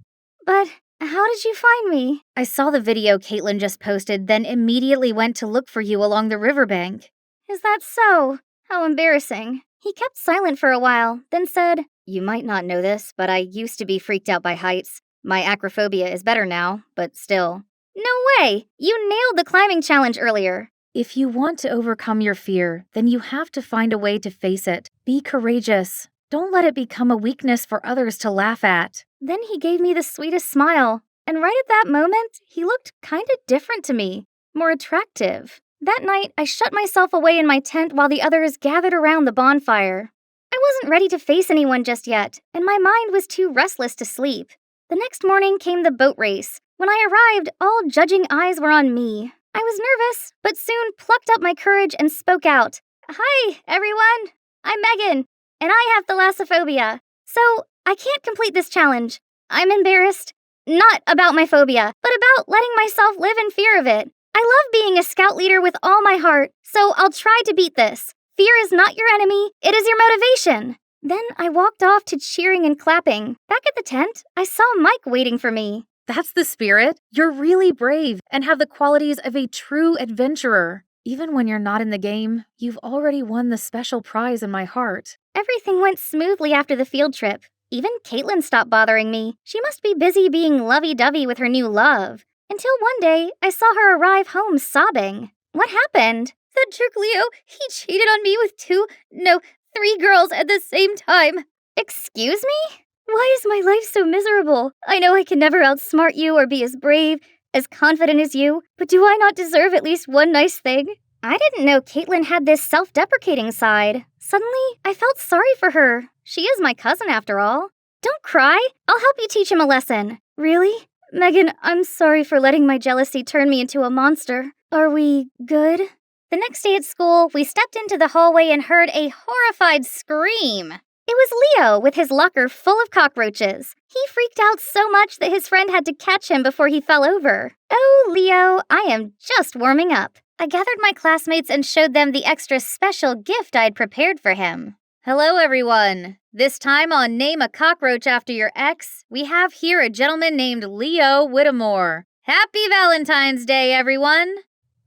Speaker 6: But how did you find me?
Speaker 7: I saw the video Caitlin just posted, then immediately went to look for you along the riverbank.
Speaker 6: Is that so? How embarrassing. He kept silent for a while, then said,
Speaker 3: You might not know this, but I used to be freaked out by heights. My acrophobia is better now, but still.
Speaker 6: No way! You nailed the climbing challenge earlier.
Speaker 7: If you want to overcome your fear, then you have to find a way to face it. Be courageous. Don't let it become a weakness for others to laugh at.
Speaker 6: Then he gave me the sweetest smile, and right at that moment, he looked kinda different to me, more attractive. That night, I shut myself away in my tent while the others gathered around the bonfire. I wasn't ready to face anyone just yet, and my mind was too restless to sleep. The next morning came the boat race. When I arrived, all judging eyes were on me. I was nervous, but soon plucked up my courage and spoke out. Hi, everyone. I'm Megan, and I have thalassophobia. So I can't complete this challenge. I'm embarrassed. Not about my phobia, but about letting myself live in fear of it. I love being a scout leader with all my heart, so I'll try to beat this. Fear is not your enemy, it is your motivation. Then I walked off to cheering and clapping. Back at the tent, I saw Mike waiting for me.
Speaker 7: That's the spirit. You're really brave and have the qualities of a true adventurer. Even when you're not in the game, you've already won the special prize in my heart.
Speaker 6: Everything went smoothly after the field trip. Even Caitlin stopped bothering me. She must be busy being lovey-dovey with her new love. Until one day, I saw her arrive home sobbing. What happened? The jerk Leo, he cheated on me with 3 girls at the same time. Excuse me? Why is my life so miserable? I know I can never outsmart you or be as brave, as confident as you, but do I not deserve at least one nice thing? I didn't know Caitlin had this self-deprecating side. Suddenly, I felt sorry for her. She is my cousin after all. Don't cry. I'll help you teach him a lesson. Really? Megan, I'm sorry for letting my jealousy turn me into a monster. Are we good? The next day at school, we stepped into the hallway and heard a horrified scream. It was Leo with his locker full of cockroaches. He freaked out so much that his friend had to catch him before he fell over. Oh, Leo, I am just warming up. I gathered my classmates and showed them the extra special gift I'd prepared for him. Hello, everyone. This time on Name a Cockroach After Your Ex, we have here a gentleman named Leo Whittemore. Happy Valentine's Day, everyone!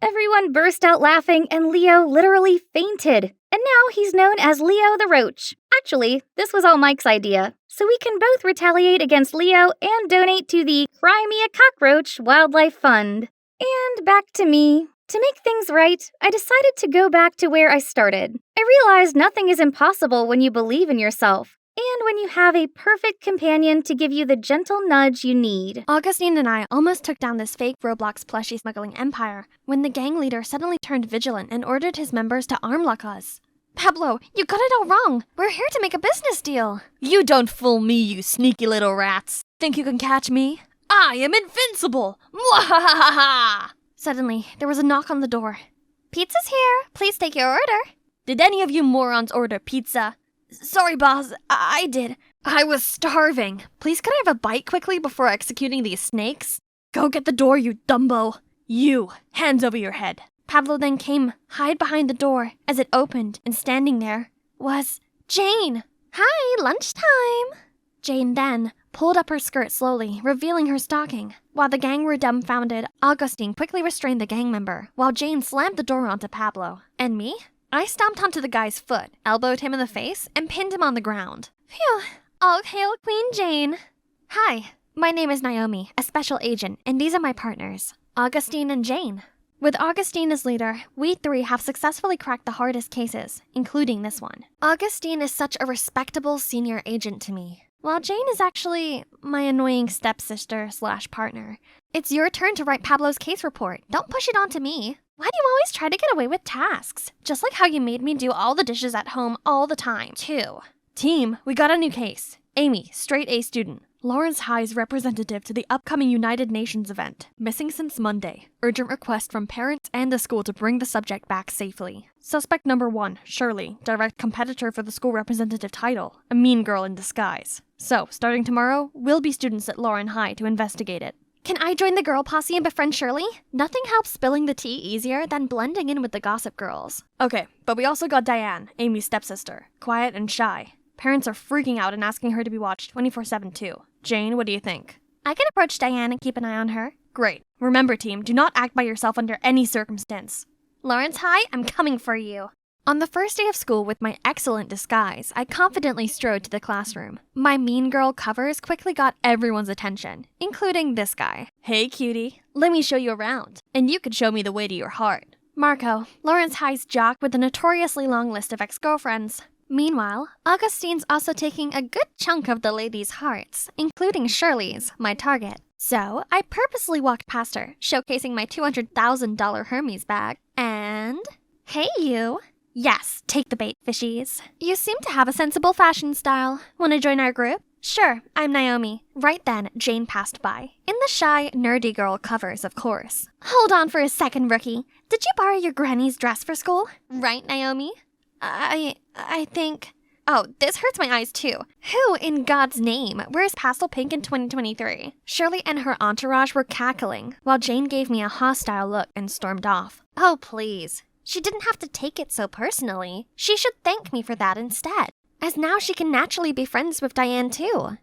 Speaker 6: Everyone burst out laughing, and Leo literally fainted. And now he's known as Leo the Roach. Actually, this was all Mike's idea, so we can both retaliate against Leo and donate to the Cry Me a Cockroach Wildlife Fund. And back to me. To make things right, I decided to go back to where I started. I realized nothing is impossible when you believe in yourself, and when you have a perfect companion to give you the gentle nudge you need.
Speaker 5: Augustine and I almost took down this fake Roblox plushie smuggling empire when the gang leader suddenly turned vigilant and ordered his members to arm lock us.
Speaker 2: Pablo, you got it all wrong. We're here to make a business deal.
Speaker 5: You don't fool me, you sneaky little rats. Think you can catch me? I am invincible! Mwahahaha! Suddenly, there was a knock on the door.
Speaker 2: Pizza's here. Please take your order.
Speaker 5: Did any of you morons order pizza? Sorry, boss. I did. I was starving. Please could I have a bite quickly before executing these snakes? Go get the door, you Dumbo. You, hands over your head. Pablo then came, hide behind the door, as it opened, and standing there was Jane.
Speaker 2: Hi, lunchtime.
Speaker 5: Jane then pulled up her skirt slowly, revealing her stocking. While the gang were dumbfounded, Augustine quickly restrained the gang member, while Jane slammed the door onto Pablo. And me? I stomped onto the guy's foot, elbowed him in the face, and pinned him on the ground.
Speaker 2: Phew. All hail Queen Jane.
Speaker 5: Hi, my name is Naomi, a special agent, and these are my partners, Augustine and Jane. With Augustine as leader, we three have successfully cracked the hardest cases, including this one. Augustine is such a respectable senior agent to me, while Jane is actually my annoying stepsister/partner. It's your turn to write Pablo's case report. Don't push it onto me. Why do you always try to get away with tasks? Just like how you made me do all the dishes at home all the time, too. Team, we got a new case. Amy, straight A student. Lawrence High's representative to the upcoming United Nations event. Missing since Monday. Urgent request from parents and the school to bring the subject back safely. Suspect number 1, Shirley, direct competitor for the school representative title. A mean girl in disguise. So, starting tomorrow, we'll be students at Lauren High to investigate it.
Speaker 2: Can I join the girl posse and befriend Shirley?
Speaker 5: Nothing helps spilling the tea easier than blending in with the gossip girls. Okay, but we also got Diane, Amy's stepsister. Quiet and shy. Parents are freaking out and asking her to be watched 24/7 too. Jane, what do you think?
Speaker 2: I can approach Diane and keep an eye on her.
Speaker 5: Great. Remember, team, do not act by yourself under any circumstance.
Speaker 2: Lawrence High, I'm coming for you.
Speaker 5: On the first day of school with my excellent disguise, I confidently strode to the classroom. My mean girl covers quickly got everyone's attention, including this guy. Hey, cutie, let me show you around, and you could show me the way to your heart. Marco, Lawrence High's jock with a notoriously long list of ex-girlfriends. Meanwhile, Augustine's also taking a good chunk of the ladies' hearts, including Shirley's, my target. So, I purposely walked past her, showcasing my $200,000 Hermes bag, and... Hey, you! Yes, take the bait, fishies. You seem to have a sensible fashion style. Want to join our group? Sure, I'm Naomi. Right then, Jane passed by. In the shy, nerdy girl covers, of course.
Speaker 2: Hold on for a second, rookie. Did you borrow your granny's dress for school? Right, Naomi?
Speaker 5: I think... Oh, this hurts my eyes too. Who, in God's name, wears pastel pink in 2023? Shirley and her entourage were cackling, while Jane gave me a hostile look and stormed off. Oh, please. She didn't have to take it so personally. She should thank me for that instead, as now she can naturally be friends with Diane too.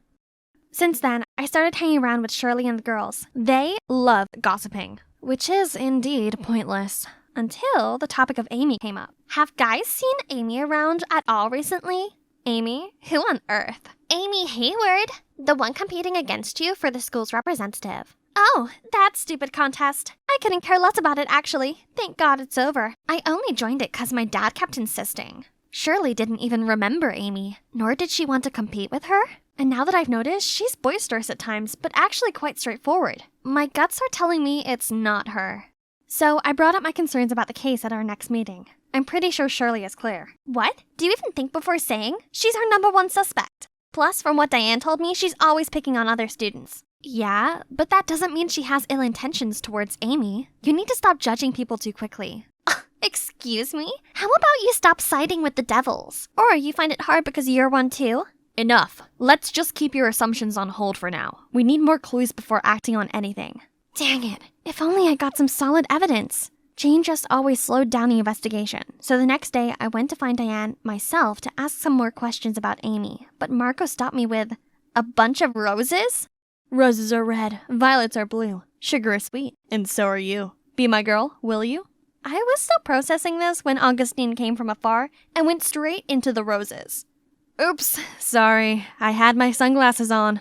Speaker 5: Since then, I started hanging around with Shirley and the girls. They love gossiping, which is indeed pointless. Until the topic of Amy came up. Have guys seen Amy around at all recently? Amy? Who on earth?
Speaker 2: Amy Hayward, the one competing against you for the school's representative.
Speaker 5: Oh, that stupid contest. I couldn't care less about it, actually. Thank God it's over. I only joined it because my dad kept insisting. Shirley didn't even remember Amy, nor did she want to compete with her. And now that I've noticed, she's boisterous at times, but actually quite straightforward. My guts are telling me it's not her. So I brought up my concerns about the case at our next meeting. I'm pretty sure Shirley is clear.
Speaker 2: What? Do you even think before saying? She's our #1 suspect. Plus, from what Diane told me, she's always picking on other students. Yeah, but that doesn't mean she has ill intentions towards Amy. You need to stop judging people too quickly. Excuse me? How about you stop siding with the devils? Or you find it hard because you're one too?
Speaker 5: Enough. Let's just keep your assumptions on hold for now. We need more clues before acting on anything.
Speaker 2: Dang it. If only I got some solid evidence. Jane just always slowed down the investigation, so the next day I went to find Diane myself to ask some more questions about Amy, but Marco stopped me with, a bunch of roses?
Speaker 5: Roses are red, violets are blue, sugar is sweet, and so are you. Be my girl, will you?
Speaker 2: I was still processing this when Augustine came from afar and went straight into the roses.
Speaker 5: Oops, sorry, I had my sunglasses on.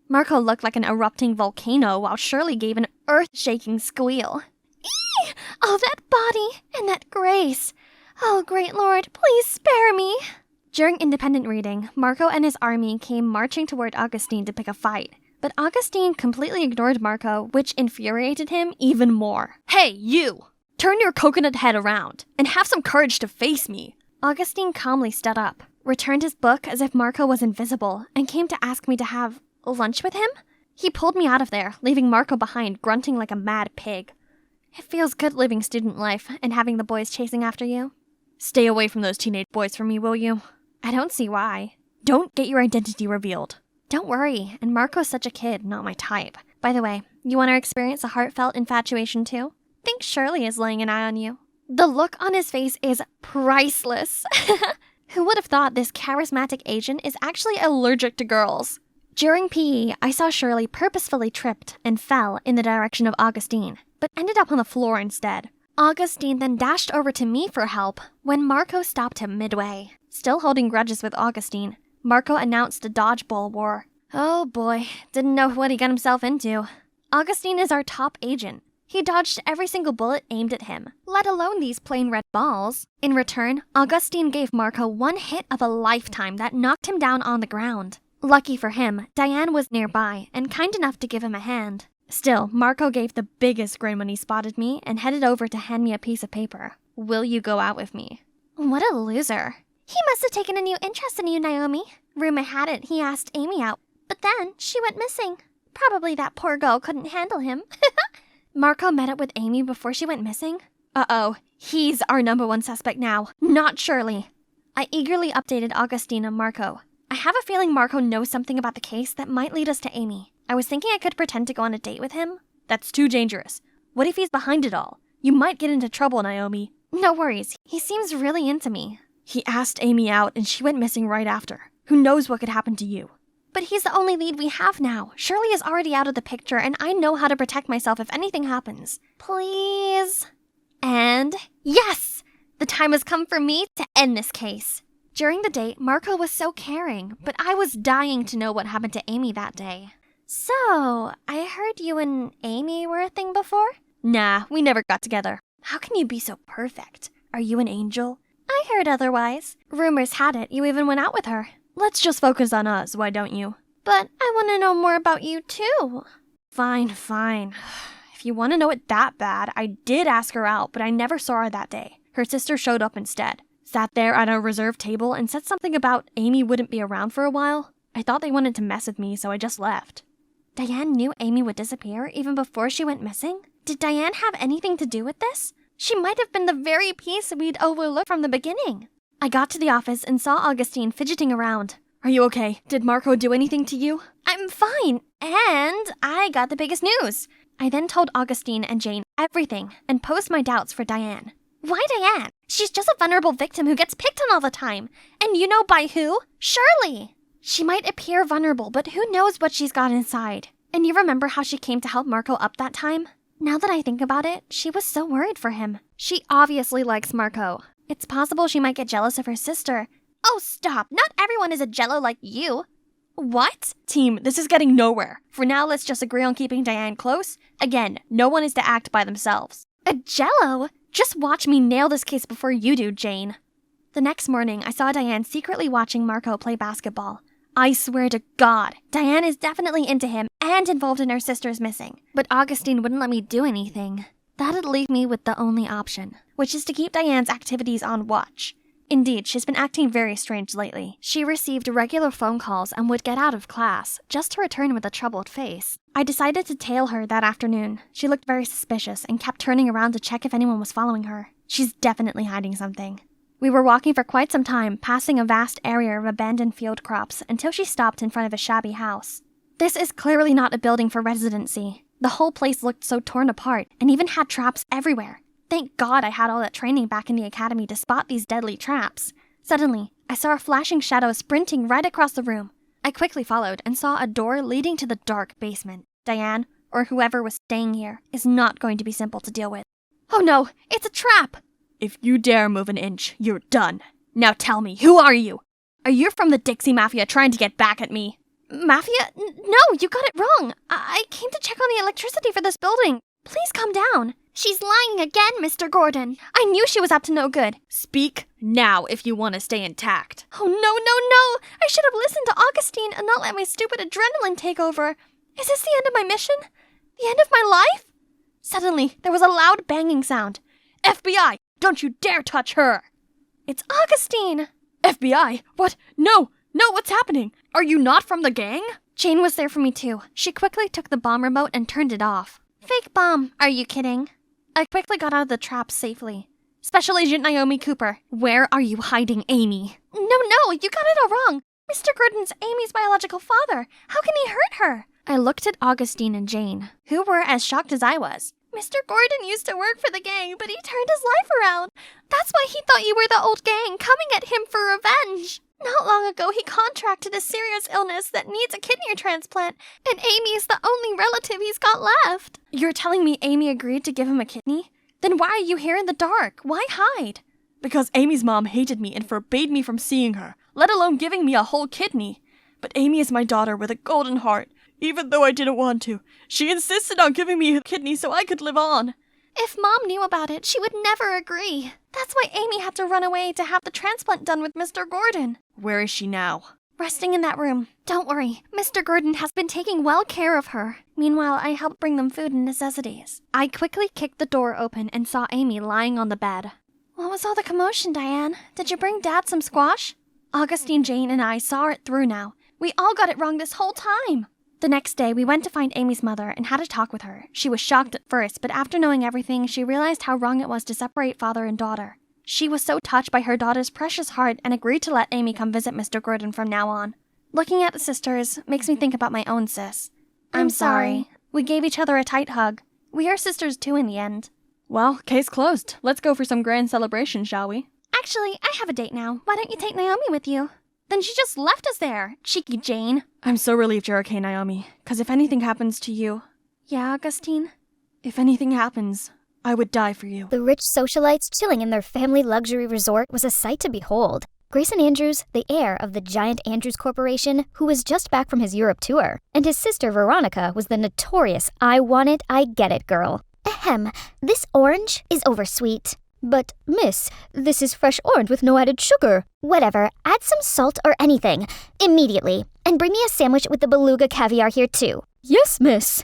Speaker 2: Marco looked like an erupting volcano while Shirley gave an earth-shaking squeal. Eee! Oh, that body and that grace. Oh, great Lord, please spare me. During independent reading, Marco and his army came marching toward Augustine to pick a fight. But Augustine completely ignored Marco, which infuriated him even more.
Speaker 5: Hey, you! Turn your coconut head around and have some courage to face me.
Speaker 2: Augustine calmly stood up, returned his book as if Marco was invisible, and came to ask me to have lunch with him? He pulled me out of there, leaving Marco behind, grunting like a mad pig. It feels good living student life and having the boys chasing after you.
Speaker 5: Stay away from those teenage boys from me, will you?
Speaker 2: I don't see why.
Speaker 5: Don't get your identity revealed.
Speaker 2: Don't worry, and Marco's such a kid, not my type. By the way, you want to experience a heartfelt infatuation too? Think Shirley is laying an eye on you. The look on his face is priceless. Who would have thought this charismatic agent is actually allergic to girls? During PE, I saw Shirley purposefully tripped and fell in the direction of Augustine, but ended up on the floor instead. Augustine then dashed over to me for help when Marco stopped him midway. Still holding grudges with Augustine, Marco announced a dodgeball war. Oh boy, didn't know what he got himself into. Augustine is our top agent. He dodged every single bullet aimed at him, let alone these plain red balls. In return, Augustine gave Marco one hit of a lifetime that knocked him down on the ground. Lucky for him, Diane was nearby and kind enough to give him a hand. Still, Marco gave the biggest grin when he spotted me and headed over to hand me a piece of paper. Will you go out with me? What a loser. He must have taken a new interest in you, Naomi. Rumor had it he asked Amy out, but then she went missing. Probably that poor girl couldn't handle him. Marco met up with Amy before she went missing? Uh-oh, he's our #1 suspect now, not Shirley. I eagerly updated Augustine and Marco. I have a feeling Marco knows something about the case that might lead us to Amy. I was thinking I could pretend to go on a date with him.
Speaker 5: That's too dangerous. What if he's behind it all? You might get into trouble, Naomi.
Speaker 2: No worries, he seems really into me.
Speaker 5: He asked Amy out and she went missing right after. Who knows what could happen to you?
Speaker 2: But he's the only lead we have now. Shirley is already out of the picture and I know how to protect myself if anything happens. Please? And yes! The time has come for me to end this case. During the date, Marco was so caring, but I was dying to know what happened to Amy that day. So, I heard you and Amy were a thing before?
Speaker 5: Nah, we never got together.
Speaker 2: How can you be so perfect? Are you an angel? I heard otherwise. Rumors had it you even went out with her.
Speaker 5: Let's just focus on us, why don't you?
Speaker 2: But I want to know more about you too.
Speaker 5: Fine. If you want to know it that bad, I did ask her out, but I never saw her that day. Her sister showed up instead. Sat there at a reserved table and said something about Amy wouldn't be around for a while. I thought they wanted to mess with me, so I just left.
Speaker 2: Diane knew Amy would disappear even before she went missing? Did Diane have anything to do with this? She might have been the very piece we'd overlooked from the beginning. I got to the office and saw Augustine fidgeting around.
Speaker 5: Are you okay? Did Marco do anything to you?
Speaker 2: I'm fine, and I got the biggest news. I then told Augustine and Jane everything and posed my doubts for Diane. Why Diane? She's just a vulnerable victim who gets picked on all the time. And you know by who? Shirley! She might appear vulnerable, but who knows what she's got inside. And you remember how she came to help Marco up that time? Now that I think about it, she was so worried for him. She obviously likes Marco. It's possible she might get jealous of her sister. Oh, stop! Not everyone is a jello like you. What?
Speaker 5: Team, this is getting nowhere. For now, let's just agree on keeping Diane close. Again, no one is to act by themselves.
Speaker 2: A jello? Just watch me nail this case before you do, Jane. The next morning, I saw Diane secretly watching Marco play basketball. I swear to God, Diane is definitely into him and involved in her sister's missing. But Augustine wouldn't let me do anything. That'd leave me with the only option, which is to keep Diane's activities on watch. Indeed, she's been acting very strange lately. She received regular phone calls and would get out of class, just to return with a troubled face. I decided to tail her that afternoon. She looked very suspicious and kept turning around to check if anyone was following her. She's definitely hiding something. We were walking for quite some time, passing a vast area of abandoned field crops, until she stopped in front of a shabby house. This is clearly not a building for residency. The whole place looked so torn apart, and even had traps everywhere. Thank God I had all that training back in the academy to spot these deadly traps. Suddenly, I saw a flashing shadow sprinting right across the room. I quickly followed and saw a door leading to the dark basement. Diane, or whoever was staying here, is not going to be simple to deal with. Oh no, it's a trap! If you dare move an inch, you're done. Now tell me, who are you? Are you from the Dixie Mafia trying to get back at me? Mafia? No, you got it wrong. I came to check on the electricity for this building. Please calm down.
Speaker 4: She's lying again, Mr. Gordon.
Speaker 2: I knew she was up to no good.
Speaker 5: Speak now if you want to stay intact.
Speaker 2: Oh, no. I should have listened to Augustine and not let my stupid adrenaline take over. Is this the end of my mission? The end of my life? Suddenly, there was a loud banging sound. FBI, don't you dare touch her! It's Augustine! FBI? What? No, what's happening? Are you not from the gang? Jane was there for me too. She quickly took the bomb remote and turned it off. Fake bomb, are you kidding? I quickly got out of the trap safely. Special Agent Naomi Cooper, where are you hiding Amy? No, you got it all wrong. Mr. Gordon's Amy's biological father. How can he hurt her? I looked at Augustine and Jane, who were as shocked as I was. Mr. Gordon used to work for the gang, but he turned his life around. That's why he thought you were the old gang coming at him for revenge. Not long ago, he contracted a serious illness that needs a kidney transplant, and Amy is the only relative he's got left. You're telling me Amy agreed to give him a kidney? Then why are you here in the dark? Why hide? Because Amy's mom hated me and forbade me from seeing her, let alone giving me a whole kidney. But Amy is my daughter with a golden heart. Even though I didn't want to, she insisted on giving me a kidney so I could live on. If Mom knew about it, she would never agree. That's why Amy had to run away to have the transplant done with Mr. Gordon. Where is she now? Resting in that room. Don't worry, Mr. Gordon has been taking well care of her. Meanwhile, I helped bring them food and necessities. I quickly kicked the door open and saw Amy lying on the bed. What was all the commotion, Diane? Did you bring Dad some squash? Augustine, Jane, and I saw it through now. We all got it wrong this whole time. The next day, we went to find Amy's mother and had a talk with her. She was shocked at first, but after knowing everything, she realized how wrong it was to separate father and daughter. She was so touched by her daughter's precious heart and agreed to let Amy come visit Mr. Gordon from now on. Looking at the sisters makes me think about my own sis. I'm sorry. We gave each other a tight hug. We are sisters too in the end. Well, case closed. Let's go for some grand celebration, shall we? Actually, I have a date now. Why don't you take Naomi with you? Then she just left us there, cheeky Jane. I'm so relieved you're okay, Naomi, because if anything happens to you... Yeah, Augustine? If anything happens, I would die for you.
Speaker 6: The rich socialites chilling in their family luxury resort was a sight to behold. Grayson Andrews, the heir of the giant Andrews Corporation, who was just back from his Europe tour, and his sister Veronica was the notorious I want it, I get it girl. Ahem, this orange is oversweet. But, miss, this is fresh orange with no added sugar. Whatever, add some salt or anything. Immediately. And bring me a sandwich with the beluga caviar here too. Yes, miss.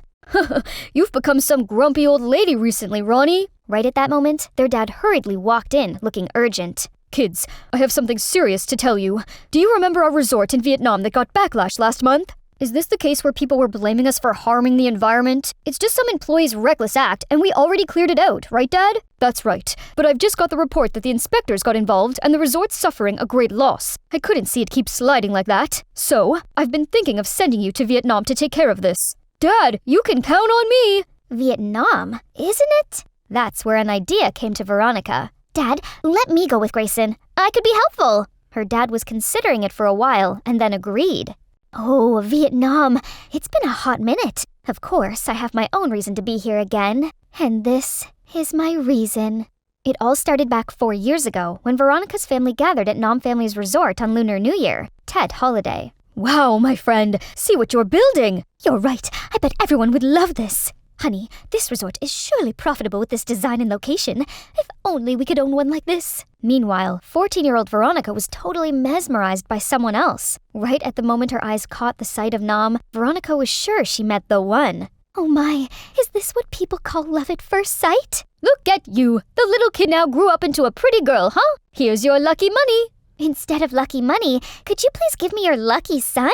Speaker 6: You've become some grumpy old lady recently, Ronnie. Right at that moment, their dad hurriedly walked in, looking urgent. Kids, I have something serious to tell you. Do you remember our resort in Vietnam that got backlash last month? Is this the case where people were blaming us for harming the environment? It's just some employee's reckless act, and we already cleared it out, right, Dad? That's right. But I've just got the report that the inspectors got involved, and the resort's suffering a great loss. I couldn't see it keep sliding like that. So, I've been thinking of sending you to Vietnam to take care of this. Dad, you can count on me! Vietnam, isn't it? That's where an idea came to Veronica. Dad, let me go with Grayson. I could be helpful. Her dad was considering it for a while, and then agreed. Oh, Vietnam. It's been a hot minute. Of course, I have my own reason to be here again. And this is my reason. It all started back 4 years ago when Veronica's family gathered at Nam Family's resort on Lunar New Year, Tet holiday. Wow, my friend, see what you're building. You're right. I bet everyone would love this. Honey, this resort is surely profitable with this design and location. If only we could own one like this. Meanwhile, 14-year-old Veronica was totally mesmerized by someone else. Right at the moment her eyes caught the sight of Nam, Veronica was sure she met the one. Oh my, is this what people call love at first sight? Look at you. The little kid now grew up into a pretty girl, huh? Here's your lucky money.
Speaker 2: Instead of lucky money, could you please give me your lucky son?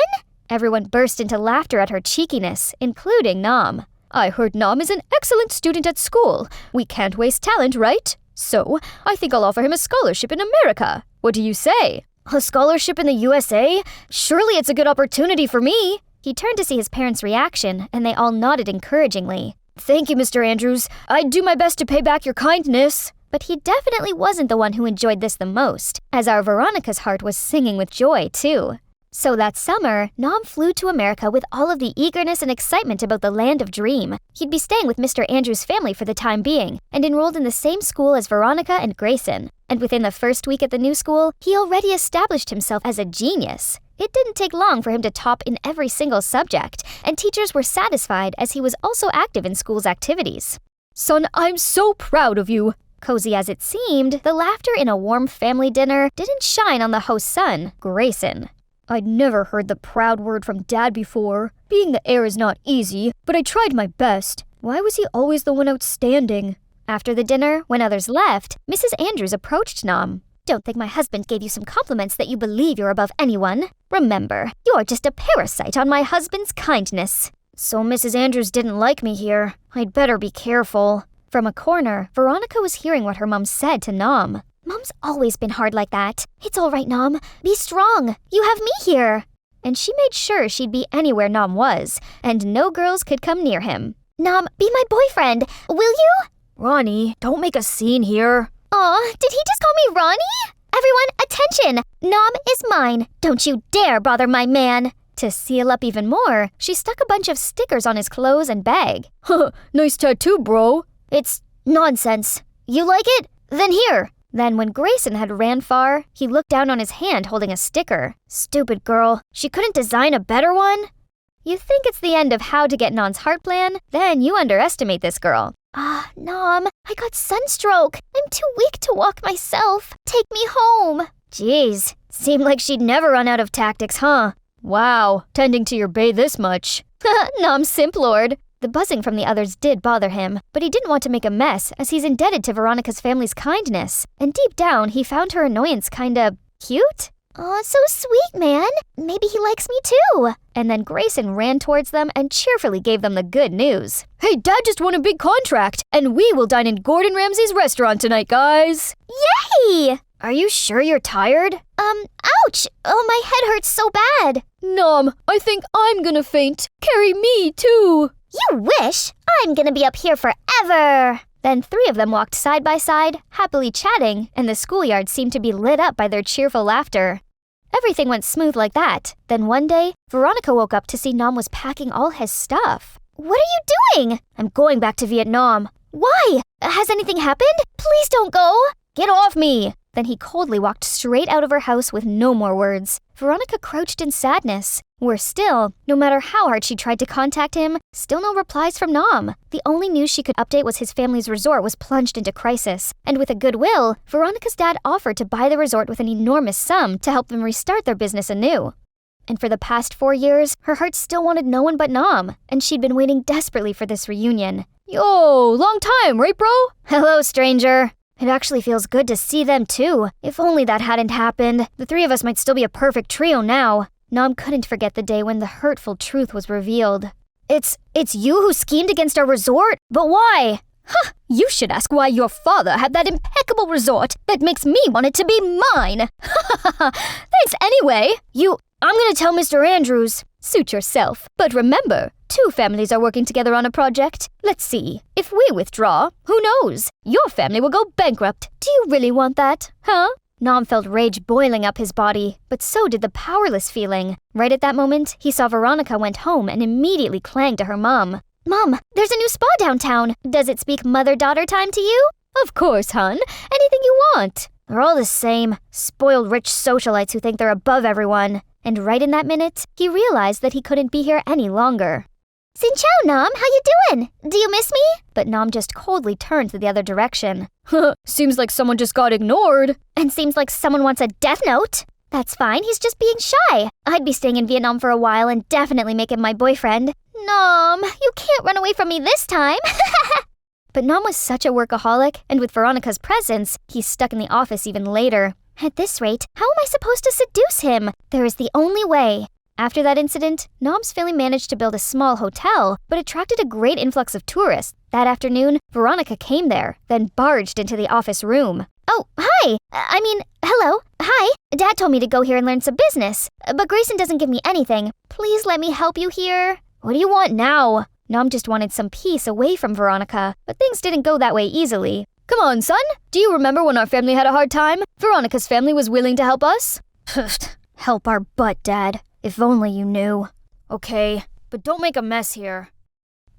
Speaker 6: Everyone burst into laughter at her cheekiness, including Nom. I heard Nom is an excellent student at school. We can't waste talent, right? So, I think I'll offer him a scholarship in America. What do you say? A scholarship in the USA? Surely it's a good opportunity for me.
Speaker 2: He turned to see his parents' reaction, and they all nodded encouragingly.
Speaker 6: Thank you, Mr. Andrews. I'd do my best to pay back your kindness.
Speaker 2: But he definitely wasn't the one who enjoyed this the most, as our Veronica's heart was singing with joy, too. So that summer, Nom flew to America with all of the eagerness and excitement about the land of dream. He'd be staying with Mr. Andrews' family for the time being, and enrolled in the same school as Veronica and Grayson. And within the first week at the new school, he already established himself as a genius. It didn't take long for him to top in every single subject, and teachers were satisfied as he was also active in school's activities.
Speaker 6: Son, I'm so proud of you.
Speaker 2: Cozy as it seemed, the laughter in a warm family dinner didn't shine on the host's son, Grayson.
Speaker 6: I'd never heard the proud word from Dad before. Being the heir is not easy, but I tried my best. Why was he always the one outstanding?
Speaker 2: After the dinner, when others left, Mrs. Andrews approached Nom. Don't think my husband gave you some compliments that you believe you're above anyone. Remember, you're just a parasite on my husband's kindness.
Speaker 6: So Mrs. Andrews didn't like me here. I'd better be careful.
Speaker 2: From a corner, Veronica was hearing what her mom said to Nom. Mom's always been hard like that. It's all right, Nom. Be strong. You have me here. And she made sure she'd be anywhere Nom was, and no girls could come near him. Nom, be my boyfriend. Will you?
Speaker 6: Ronnie, don't make a scene here.
Speaker 2: Aw, did he just call me Ronnie? Everyone, attention! Nom is mine. Don't you dare bother my man. To seal up even more, she stuck a bunch of stickers on his clothes and bag.
Speaker 6: Nice tattoo, bro.
Speaker 2: It's nonsense. You like it? Then here. Then when Grayson had ran far, he looked down on his hand holding a sticker. Stupid girl. She couldn't design a better one? You think it's the end of how to get Non's heart plan? Then you underestimate this girl. Nom, I got sunstroke. I'm too weak to walk myself. Take me home.
Speaker 6: Jeez, seemed like she'd never run out of tactics, huh? Wow, tending to your bae this much.
Speaker 2: Nom simplord. The buzzing from the others did bother him, but he didn't want to make a mess as he's indebted to Veronica's family's kindness. And deep down, he found her annoyance kinda cute. Aw, so sweet, man. Maybe he likes me too. And then Grayson ran towards them and cheerfully gave them the good news.
Speaker 6: Hey, Dad just won a big contract, and we will dine in Gordon Ramsay's restaurant tonight, guys.
Speaker 2: Yay!
Speaker 6: Are you sure you're tired?
Speaker 2: Ouch! Oh, my head hurts so bad.
Speaker 6: Nom, I think I'm gonna faint. Carry me, too.
Speaker 2: You wish! I'm gonna be up here forever! Then 3 of them walked side by side, happily chatting, and the schoolyard seemed to be lit up by their cheerful laughter. Everything went smooth like that. Then one day, Veronica woke up to see Nom was packing all his stuff. What are you doing?
Speaker 6: I'm going back to Vietnam.
Speaker 2: Why? Has anything happened? Please don't go!
Speaker 6: Get off me!
Speaker 2: Then he coldly walked straight out of her house with no more words. Veronica crouched in sadness. Worse still, no matter how hard she tried to contact him, still no replies from Nom. The only news she could update was his family's resort was plunged into crisis. And with a goodwill, Veronica's dad offered to buy the resort with an enormous sum to help them restart their business anew. And for the past 4 years, her heart still wanted no one but Nom, and she'd been waiting desperately for this reunion.
Speaker 6: Yo, long time, right, bro?
Speaker 2: Hello, stranger. It actually feels good to see them too. If only that hadn't happened, the 3 of us might still be a perfect trio now. Nom couldn't forget the day when the hurtful truth was revealed.
Speaker 6: It's you who schemed against our resort? But why? Huh, you should ask why your father had that impeccable resort that makes me want it to be mine. Thanks anyway. I'm gonna tell Mr. Andrews. Suit yourself. But remember, 2 families are working together on a project. Let's see. If we withdraw, who knows? Your family will go bankrupt. Do you really want that? Huh?
Speaker 2: Nom felt rage boiling up his body, but so did the powerless feeling. Right at that moment, he saw Veronica went home and immediately clanged to her mom. Mom, there's a new spa downtown. Does it speak mother-daughter time to you?
Speaker 6: Of course, hon. Anything you want.
Speaker 2: They're all the same. Spoiled rich socialites who think they're above everyone. And right in that minute, he realized that he couldn't be here any longer. Xin chao, Nom. How you doing? Do you miss me? But Nom just coldly turned to the other direction.
Speaker 6: Seems like someone just got ignored.
Speaker 2: And seems like someone wants a death note. That's fine, he's just being shy. I'd be staying in Vietnam for a while and definitely make him my boyfriend. Nom, you can't run away from me this time.
Speaker 6: But Nom was such a workaholic, and with Veronica's presence, he's stuck in the office even later. At this rate, how am I supposed to seduce him? There is the only way. After that incident, Nom's family managed to build a small hotel, but attracted a great influx of tourists. That afternoon, Veronica came there, then barged into the office room. Oh, hi! Hello. Hi. Dad told me to go here and learn some business, but Grayson doesn't give me anything. Please let me help you here. What do you want now? Nom just wanted some peace away from Veronica, but things didn't go that way easily. Come on, son. Do you remember when our family had a hard time? Veronica's family was willing to help us. Help our butt, Dad. If only you knew. Okay, but don't make a mess here.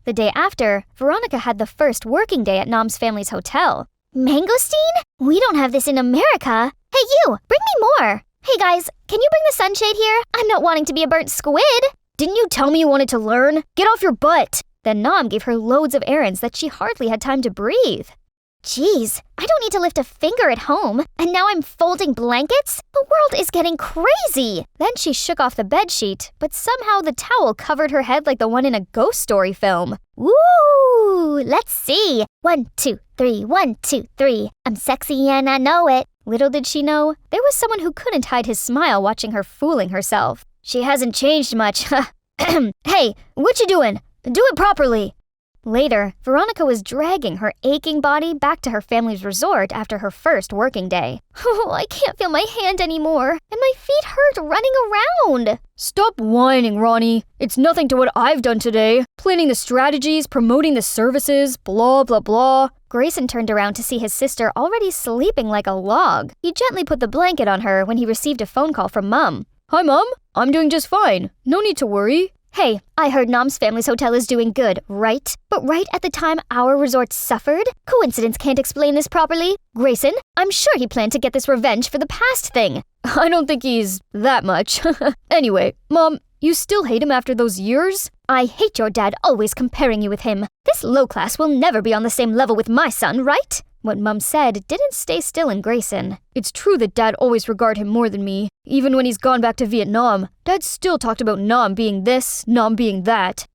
Speaker 6: The day after, Veronica had the first working day at Nom's family's hotel. Mangosteen? We don't have this in America. Hey, you! Bring me more! Hey, guys, can you bring the sunshade here? I'm not wanting to be a burnt squid. Didn't you tell me you wanted to learn? Get off your butt! Then Nom gave her loads of errands that she hardly had time to breathe. Jeez, I don't need to lift a finger at home, and now I'm folding blankets? The world is getting crazy! Then she shook off the bedsheet, but somehow the towel covered her head like the one in a ghost story film. Woo! Let's see. 1, 2, 3, 1, 2, 3. I'm sexy and I know it. Little did she know, there was someone who couldn't hide his smile watching her fooling herself. She hasn't changed much. Hey, what you doing? Do it properly. Later, Veronica was dragging her aching body back to her family's resort after her first working day. Oh, I can't feel my hand anymore, and my feet hurt running around. Stop whining, Ronnie. It's nothing to what I've done today. Planning the strategies, promoting the services, blah, blah, blah. Grayson turned around to see his sister already sleeping like a log. He gently put the blanket on her when he received a phone call from Mom. Hi, Mom. I'm doing just fine. No need to worry. Hey, I heard Nom's family's hotel is doing good, right? But right at the time our resort suffered? Coincidence can't explain this properly. Grayson, I'm sure he planned to get this revenge for the past thing. I don't think he's that much. Anyway, Mom, you still hate him after those years? I hate your dad always comparing you with him. This low class will never be on the same level with my son, right? What Mom said didn't stay still in Grayson. It's true that Dad always regarded him more than me. Even when he's gone back to Vietnam, Dad still talked about Nom being this, Nom being that.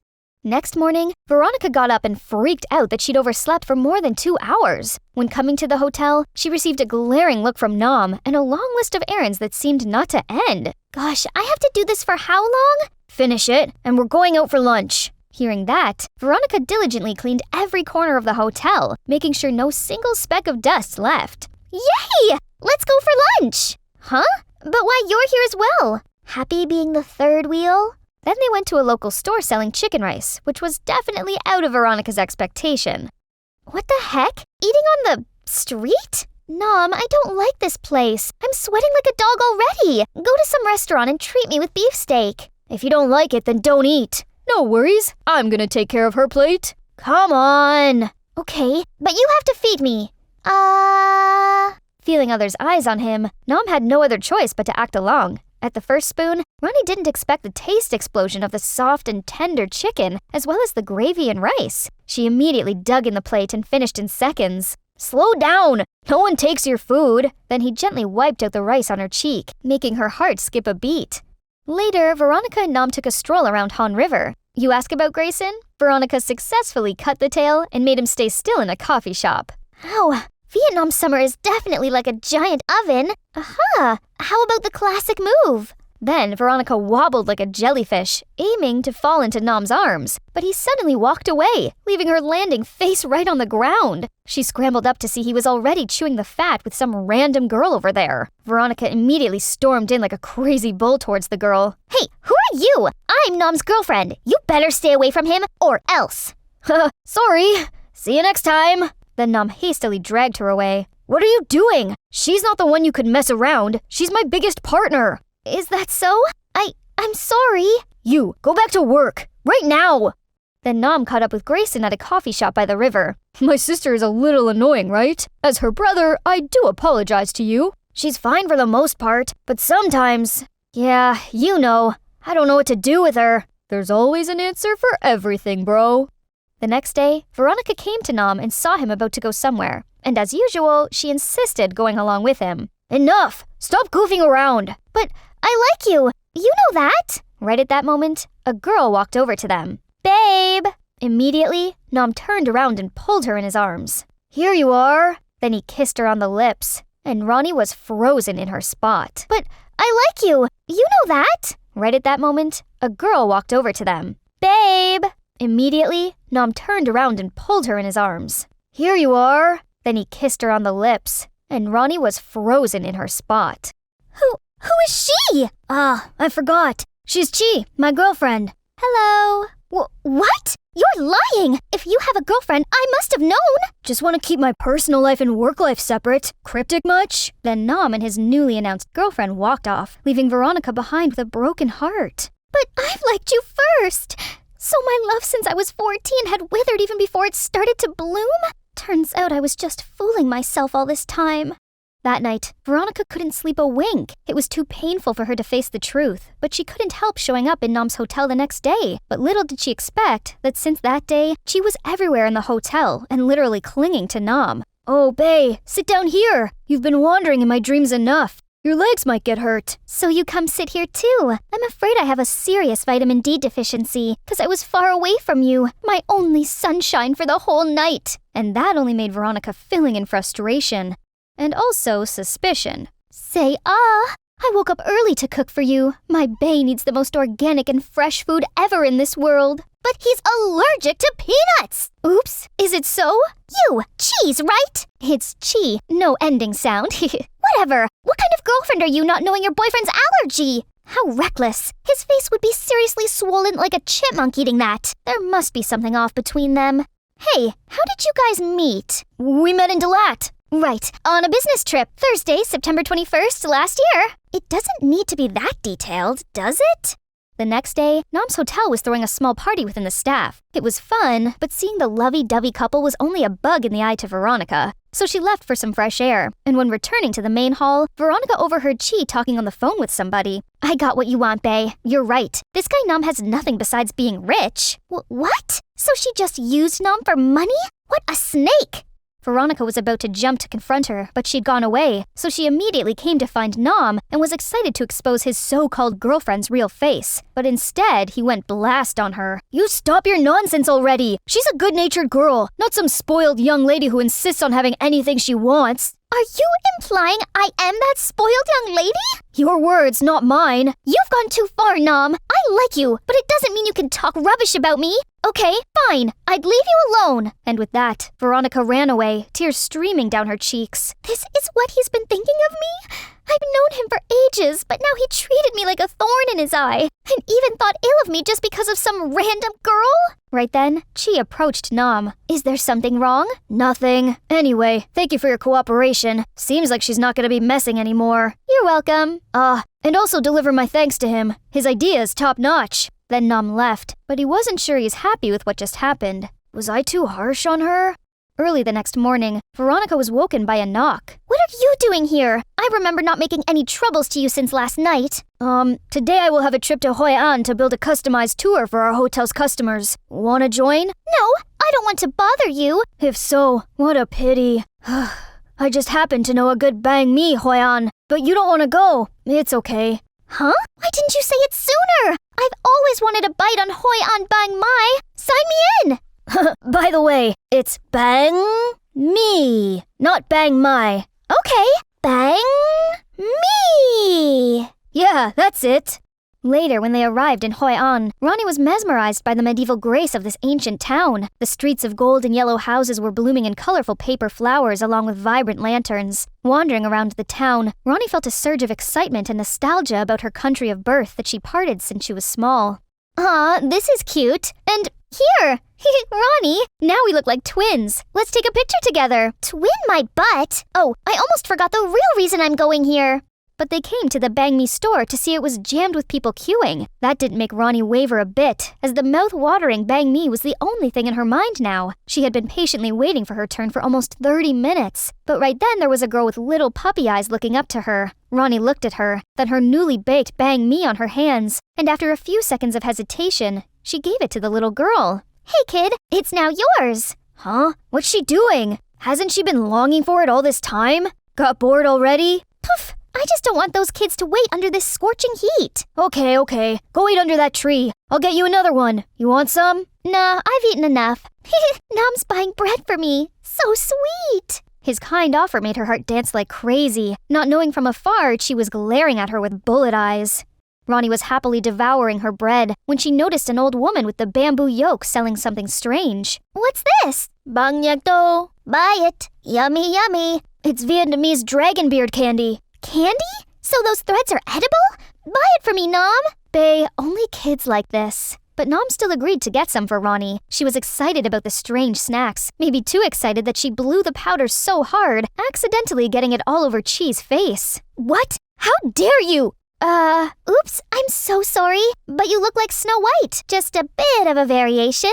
Speaker 6: Next morning, Veronica got up and freaked out that she'd overslept for more than 2 hours. When coming to the hotel, she received a glaring look from Nom and a long list of errands that seemed not to end. Gosh, I have to do this for how long? Finish it, and we're going out for lunch. Hearing that, Veronica diligently cleaned every corner of the hotel, making sure no single speck of dust left. Yay! Let's go for lunch! Huh? But why you're here as well? Happy being the third wheel? Then they went to a local store selling chicken rice, which was definitely out of Veronica's expectation. What the heck? Eating on the street? Nom, I don't like this place. I'm sweating like a dog already. Go to some restaurant and treat me with beefsteak. If you don't like it, then don't eat. No worries, I'm gonna take care of her plate. Come on. Okay, but you have to feed me. Feeling others' eyes on him, Nom had no other choice but to act along. At the first spoon, Ronnie didn't expect the taste explosion of the soft and tender chicken, as well as the gravy and rice. She immediately dug in the plate and finished in seconds. Slow down! No one takes your food. Then he gently wiped out the rice on her cheek, making her heart skip a beat. Later, Veronica and Nom took a stroll around Han River. You ask about Grayson? Veronica successfully cut the tail and made him stay still in a coffee shop. Ow, Vietnam summer is definitely like a giant oven. Aha! How about the classic move? Then Veronica wobbled like a jellyfish, aiming to fall into Nom's arms, but he suddenly walked away, leaving her landing face right on the ground. She scrambled up to see he was already chewing the fat with some random girl over there. Veronica immediately stormed in like a crazy bull towards the girl. Hey, who are you? I'm Nom's girlfriend. You better stay away from him, or else. Sorry. See you next time. Then Nom hastily dragged her away. What are you doing? She's not the one you could mess around. She's my biggest partner. Is that so? I'm sorry. You, go back to work. Right now. Then Nom caught up with Grayson at a coffee shop by the river. My sister is a little annoying, right? As her brother, I do apologize to you. She's fine for the most part, but sometimes... Yeah, you know. I don't know what to do with her. There's always an answer for everything, bro. The next day, Veronica came to Nom and saw him about to go somewhere. And as usual, she insisted going along with him. Enough! Stop goofing around! But I like you! You know that! Right at that moment, a girl walked over to them. Babe! Immediately, Nom turned around and pulled her in his arms. Here you are. Then he kissed her on the lips, and Ronnie was frozen in her spot.
Speaker 2: But I like you. You know that.
Speaker 6: Right at that moment, a girl walked over to them. Babe! Immediately, Nom turned around and pulled her in his arms. Here you are. Then he kissed her on the lips, and Ronnie was frozen in her spot.
Speaker 2: Who is she?
Speaker 6: Ah, I forgot. She's Chi, my girlfriend.
Speaker 2: Hello. What? You're lying! If you have a girlfriend, I must have known!
Speaker 6: Just want to keep my personal life and work life separate. Cryptic much? Then Nom and his newly announced girlfriend walked off, leaving Veronica behind with a broken heart.
Speaker 2: But I've liked you first! So my love since I was 14 had withered even before it started to bloom? Turns out I was just fooling myself all this time.
Speaker 6: That night, Veronica couldn't sleep a wink. It was too painful for her to face the truth, but she couldn't help showing up in Nom's hotel the next day. But little did she expect that since that day, she was everywhere in the hotel and literally clinging to Nom. Oh, bae, sit down here. You've been wandering in my dreams enough. Your legs might get hurt.
Speaker 2: So you come sit here too. I'm afraid I have a serious vitamin D deficiency, because I was far away from you, my only sunshine for the whole night.
Speaker 6: And that only made Veronica filling in frustration. And also suspicion.
Speaker 2: Say ah! I woke up early to cook for you. My bae needs the most organic and fresh food ever in this world. But he's allergic to peanuts!
Speaker 6: Oops, is it so?
Speaker 2: You, cheese, right?
Speaker 6: It's chi, no ending sound.
Speaker 2: Whatever. What kind of girlfriend are you not knowing your boyfriend's allergy? How reckless. His face would be seriously swollen like a chipmunk eating that. There must be something off between them. Hey, how did you guys meet?
Speaker 6: We met in Delat.
Speaker 2: Right, on a business trip, Thursday, September 21st, last year. It doesn't need to be that detailed, does it?
Speaker 6: The next day, Nom's hotel was throwing a small party within the staff. It was fun, but seeing the lovey-dovey couple was only a bug in the eye to Veronica. So she left for some fresh air, and when returning to the main hall, Veronica overheard Chi talking on the phone with somebody.
Speaker 2: I got what you want, bae. You're right. This guy Nom has nothing besides being rich. What? So she just used Nom for money? What a snake!
Speaker 6: Veronica was about to jump to confront her, but she'd gone away, so she immediately came to find Nom and was excited to expose his so-called girlfriend's real face. But instead, he went blast on her. You stop your nonsense already! She's a good-natured girl, not some spoiled young lady who insists on having anything she wants.
Speaker 2: Are you implying I am that spoiled young lady?
Speaker 6: Your words, not mine.
Speaker 2: You've gone too far, Nom. I like you, but it doesn't mean you can talk rubbish about me. Okay, fine. I'd leave you alone.
Speaker 6: And with that, Veronica ran away, tears streaming down her cheeks.
Speaker 2: This is what he's been thinking of me? I've known him for ages, but now he treated me like a thorn in his eye, and even thought ill of me just because of some random girl?
Speaker 6: Right then, Chi approached Nom.
Speaker 2: Is there something wrong?
Speaker 6: Nothing. Anyway, thank you for your cooperation. Seems like she's not gonna be messing anymore.
Speaker 2: You're welcome.
Speaker 6: And also deliver my thanks to him. His idea is top-notch. Then Nom left, but he wasn't sure he's happy with what just happened. Was I too harsh on her? Early the next morning, Veronica was woken by a knock.
Speaker 2: What are you doing here? I remember not making any troubles to you since last night.
Speaker 6: Today I will have a trip to Hoi An to build a customized tour for our hotel's customers. Wanna join?
Speaker 2: No, I don't want to bother you.
Speaker 6: If so, what a pity. I just happen to know a good bang me, Hoi An. But you don't want to go. It's okay.
Speaker 2: Huh? Why didn't you say it sooner? I've always wanted a bite on Hoi An Bang Mai. Sign me in.
Speaker 6: By the way, it's Bang Me, not Bang Mai.
Speaker 2: Okay, Bang Me.
Speaker 6: Yeah, that's it. Later, when they arrived in Hoi An, Ronnie was mesmerized by the medieval grace of this ancient town. The streets of gold and yellow houses were blooming in colorful paper flowers along with vibrant lanterns. Wandering around the town, Ronnie felt a surge of excitement and nostalgia about her country of birth that she parted since she was small.
Speaker 2: Aw, this is cute. And here, Ronnie, now we look like twins. Let's take a picture together. Twin my butt? Oh, I almost forgot the real reason I'm going here.
Speaker 6: But they came to the Bang Me store to see it was jammed with people queuing. That didn't make Ronnie waver a bit, as the mouth-watering Bang Me was the only thing in her mind now. She had been patiently waiting for her turn for almost 30 minutes. But right then there was a girl with little puppy eyes looking up to her. Ronnie looked at her, then her newly baked Bang Me on her hands, and after a few seconds of hesitation, she gave it to the little girl.
Speaker 2: Hey kid, it's now yours.
Speaker 6: Huh? What's she doing? Hasn't she been longing for it all this time? Got bored already?
Speaker 2: Poof!
Speaker 6: I just don't want those kids to wait under this scorching heat. Okay. Go wait under that tree. I'll get you another one. You want some? Nah, I've eaten enough. Nom's buying bread for me. So sweet. His kind offer made her heart dance like crazy, not knowing from afar she was glaring at her with bullet eyes. Ronnie was happily devouring her bread when she noticed an old woman with the bamboo yoke selling something strange. What's this? Bang yak do. Buy it. Yummy, yummy. It's Vietnamese dragon beard candy. Candy? So those threads are edible? Buy it for me, Nom. Bae, only kids like this. But Nom still agreed to get some for Ronnie. She was excited about the strange snacks, maybe too excited that she blew the powder so hard, accidentally getting it all over Chi's face. What? How dare you? Oops, I'm so sorry, but you look like Snow White. Just a bit of a variation.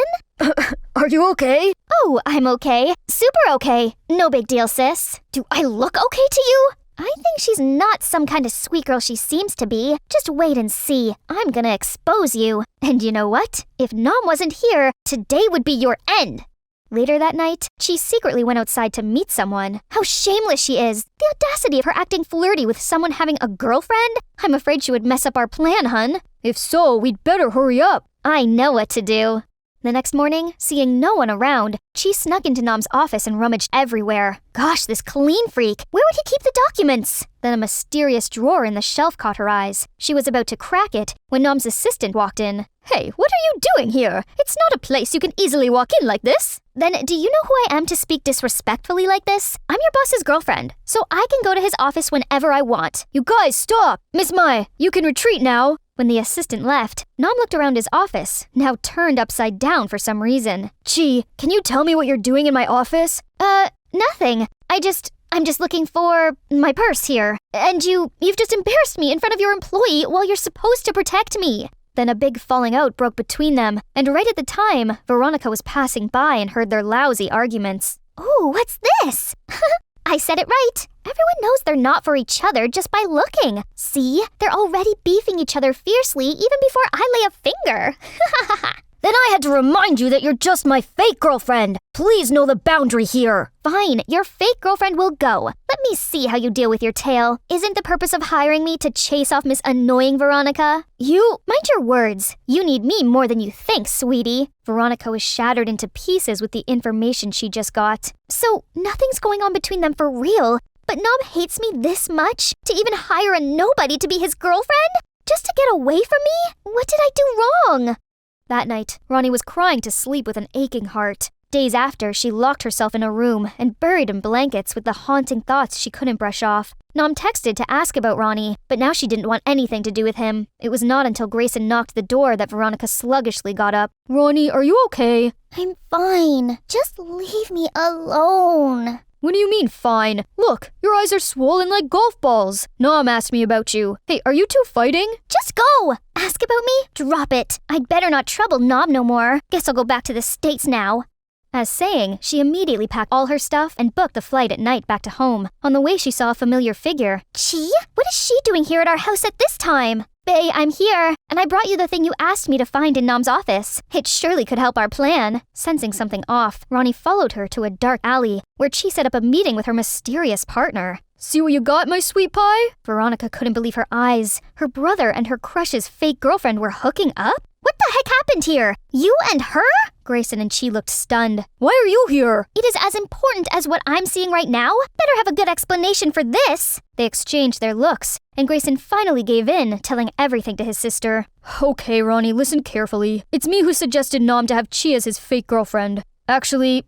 Speaker 3: Are you okay?
Speaker 6: Oh, I'm okay. Super okay. No big deal, sis. Do I look okay to you? I think she's not some kind of sweet girl she seems to be. Just wait and see. I'm gonna expose you. And you know what? If Nom wasn't here, today would be your end. Later that night, she secretly went outside to meet someone. How shameless she is! The audacity of her acting flirty with someone having a girlfriend? I'm afraid she would mess up our plan, hun. If so, we'd better hurry up. I know what to do. The next morning, seeing no one around, Chi snuck into Nom's office and rummaged everywhere. Gosh, this clean freak! Where would he keep the documents? Then a mysterious drawer in the shelf caught her eyes. She was about to crack it when Nom's assistant walked in. Hey, what are you doing here? It's not a place you can easily walk in like this. Then do you know who I am to speak disrespectfully like this? I'm your boss's girlfriend, so I can go to his office whenever I want. You guys, stop! Miss Mai, you can retreat now. When the assistant left, Nom looked around his office, now turned upside down for some reason. Chi, can you tell me what you're doing in my office? Nothing. I'm just looking for my purse here. And you've just embarrassed me in front of your employee while you're supposed to protect me. Then a big falling out broke between them, and right at the time, Veronica was passing by and heard their lousy arguments. Ooh, what's this? I said it right. Everyone knows they're not for each other just by looking. See? They're already beefing each other fiercely even before I lay a finger. Then I had to remind you that you're just my fake girlfriend. Please know the boundary here. Fine, your fake girlfriend will go. Let me see how you deal with your tail. Isn't the purpose of hiring me to chase off Miss Annoying Veronica? Mind your words. You need me more than you think, sweetie. Veronica was shattered into pieces with the information she just got. So nothing's going on between them for real. But Nom hates me this much? To even hire a nobody to be his girlfriend? Just to get away from me? What did I do wrong? That night, Ronnie was crying to sleep with an aching heart. Days after, she locked herself in a room and buried in blankets with the haunting thoughts she couldn't brush off. Nom texted to ask about Ronnie, but now she didn't want anything to do with him. It was not until Grayson knocked the door that Veronica sluggishly got up. Ronnie, are you okay? I'm fine. Just leave me alone. What do you mean, fine? Look, your eyes are swollen like golf balls. Nom asked me about you. Hey, are you two fighting? Just go! Ask about me? Drop it. I'd better not trouble Nom no more. Guess I'll go back to the States now. As saying, she immediately packed all her stuff and booked the flight at night back to home. On the way, she saw a familiar figure. Chi? What is she doing here at our house at this time? Bae, I'm here, and I brought you the thing you asked me to find in Nom's office. It surely could help our plan. Sensing something off, Ronnie followed her to a dark alley, where Chi set up a meeting with her mysterious partner. See what you got, my sweet pie? Veronica couldn't believe her eyes. Her brother and her crush's fake girlfriend were hooking up? What the heck happened here? You and her? Grayson and Chi looked stunned. Why are you here? It is as important as what I'm seeing right now. Better have a good explanation for this. They exchanged their looks, and Grayson finally gave in, telling everything to his sister. Okay, Ronnie, listen carefully. It's me who suggested Nom to have Chi as his fake girlfriend. Actually...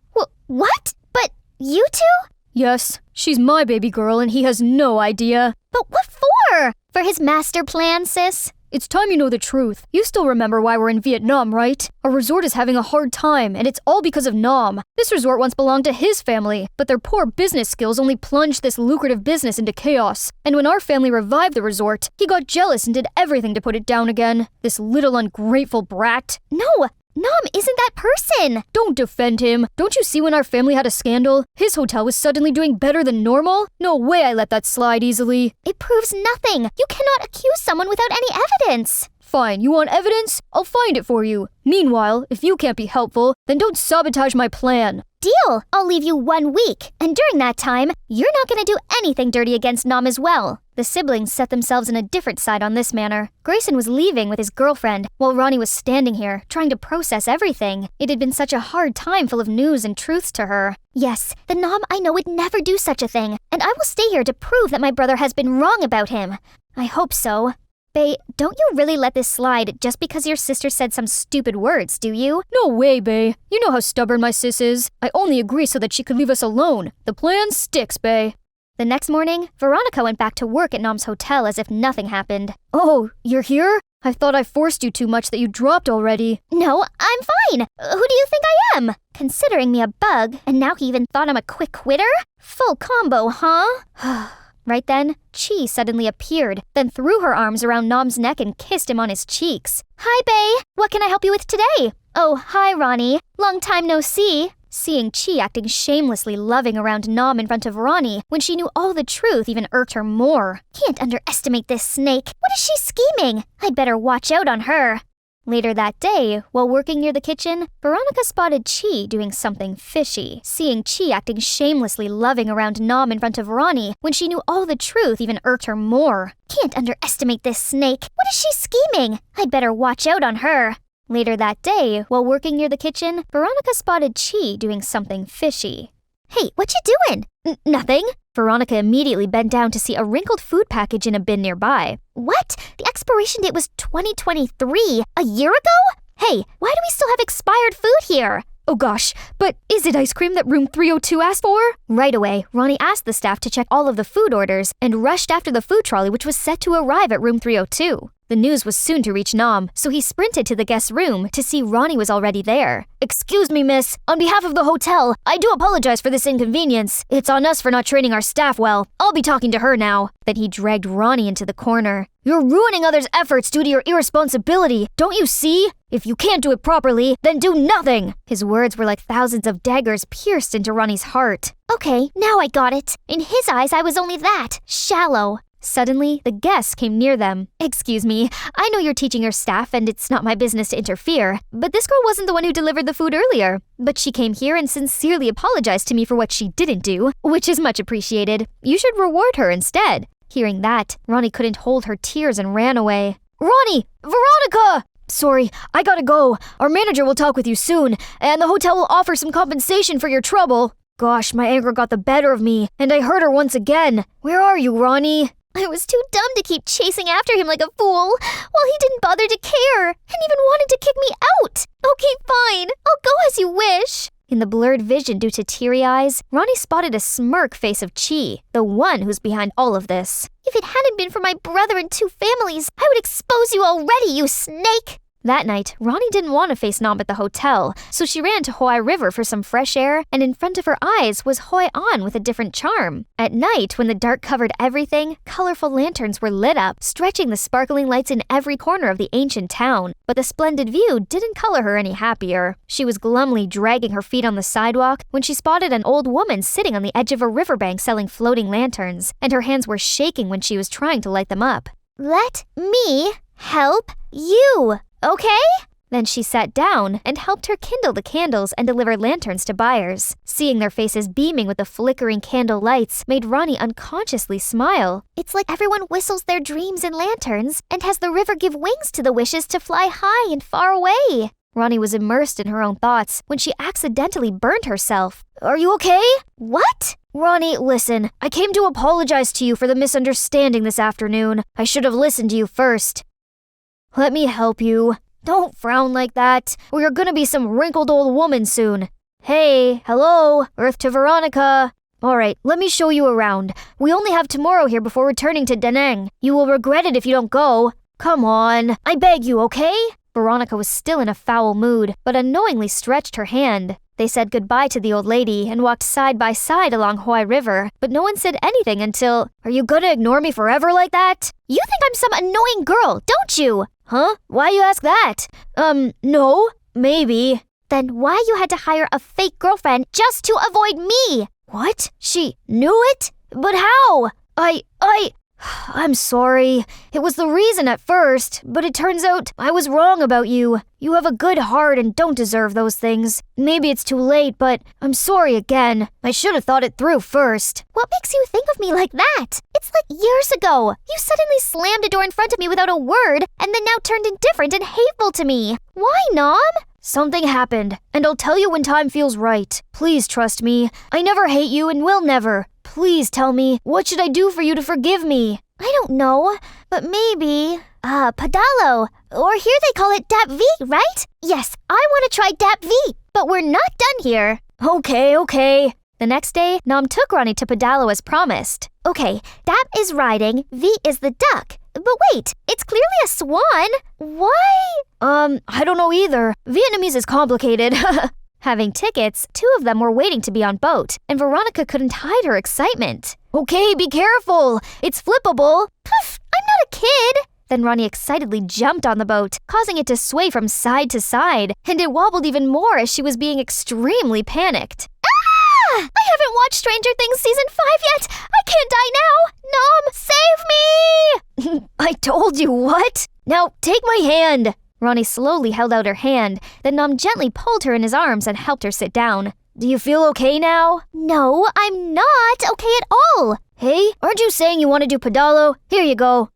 Speaker 6: What? But you two? Yes, she's my baby girl and he has no idea. But what for? For his master plan, sis? It's time you know the truth. You still remember why we're in Vietnam, right? Our resort is having a hard time, and it's all because of Nom. This resort once belonged to his family, but their poor business skills only plunged this lucrative business into chaos. And when our family revived the resort, he got jealous and did everything to put it down again. This little ungrateful brat. No! Nom isn't that person! Don't defend him. Don't you see when our family had a scandal? His hotel was suddenly doing better than normal? No way I let that slide easily. It proves nothing. You cannot accuse someone without any evidence. Fine, you want evidence? I'll find it for you. Meanwhile, if you can't be helpful, then don't sabotage my plan. deal. I'll leave you 1 week, and during that time, you're not gonna do anything dirty against Nom as well. The siblings set themselves on a different side on this manner. Grayson was leaving with his girlfriend, while Ronnie was standing here, trying to process everything. It had been such a hard time full of news and truths to her. Yes, the Nom I know would never do such a thing, and I will stay here to prove that my brother has been wrong about him. I hope so. Bae, don't you really let this slide just because your sister said some stupid words, do you?
Speaker 8: No way, Bae. You know how stubborn my sis is. I only agree so that she could leave us alone. The plan sticks, Bae.
Speaker 6: The next morning, Veronica went back to work at Nom's hotel as if nothing happened.
Speaker 8: Oh, you're here? I thought I forced you too much that you dropped already.
Speaker 6: No, I'm fine. Who do you think I am? Considering me a bug, and now he even thought I'm a quick quitter? Full combo, huh? Right then, Chi suddenly appeared, then threw her arms around Nom's neck and kissed him on his cheeks. Hi, Bae. What can I help you with today? Oh, hi, Ronnie. Long time no see. Seeing Chi acting shamelessly loving around Nom in front of Ronnie when she knew all the truth even irked her more. Can't underestimate this snake. What is she scheming? I'd better watch out on her. Later that day, while working near the kitchen, Veronica spotted Chi doing something fishy. Seeing Chi acting shamelessly loving around Nom in front of Ronnie when she knew all the truth even irked her more. Can't underestimate this snake. What is she scheming? I'd better watch out on her. Later that day, while working near the kitchen, Veronica spotted Chi doing something fishy. Hey, what you doing? Nothing. Veronica immediately bent down to see a wrinkled food package in a bin nearby. What? The expiration date was 2023, a year ago? Hey, why do we still have expired food here?
Speaker 8: Oh gosh, but is it ice cream that room 302 asked for?
Speaker 6: Right away, Ronnie asked the staff to check all of the food orders and rushed after the food trolley which was set to arrive at room 302. The news was soon to reach Nom, so he sprinted to the guest room to see Ronnie was already there.
Speaker 8: Excuse me, miss. On behalf of the hotel, I do apologize for this inconvenience. It's on us for not training our staff well. I'll be talking to her now.
Speaker 6: Then he dragged Ronnie into the corner.
Speaker 8: You're ruining others' efforts due to your irresponsibility. Don't you see? If you can't do it properly, then do nothing.
Speaker 6: His words were like thousands of daggers pierced into Ronnie's heart. Okay, now I got it. In his eyes, I was only that, shallow. Suddenly, the guests came near them. Excuse me, I know you're teaching your staff and it's not my business to interfere, but this girl wasn't the one who delivered the food earlier. But she came here and sincerely apologized to me for what she didn't do, which is much appreciated. You should reward her instead. Hearing that, Ronnie couldn't hold her tears and ran away.
Speaker 8: Ronnie! Veronica! Sorry, I gotta go. Our manager will talk with you soon, and the hotel will offer some compensation for your trouble. Gosh, my anger got the better of me, and I hurt her once again. Where are you, Ronnie?
Speaker 6: I was too dumb to keep chasing after him like a fool, while he didn't bother to care, and even wanted to kick me out. Okay, fine. I'll go as you wish. In the blurred vision due to teary eyes, Ronnie spotted a smirk face of Chi, the one who's behind all of this. If it hadn't been for my brother and 2 families, I would expose you already, you snake! That night, Ronnie didn't want to face Nom at the hotel, so she ran to Hoai River for some fresh air, and in front of her eyes was Hoi An with a different charm. At night, when the dark covered everything, colorful lanterns were lit up, stretching the sparkling lights in every corner of the ancient town. But the splendid view didn't color her any happier. She was glumly dragging her feet on the sidewalk when she spotted an old woman sitting on the edge of a riverbank selling floating lanterns, and her hands were shaking when she was trying to light them up. Let me help you. Okay? Then she sat down and helped her kindle the candles and deliver lanterns to buyers. Seeing their faces beaming with the flickering candle lights made Ronnie unconsciously smile. It's like everyone whistles their dreams in lanterns and has the river give wings to the wishes to fly high and far away. Ronnie was immersed in her own thoughts when she accidentally burned herself.
Speaker 8: Are you okay?
Speaker 6: What?
Speaker 8: Ronnie, listen. I came to apologize to you for the misunderstanding this afternoon. I should have listened to you first. Let me help you. Don't frown like that, or you're gonna be some wrinkled old woman soon. Hey, hello, Earth to Veronica. Alright, let me show you around. We only have tomorrow here before returning to Da Nang. You will regret it if you don't go. Come on, I beg you, okay?
Speaker 6: Veronica was still in a foul mood, but unknowingly stretched her hand. They said goodbye to the old lady and walked side by side along Hoai River, but no one said anything until,
Speaker 8: Are you gonna ignore me forever like that?
Speaker 6: You think I'm some annoying girl, don't you?
Speaker 8: Huh? Why you ask that? No, maybe.
Speaker 6: Then why you had to hire a fake girlfriend just to avoid me?
Speaker 8: What? She knew it? But how? I'm sorry. It was the reason at first, but it turns out I was wrong about you. You have a good heart and don't deserve those things. Maybe it's too late, but I'm sorry again. I should have thought it through first.
Speaker 2: What makes you think of me like that? It's like years ago. You suddenly slammed a door in front of me without a word, and then now turned indifferent and hateful to me. Why, Nom?
Speaker 8: Something happened, and I'll tell you when time feels right. Please trust me. I never hate you and will never. Please tell me, what should I do for you to forgive me?
Speaker 2: I don't know, but maybe... Padalo. Or here they call it Dap V, right? Yes, I want to try Dap V, but we're not done here.
Speaker 8: Okay.
Speaker 6: The next day, Nom took Ronnie to Padalo as promised.
Speaker 2: Okay, Dap is riding, V is the duck. But wait, it's clearly a swan. Why?
Speaker 8: I don't know either. Vietnamese is complicated.
Speaker 6: Having tickets, 2 of them were waiting to be on boat, and Veronica couldn't hide her excitement.
Speaker 8: Okay, be careful. It's flippable.
Speaker 2: Poof, I'm not a kid.
Speaker 6: Then Ronnie excitedly jumped on the boat, causing it to sway from side to side, and it wobbled even more as she was being extremely panicked.
Speaker 2: I haven't watched Stranger Things Season 5 yet. I can't die now. Nom, save me!
Speaker 8: I told you what? Now, take my hand.
Speaker 6: Ronnie slowly held out her hand, then Nom gently pulled her in his arms and helped her sit down.
Speaker 8: Do you feel okay now?
Speaker 2: No, I'm not okay at all.
Speaker 8: Hey, aren't you saying you want to do Padalo? Here you go.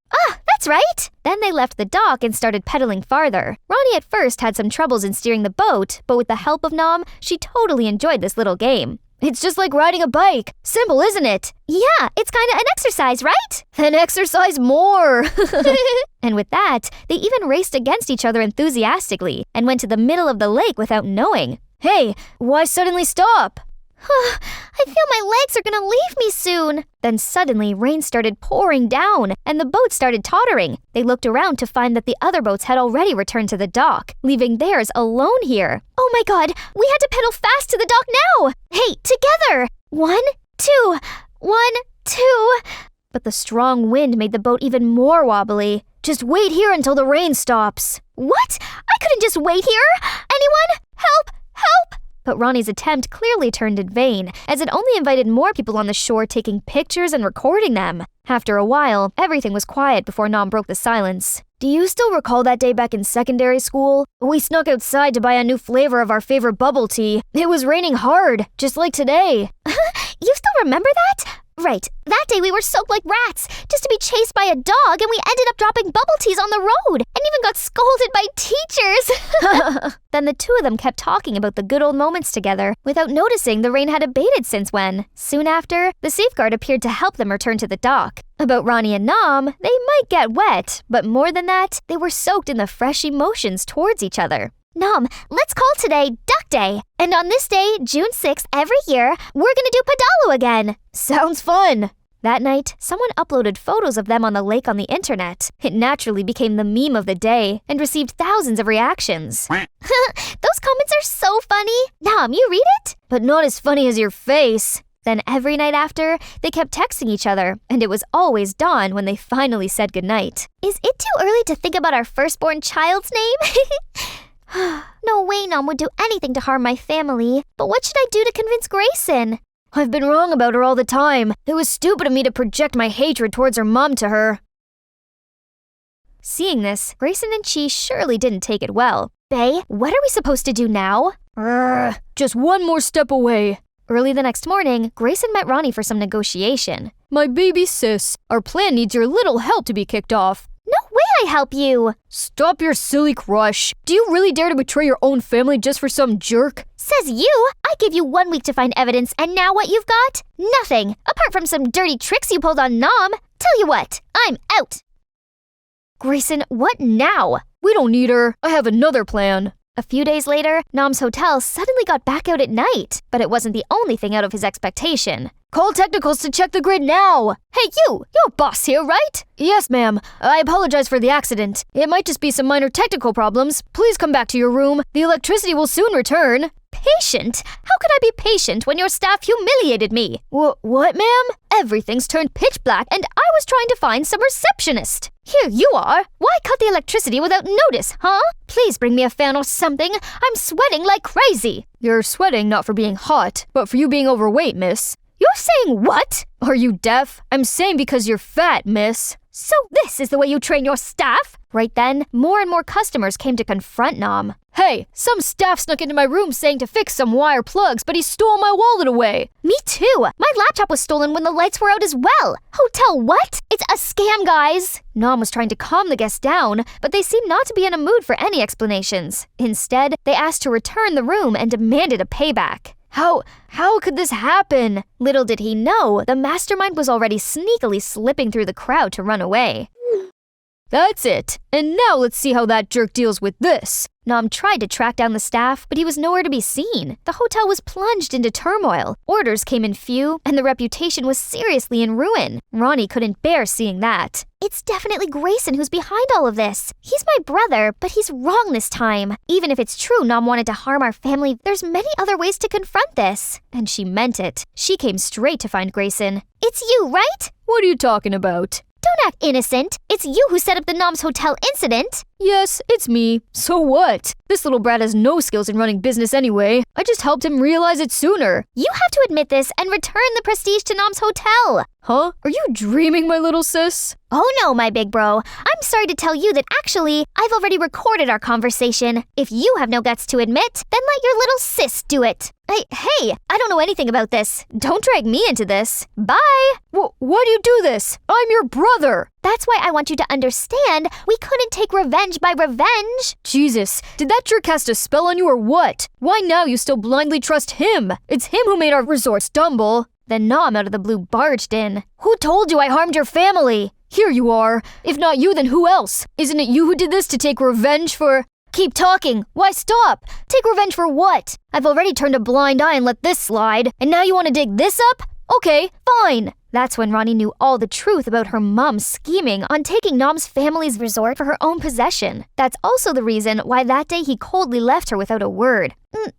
Speaker 2: That's right.
Speaker 6: Then they left the dock and started pedaling farther. Ronnie at first had some troubles in steering the boat, but with the help of Nom, she totally enjoyed this little game.
Speaker 8: It's just like riding a bike. Simple, isn't it?
Speaker 2: Yeah, it's kinda an exercise, right?
Speaker 8: Then exercise more.
Speaker 6: And with that, they even raced against each other enthusiastically and went to the middle of the lake without knowing.
Speaker 8: Hey, why suddenly stop?
Speaker 2: I feel my legs are gonna leave me soon.
Speaker 6: Then suddenly, rain started pouring down, and the boat started tottering. They looked around to find that the other boats had already returned to the dock, leaving theirs alone here.
Speaker 2: Oh my god, we had to pedal fast to the dock now! Hey, together! 1, 2, 1, 2.
Speaker 6: But the strong wind made the boat even more wobbly.
Speaker 8: Just wait here until the rain stops.
Speaker 2: What? I couldn't just wait here! Anyone? Help! Help!
Speaker 6: But Ronnie's attempt clearly turned in vain, as it only invited more people on the shore taking pictures and recording them. After a while, everything was quiet before Nom broke the silence.
Speaker 8: Do you still recall that day back in secondary school? We snuck outside to buy a new flavor of our favorite bubble tea. It was raining hard, just like today.
Speaker 2: You still remember that? Right, that day we were soaked like rats, just to be chased by a dog, and we ended up dropping bubble teas on the road, and even got scolded by teachers.
Speaker 6: Then the 2 of them kept talking about the good old moments together, without noticing the rain had abated since when. Soon after, the safeguard appeared to help them return to the dock. About Ronnie and Nom, they might get wet, but more than that, they were soaked in the fresh emotions towards each other.
Speaker 2: Nom, let's call today Duck Day. And on this day, June 6th, every year, we're gonna do Padalo again.
Speaker 8: Sounds fun.
Speaker 6: That night, someone uploaded photos of them on the lake on the internet. It naturally became the meme of the day and received thousands of reactions.
Speaker 2: Those comments are so funny. Nom, you read it?
Speaker 8: But not as funny as your face.
Speaker 6: Then every night after, they kept texting each other, and it was always dawn when they finally said goodnight.
Speaker 2: Is it too early to think about our firstborn child's name? No way Nom would do anything to harm my family. But what should I do to convince Grayson?
Speaker 8: I've been wrong about her all the time. It was stupid of me to project my hatred towards her mom to her.
Speaker 6: Seeing this, Grayson and Chi surely didn't take it well. Bae, what are we supposed to do now?
Speaker 8: Just one more step away.
Speaker 6: Early the next morning, Grayson met Ronnie for some negotiation.
Speaker 8: My baby sis, our plan needs your little help to be kicked off.
Speaker 2: No way I help you!
Speaker 8: Stop your silly crush. Do you really dare to betray your own family just for some jerk?
Speaker 2: Says you! I gave you 1 week to find evidence, and now what you've got? Nothing, apart from some dirty tricks you pulled on Nom. Tell you what, I'm out!
Speaker 6: Grayson, what now?
Speaker 8: We don't need her. I have another plan.
Speaker 6: A few days later, Nom's hotel suddenly got back out at night, but it wasn't the only thing out of his expectation.
Speaker 8: Call technicals to check the grid now!
Speaker 2: Hey you're boss here, right?
Speaker 8: Yes, ma'am. I apologize for the accident. It might just be some minor technical problems. Please come back to your room. The electricity will soon return.
Speaker 2: Patient? How could I be patient when your staff humiliated me?
Speaker 8: What, ma'am?
Speaker 2: Everything's turned pitch black, and I was trying to find some receptionist. Here you are. Why cut the electricity without notice, huh? Please bring me a fan or something. I'm sweating like crazy.
Speaker 8: You're sweating not for being hot, but for you being overweight, miss. You're saying what? Are you deaf? I'm saying because you're fat, miss. So this is the way you train your staff? Right then, more and more customers came to confront Nom. Hey, some staff snuck into my room saying to fix some wire plugs, but he stole my wallet away. Me too. My laptop was stolen when the lights were out as well. Hotel what? It's a scam, guys. Nom was trying to calm the guests down, but they seemed not to be in a mood for any explanations. Instead, they asked to return the room and demanded a payback. How could this happen? Little did he know, the mastermind was already sneakily slipping through the crowd to run away. That's it. And now let's see how that jerk deals with this. Nom tried to track down the staff, but he was nowhere to be seen. The hotel was plunged into turmoil. Orders came in few, and the reputation was seriously in ruin. Ronnie couldn't bear seeing that.
Speaker 2: It's definitely Grayson who's behind all of this. He's my brother, but he's wrong this time. Even if it's true Nom wanted to harm our family, there's many other ways to confront this.
Speaker 8: And she meant it. She came straight to find Grayson.
Speaker 2: It's you, right?
Speaker 8: What are you talking about?
Speaker 2: Don't act innocent. It's you who set up the Nom's Hotel incident.
Speaker 8: Yes, it's me. So what? This little brat has no skills in running business anyway. I just helped him realize it sooner.
Speaker 2: You have to admit this and return the prestige to Nom's Hotel.
Speaker 8: Huh? Are you dreaming, my little sis?
Speaker 2: Oh no, my big bro. I'm sorry to tell you that actually, I've already recorded our conversation. If you have no guts to admit, then let your little sis do it. Hey, I don't know anything about this.
Speaker 8: Don't drag me into this. Bye! Why do you do this? I'm your brother!
Speaker 2: That's why I want you to understand we couldn't take revenge by revenge.
Speaker 8: Jesus, did that jerk cast a spell on you or what? Why now you still blindly trust him? It's him who made our resort stumble. Then Nom out of the blue barged in. Who told you I harmed your family? Here you are. If not you, then who else? Isn't it you who did this to take revenge for... Keep talking. Why stop? Take revenge for what? I've already turned a blind eye and let this slide, and now you want to dig this up? Okay, fine. That's when Ronnie knew all the truth about her mom scheming on taking Nom's family's resort for her own possession. That's also the reason why that day he coldly left her without a word.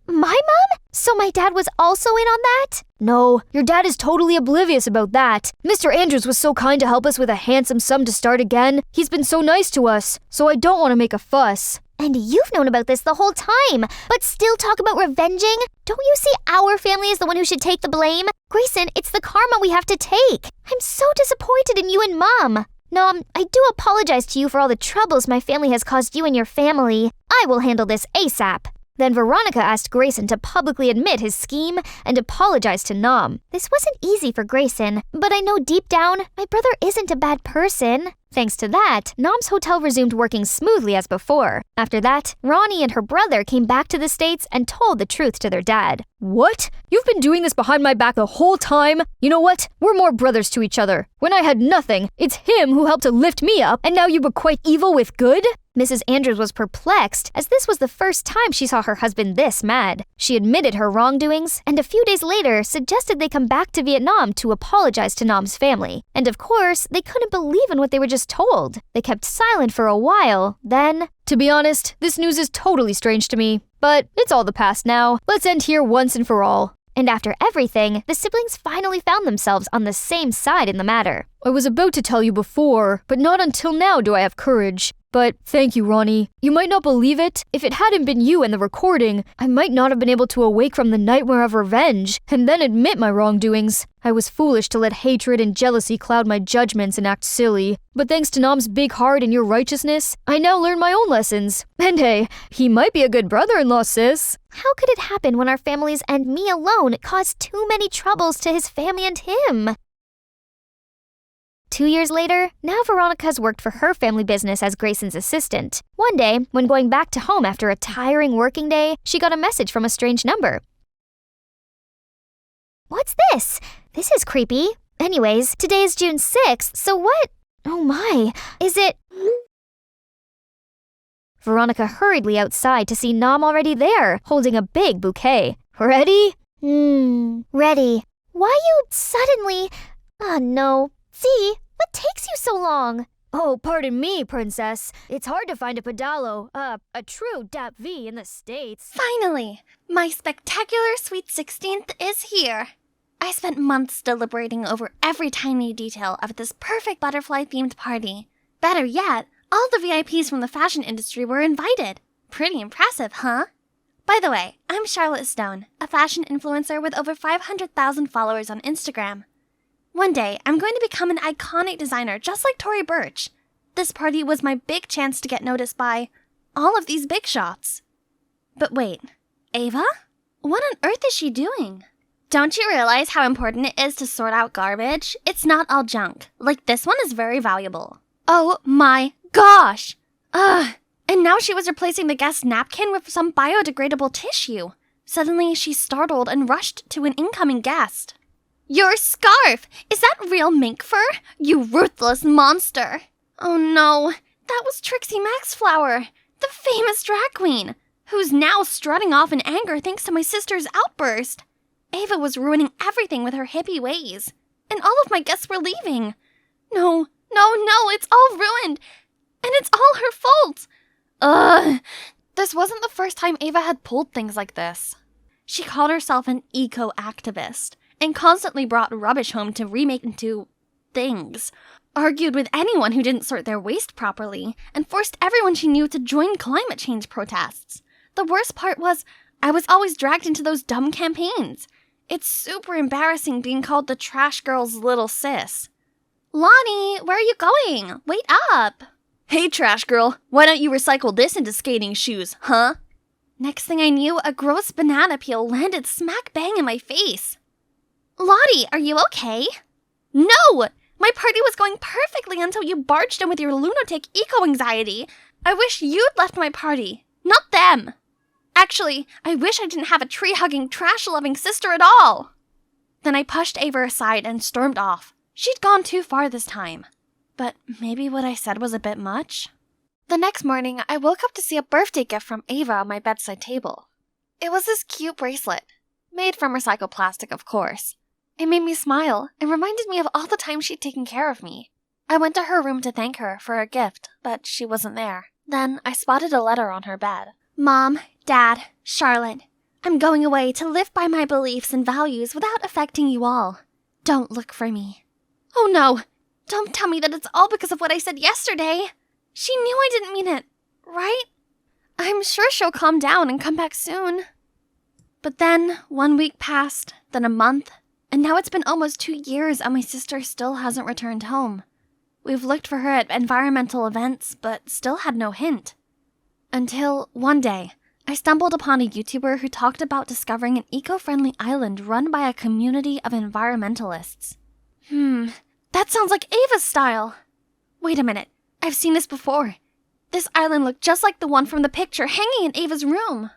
Speaker 2: My mom? So my dad was also in on that?
Speaker 8: No, your dad is totally oblivious about that. Mr. Andrews was so kind to help us with a handsome sum to start again. He's been so nice to us, so I don't want to make a fuss.
Speaker 2: And you've known about this the whole time, but still talk about revenging? Don't you see our family is the one who should take the blame? Grayson, it's the karma we have to take. I'm so disappointed in you and Mom. Nom, I do apologize to you for all the troubles my family has caused you and your family. I will handle this ASAP.
Speaker 8: Then Veronica asked Grayson to publicly admit his scheme and apologize to Nom.
Speaker 2: This wasn't easy for Grayson, but I know deep down, my brother isn't a bad person.
Speaker 8: Thanks to that, Nom's hotel resumed working smoothly as before. After that, Ronnie and her brother came back to the States and told the truth to their dad. What? You've been doing this behind my back the whole time? You know what? We're more brothers to each other. When I had nothing, it's him who helped to lift me up, and now you requite evil with good? Mrs. Andrews was perplexed, as this was the first time she saw her husband this mad. She admitted her wrongdoings, and a few days later suggested they come back to Vietnam to apologize to Nom's family. And of course, they couldn't believe in what they were just told. They kept silent for a while, then... To be honest, this news is totally strange to me. But it's all the past now. Let's end here once and for all.
Speaker 2: And after everything, the siblings finally found themselves on the same side in the matter.
Speaker 8: I was about to tell you before, but not until now do I have courage. But thank you, Ronnie. You might not believe it. If it hadn't been you and the recording, I might not have been able to awake from the nightmare of revenge and then admit my wrongdoings. I was foolish to let hatred and jealousy cloud my judgments and act silly. But thanks to Nom's big heart and your righteousness, I now learn my own lessons. And hey, he might be a good brother-in-law, sis.
Speaker 2: How could it happen when our families and me alone caused too many troubles to his family and him?
Speaker 8: 2 years later, now Veronica's worked for her family business as Grayson's assistant. One day, when going back to home after a tiring working day, she got a message from a strange number.
Speaker 2: What's this? This is creepy. Anyways, today is June 6th, so what? Oh my, is it...
Speaker 8: Veronica hurriedly outside to see Nom already there, holding a big bouquet. Ready?
Speaker 2: Ready. Why you suddenly... Oh no. See, what takes you so long?
Speaker 8: Oh, pardon me, princess. It's hard to find a pedalo, a true Dap V in the States.
Speaker 5: Finally, my spectacular sweet 16th is here. I spent months deliberating over every tiny detail of this perfect butterfly-themed party. Better yet, all the VIPs from the fashion industry were invited. Pretty impressive, huh?
Speaker 2: By the way, I'm Charlotte Stone, a fashion influencer with over 500,000 followers on Instagram. One day, I'm going to become an iconic designer just like Tory Burch. This party was my big chance to get noticed by all of these big shots. But wait, Ava? What on earth is she doing? Don't you realize how important it is to sort out garbage? It's not all junk. Like, this one is very valuable. Oh my gosh! Ugh! And now she was replacing the guest napkin with some biodegradable tissue. Suddenly, she startled and rushed to an incoming guest. Your scarf! Is that real mink fur? You ruthless monster! Oh no, that was Trixie Maxflower, the famous drag queen, who's now strutting off in anger thanks to my sister's outburst. Ava was ruining everything with her hippie ways, and all of my guests were leaving. No, it's all ruined, and it's all her fault. Ugh. This wasn't the first time Ava had pulled things like this. She called herself an eco-activist and constantly brought rubbish home to remake into things, argued with anyone who didn't sort their waste properly, and forced everyone she knew to join climate change protests. The worst part was, I was always dragged into those dumb campaigns. It's super embarrassing being called the trash girl's little sis. Lonnie, where are you going? Wait up! Hey, trash girl, why don't you recycle this into skating shoes, huh? Next thing I knew, a gross banana peel landed smack bang in my face. Lottie, are you okay? No! My party was going perfectly until you barged in with your lunatic eco-anxiety. I wish you'd left my party, not them. Actually, I wish I didn't have a tree-hugging, trash-loving sister at all. Then I pushed Ava aside and stormed off. She'd gone too far this time. But maybe what I said was a bit much. The next morning, I woke up to see a birthday gift from Ava on my bedside table. It was this cute bracelet, made from recycled plastic, of course. It made me smile and reminded me of all the time she'd taken care of me. I went to her room to thank her for her gift, but she wasn't there. Then I spotted a letter on her bed. Mom, Dad, Charlotte, I'm going away to live by my beliefs and values without affecting you all. Don't look for me. Oh no! Don't tell me that it's all because of what I said yesterday. She knew I didn't mean it, right? I'm sure she'll calm down and come back soon. But then 1 week passed, then a month, and now it's been almost 2 years and my sister still hasn't returned home. We've looked for her at environmental events, but still had no hint. Until one day, I stumbled upon a YouTuber who talked about discovering an eco-friendly island run by a community of environmentalists. That sounds like Ava's style. Wait a minute, I've seen this before. This island looked just like the one from the picture hanging in Ava's room.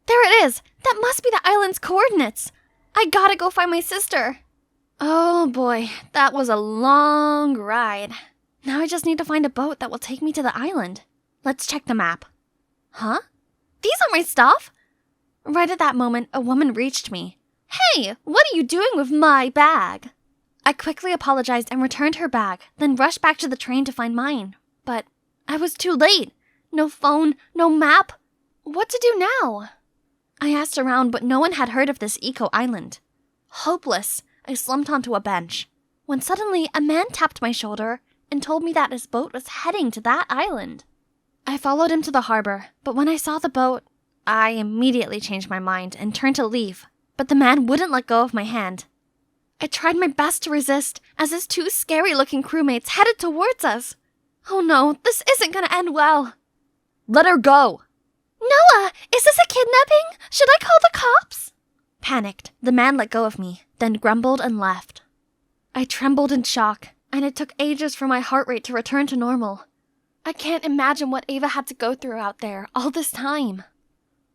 Speaker 2: There it is! That must be the island's coordinates! I gotta go find my sister. Oh boy, that was a long ride. Now I just need to find a boat that will take me to the island. Let's check the map. Huh? These aren't my stuff! Right at that moment, a woman reached me. Hey, what are you doing with my bag? I quickly apologized and returned her bag, then rushed back to the train to find mine. But I was too late. No phone, no map. What to do now? I asked around, but no one had heard of this eco-island. Hopeless, I slumped onto a bench, when suddenly a man tapped my shoulder and told me that his boat was heading to that island. I followed him to the harbor, but when I saw the boat, I immediately changed my mind and turned to leave, but the man wouldn't let go of my hand. I tried my best to resist as his 2 scary-looking crewmates headed towards us. Oh no, this isn't gonna end well. Let her go! Noah, is this a kidnapping? Should I call the cops? Panicked, the man let go of me, then grumbled and left. I trembled in shock, and it took ages for my heart rate to return to normal. I can't imagine what Ava had to go through out there all this time.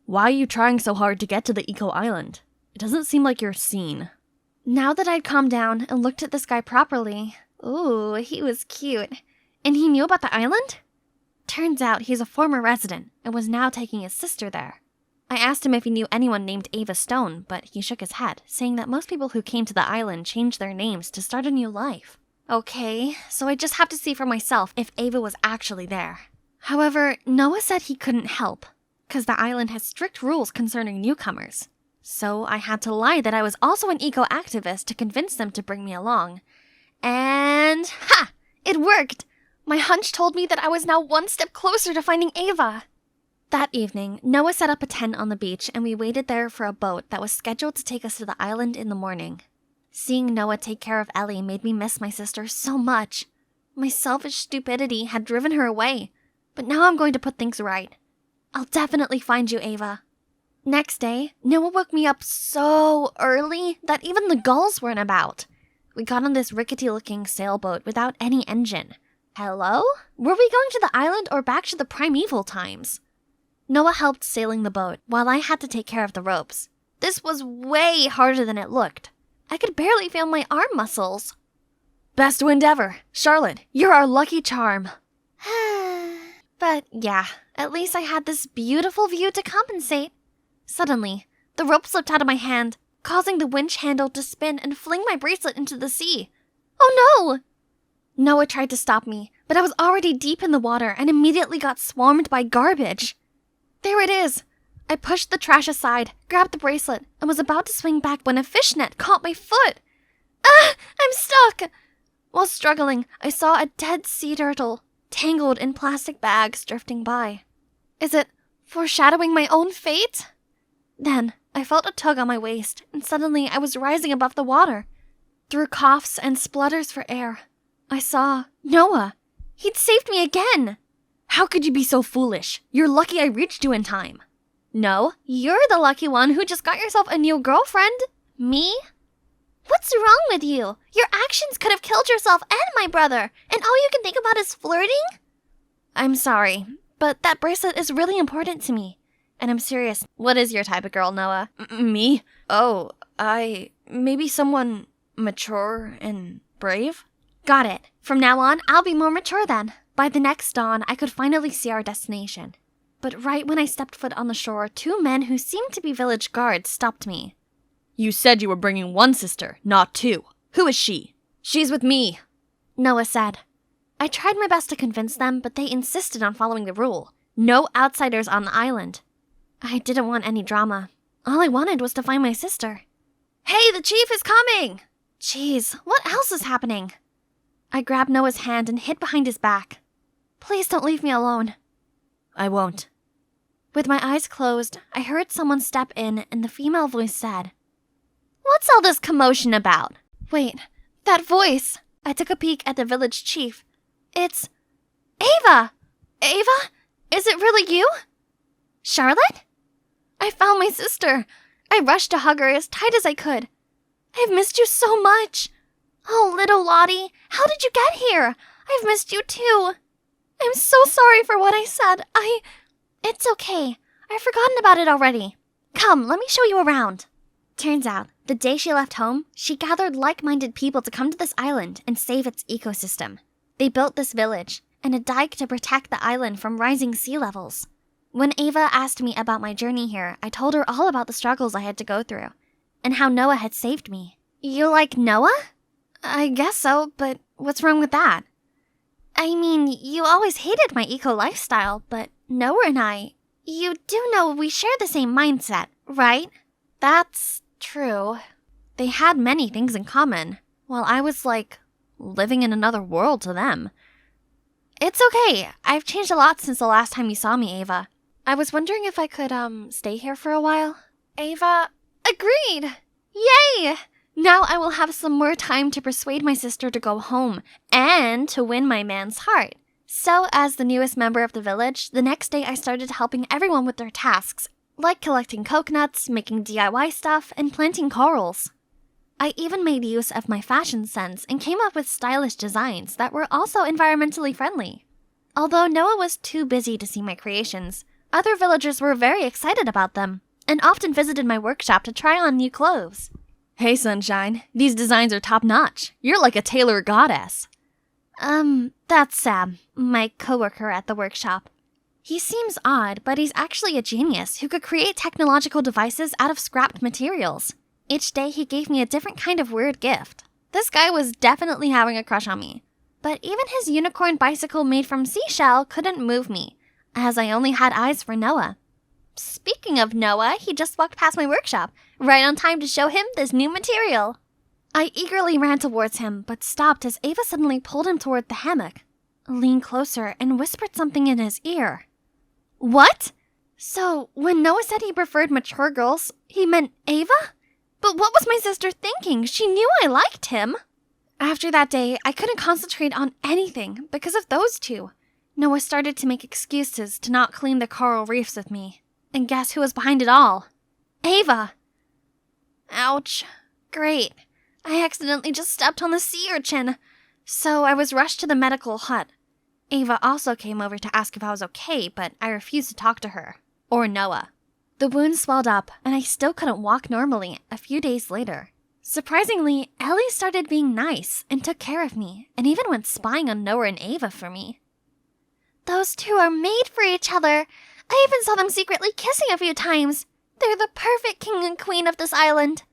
Speaker 2: Why are you trying so hard to get to the eco-island? It doesn't seem like you're seen. Now that I'd calmed down and looked at this guy properly, ooh, he was cute. And he knew about the island? Turns out he's a former resident and was now taking his sister there. I asked him if he knew anyone named Ava Stone, but he shook his head, saying that most people who came to the island changed their names to start a new life. Okay, so I just have to see for myself if Ava was actually there. However, Noah said he couldn't help, because the island has strict rules concerning newcomers. So I had to lie that I was also an eco-activist to convince them to bring me along. And ha! It worked! My hunch told me that I was now one step closer to finding Ava. That evening, Noah set up a tent on the beach and we waited there for a boat that was scheduled to take us to the island in the morning. Seeing Noah take care of Ellie made me miss my sister so much. My selfish stupidity had driven her away, but now I'm going to put things right. I'll definitely find you, Ava. Next day, Noah woke me up so early that even the gulls weren't about. We got on this rickety-looking sailboat without any engine. Hello? Were we going to the island or back to the primeval times? Noah helped sailing the boat while I had to take care of the ropes. This was way harder than it looked. I could barely feel my arm muscles. Best wind ever. Charlotte, you're our lucky charm. But yeah, at least I had this beautiful view to compensate. Suddenly, the rope slipped out of my hand, causing the winch handle to spin and fling my bracelet into the sea. Oh no! Noah tried to stop me, but I was already deep in the water and immediately got swarmed by garbage. There it is. I pushed the trash aside, grabbed the bracelet, and was about to swing back when a fishnet caught my foot. Ah! I'm stuck! While struggling, I saw a dead sea turtle, tangled in plastic bags, drifting by. Is it foreshadowing my own fate? Then, I felt a tug on my waist, and suddenly I was rising above the water. Through coughs and splutters for air, I saw Noah. He'd saved me again! How could you be so foolish? You're lucky I reached you in time. No, you're the lucky one who just got yourself a new girlfriend. Me?
Speaker 4: What's wrong with you? Your actions could have killed yourself and my brother, and all you can think about is flirting?
Speaker 2: I'm sorry, but that bracelet is really important to me. And I'm serious. What is your type of girl, Noah? Me? Oh, maybe someone mature and brave? Got it. From now on, I'll be more mature then. By the next dawn, I could finally see our destination. But right when I stepped foot on the shore, two men who seemed to be village guards stopped me. You said you were bringing one sister, not two. Who is she? She's with me, Noah said. I tried my best to convince them, but they insisted on following the rule. No outsiders on the island. I didn't want any drama. All I wanted was to find my sister. Hey, the chief is coming! Jeez, what else is happening? I grabbed Noah's hand and hid behind his back. Please don't leave me alone. I won't. With my eyes closed, I heard someone step in and the female voice said, What's all this commotion about? Wait, that voice! I took a peek at the village chief. It's Ava! Ava? Is it really you? Charlotte? I found my sister. I rushed to hug her as tight as I could. I've missed you so much. Oh, little Lottie, how did you get here? I've missed you too. I'm so sorry for what I said. It's okay. I've forgotten about it already. Come, let me show you around. Turns out, the day she left home, she gathered like-minded people to come to this island and save its ecosystem. They built this village and a dike to protect the island from rising sea levels. When Ava asked me about my journey here, I told her all about the struggles I had to go through and how Noah had saved me. You like Noah? I guess so, but what's wrong with that? I mean, you always hated my eco lifestyle, but Noah and you do know we share the same mindset, right? That's true. They had many things in common, while I was living in another world to them. It's okay. I've changed a lot since the last time you saw me, Ava. I was wondering if I could, stay here for a while. Ava agreed! Yay! Now I will have some more time to persuade my sister to go home and to win my man's heart. So, as the newest member of the village, the next day I started helping everyone with their tasks, like collecting coconuts, making DIY stuff, and planting corals. I even made use of my fashion sense and came up with stylish designs that were also environmentally friendly. Although Noah was too busy to see my creations, other villagers were very excited about them and often visited my workshop to try on new clothes. Hey, Sunshine, these designs are top-notch. You're like a tailor goddess. That's Sam, my coworker at the workshop. He seems odd, but he's actually a genius who could create technological devices out of scrapped materials. Each day he gave me a different kind of weird gift. This guy was definitely having a crush on me. But even his unicorn bicycle made from seashell couldn't move me, as I only had eyes for Noah. Speaking of Noah, he just walked past my workshop, right on time to show him this new material. I eagerly ran towards him, but stopped as Ava suddenly pulled him toward the hammock, leaned closer, and whispered something in his ear. What? So, when Noah said he preferred mature girls, he meant Ava? But what was my sister thinking? She knew I liked him. After that day, I couldn't concentrate on anything because of those two. Noah started to make excuses to not clean the coral reefs with me. And guess who was behind it all? Ava! Ouch. Great. I accidentally just stepped on the sea urchin. So I was rushed to the medical hut. Ava also came over to ask if I was okay, but I refused to talk to her. Or Noah. The wound swelled up, and I still couldn't walk normally a few days later. Surprisingly, Ellie started being nice and took care of me, and even went spying on Noah and Ava for me. Those two are made for each other. I even saw them secretly kissing a few times. They're the perfect king and queen of this island.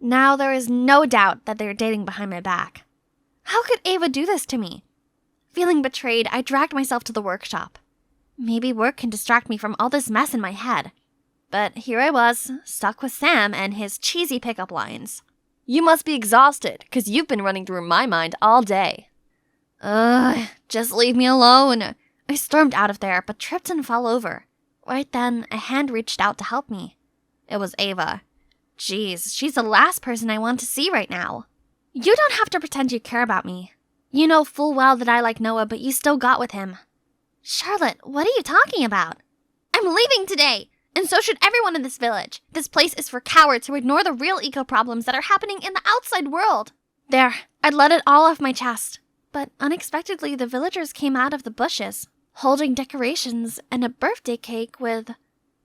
Speaker 2: Now there is no doubt that they're dating behind my back. How could Ava do this to me? Feeling betrayed, I dragged myself to the workshop. Maybe work can distract me from all this mess in my head. But here I was, stuck with Sam and his cheesy pickup lines.
Speaker 5: You must be exhausted, 'cause you've been running through my mind all day.
Speaker 2: Just leave me alone. I stormed out of there, but tripped and fell over. Right then, a hand reached out to help me. It was Ava. Jeez, she's the last person I want to see right now. You don't have to pretend you care about me. You know full well that I like Noah, but you still got with him. Charlotte, what are you talking about? I'm leaving today, and so should everyone in this village. This place is for cowards who ignore the real eco problems that are happening in the outside world. There, I'd let it all off my chest. But unexpectedly, the villagers came out of the bushes, holding decorations and a birthday cake with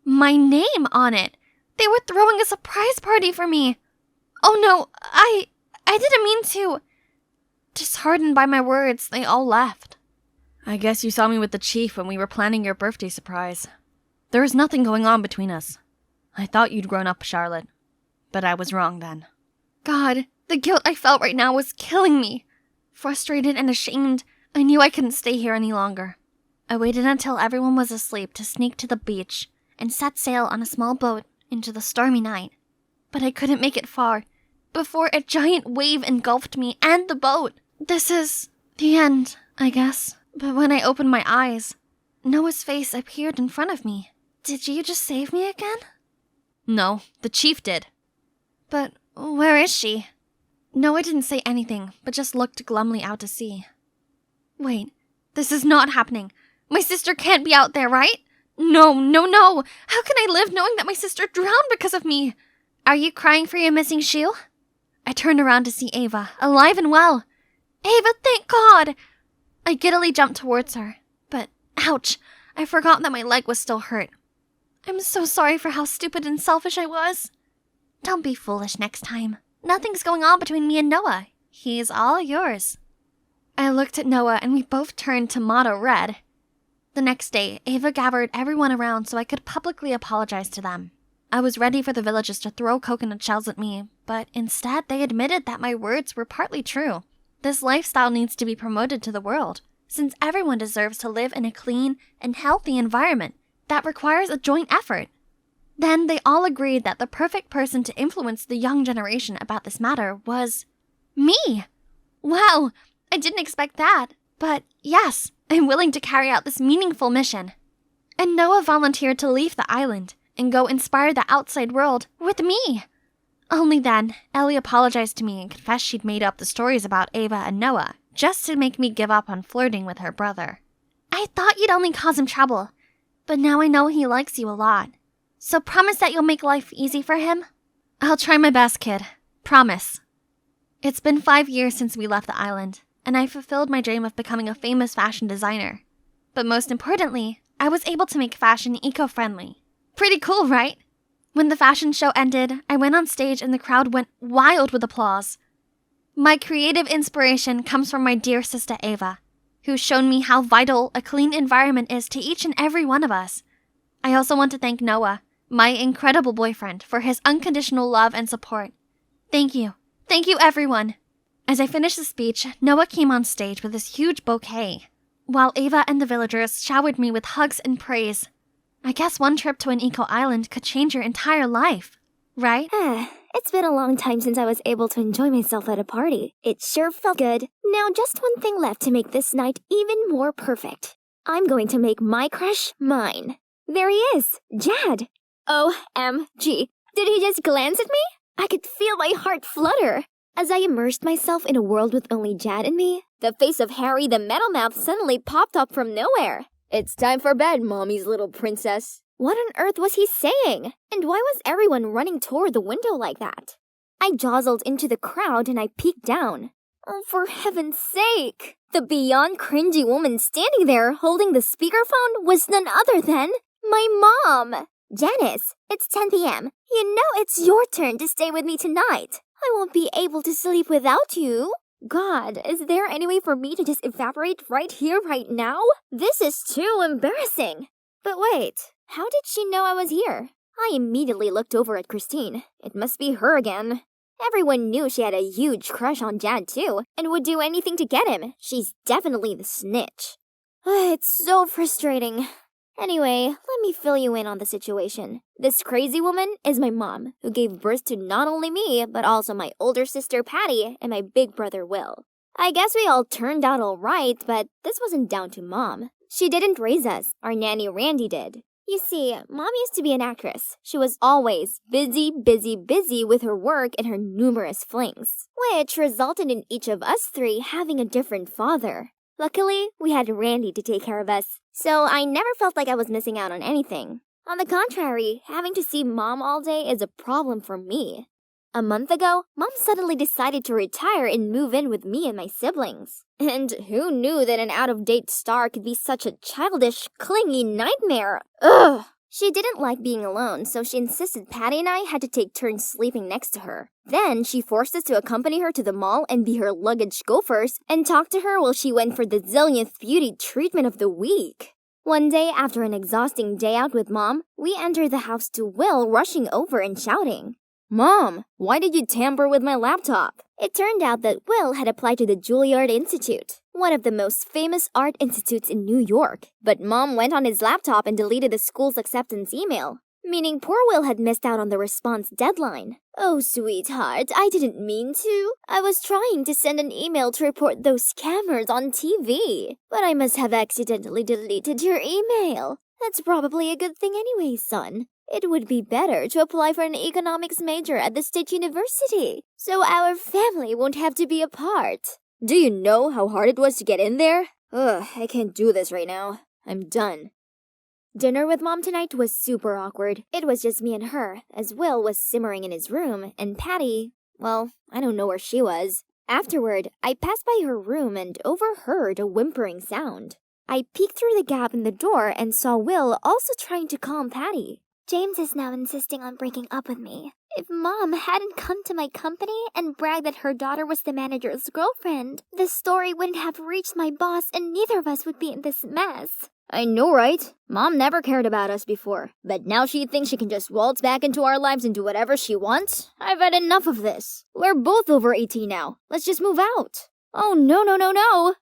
Speaker 2: my name on it. They were throwing a surprise party for me. Oh no, I didn't mean to. Disheartened by my words, they all left.
Speaker 5: I guess you saw me with the chief when we were planning your birthday surprise. There is nothing going on between us. I thought you'd grown up, Charlotte. But I was wrong then.
Speaker 2: God, the guilt I felt right now was killing me. Frustrated and ashamed, I knew I couldn't stay here any longer. I waited until everyone was asleep to sneak to the beach and set sail on a small boat into the stormy night. But I couldn't make it far before a giant wave engulfed me and the boat. This is the end, I guess. But when I opened my eyes, Noah's face appeared in front of me. Did you just save me again?
Speaker 5: No, the chief did.
Speaker 2: But where is she? Noah didn't say anything, but just looked glumly out to sea. Wait, this is not happening. My sister can't be out there, right? No. How can I live knowing that my sister drowned because of me? Are you crying for your missing shoe? I turned around to see Ava, alive and well. Ava, thank God! I giddily jumped towards her, but ouch, I forgot that my leg was still hurt. I'm so sorry for how stupid and selfish I was. Don't be foolish next time. Nothing's going on between me and Noah. He's all yours. I looked at Noah and we both turned to motto red. The next day, Ava gathered everyone around so I could publicly apologize to them. I was ready for the villagers to throw coconut shells at me, but instead they admitted that my words were partly true. This lifestyle needs to be promoted to the world, since everyone deserves to live in a clean and healthy environment that requires a joint effort. Then they all agreed that the perfect person to influence the young generation about this matter was me. Wow, I didn't expect that, but yes, I'm willing to carry out this meaningful mission. And Noah volunteered to leave the island and go inspire the outside world with me. Only then, Ellie apologized to me and confessed she'd made up the stories about Ava and Noah just to make me give up on flirting with her brother. I thought you'd only cause him trouble, but now I know he likes you a lot. So promise that you'll make life easy for him? I'll try my best, kid. Promise. It's been 5 years since we left the island, and I fulfilled my dream of becoming a famous fashion designer. But most importantly, I was able to make fashion eco-friendly. Pretty cool, right? When the fashion show ended, I went on stage and the crowd went wild with applause. My creative inspiration comes from my dear sister Ava, who's shown me how vital a clean environment is to each and every one of us. I also want to thank Noah, my incredible boyfriend, for his unconditional love and support. Thank you. Thank you, everyone. As I finished the speech, Noah came on stage with this huge bouquet, while Ava and the villagers showered me with hugs and praise. I guess one trip to an eco-island could change your entire life, right?
Speaker 9: It's been a long time since I was able to enjoy myself at a party. It sure felt good. Now just one thing left to make this night even more perfect. I'm going to make my crush mine. There he is, Jad. OMG. Did he just glance at me? I could feel my heart flutter. As I immersed myself in a world with only Jad and me, the face of Harry the Metal Mouth suddenly popped up from nowhere. It's time for bed, Mommy's little princess. What on earth was he saying? And why was everyone running toward the window like that? I jostled into the crowd and I peeked down. Oh, for heaven's sake! The beyond cringy woman standing there holding the speakerphone was none other than my mom! Janice, it's 10 p.m. You know it's your turn to stay with me tonight. I won't be able to sleep without you. God, is there any way for me to just evaporate right here, right now? This is too embarrassing. But wait, how did she know I was here? I immediately looked over at Christine. It must be her again. Everyone knew she had a huge crush on Jad too, and would do anything to get him. She's definitely the snitch. It's so frustrating. Anyway, let me fill you in on the situation. This crazy woman is my mom, who gave birth to not only me, but also my older sister Patty and my big brother Will. I guess we all turned out alright, but this wasn't down to Mom. She didn't raise us, our nanny Randy did. You see, Mom used to be an actress. She was always busy with her work and her numerous flings, which resulted in each of us three having a different father. Luckily, we had Randy to take care of us, so I never felt like I was missing out on anything. On the contrary, having to see Mom all day is a problem for me. A month ago, Mom suddenly decided to retire and move in with me and my siblings. And who knew that an out-of-date star could be such a childish, clingy nightmare? Ugh! She didn't like being alone, so she insisted Patty and I had to take turns sleeping next to her. Then she forced us to accompany her to the mall and be her luggage gophers and talk to her while she went for the zillionth beauty treatment of the week. One day, after an exhausting day out with Mom, we entered the house to Will rushing over and shouting, "Mom, why did you tamper with my laptop?" It turned out that Will had applied to the Juilliard Institute, one of the most famous art institutes in New York. But Mom went on his laptop and deleted the school's acceptance email, meaning poor Will had missed out on the response deadline. Oh, sweetheart, I didn't mean to. I was trying to send an email to report those scammers on TV, but I must have accidentally deleted your email. That's probably a good thing anyway, son. It would be better to apply for an economics major at the State University, so our family won't have to be apart. Do you know how hard it was to get in there? Ugh, I can't do this right now. I'm done. Dinner with Mom tonight was super awkward. It was just me and her, as Will was simmering in his room, and Patty, well, I don't know where she was. Afterward, I passed by her room and overheard a whimpering sound. I peeked through the gap in the door and saw Will also trying to calm Patty. James is now insisting on breaking up with me. If Mom hadn't come to my company and bragged that her daughter was the manager's girlfriend, the story wouldn't have reached my boss and neither of us would be in this mess. I know, right? Mom never cared about us before, but now she thinks she can just waltz back into our lives and do whatever she wants? I've had enough of this. We're both over 18 now. Let's just move out. Oh, no.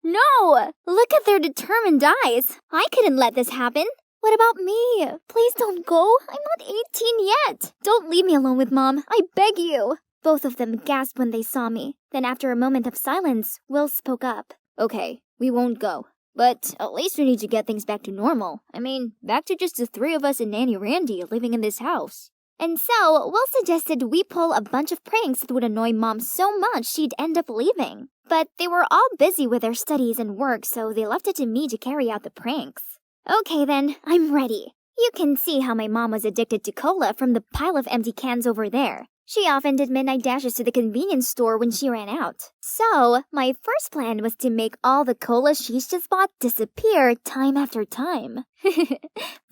Speaker 9: No! Look at their determined eyes. I couldn't let this happen. What about me? Please don't go. I'm not 18 yet. Don't leave me alone with Mom. I beg you. Both of them gasped when they saw me. Then after a moment of silence, Will spoke up. Okay, we won't go. But at least we need to get things back to normal. I mean, back to just the three of us and Nanny Randy living in this house. And so, Will suggested we pull a bunch of pranks that would annoy Mom so much she'd end up leaving. But they were all busy with their studies and work, so they left it to me to carry out the pranks. Okay then, I'm ready. You can see how my mom was addicted to cola from the pile of empty cans over there. She often did midnight dashes to the convenience store when she ran out. So, my first plan was to make all the cola she's just bought disappear time after time.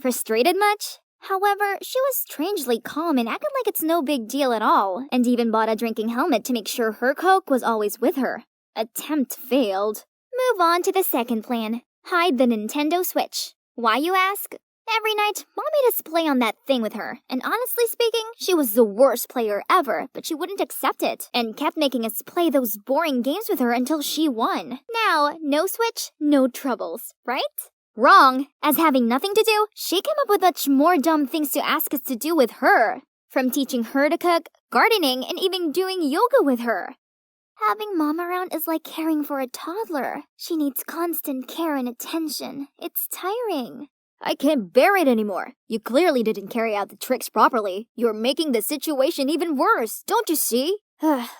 Speaker 9: Frustrated much? However, she was strangely calm and acted like it's no big deal at all, and even bought a drinking helmet to make sure her Coke was always with her. Attempt failed. Move on to the second plan. Hide the Nintendo Switch. Why, you ask? Every night, Mom made us play on that thing with her, and honestly speaking, she was the worst player ever, but she wouldn't accept it, and kept making us play those boring games with her until she won. Now, no Switch, no troubles, right? Wrong. As having nothing to do, she came up with much more dumb things to ask us to do with her. From teaching her to cook, gardening, and even doing yoga with her. Having Mom around is like caring for a toddler. She needs constant care and attention. It's tiring. I can't bear it anymore. You clearly didn't carry out the tricks properly. You're making the situation even worse, don't you see?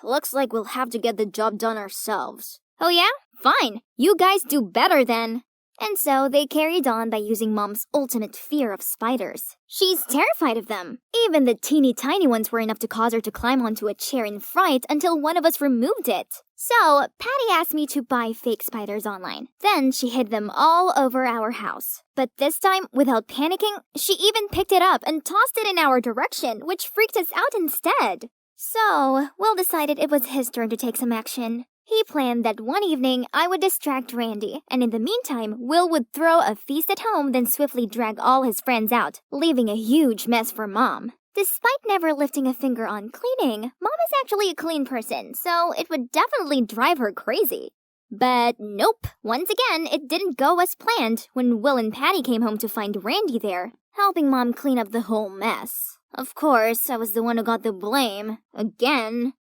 Speaker 9: Looks like we'll have to get the job done ourselves. Oh yeah? Fine. You guys do better then. And so they carried on by using Mom's ultimate fear of spiders. She's terrified of them. Even the teeny tiny ones were enough to cause her to climb onto a chair in fright until one of us removed it. So, Patty asked me to buy fake spiders online. Then she hid them all over our house. But this time, without panicking, she even picked it up and tossed it in our direction, which freaked us out instead. So, Will decided it was his turn to take some action. He planned that one evening I would distract Randy, and in the meantime, Will would throw a feast at home, then swiftly drag all his friends out, leaving a huge mess for Mom. Despite never lifting a finger on cleaning, Mom is actually a clean person, so it would definitely drive her crazy. But nope, once again, it didn't go as planned when Will and Patty came home to find Randy there, helping Mom clean up the whole mess. Of course, I was the one who got the blame. Again.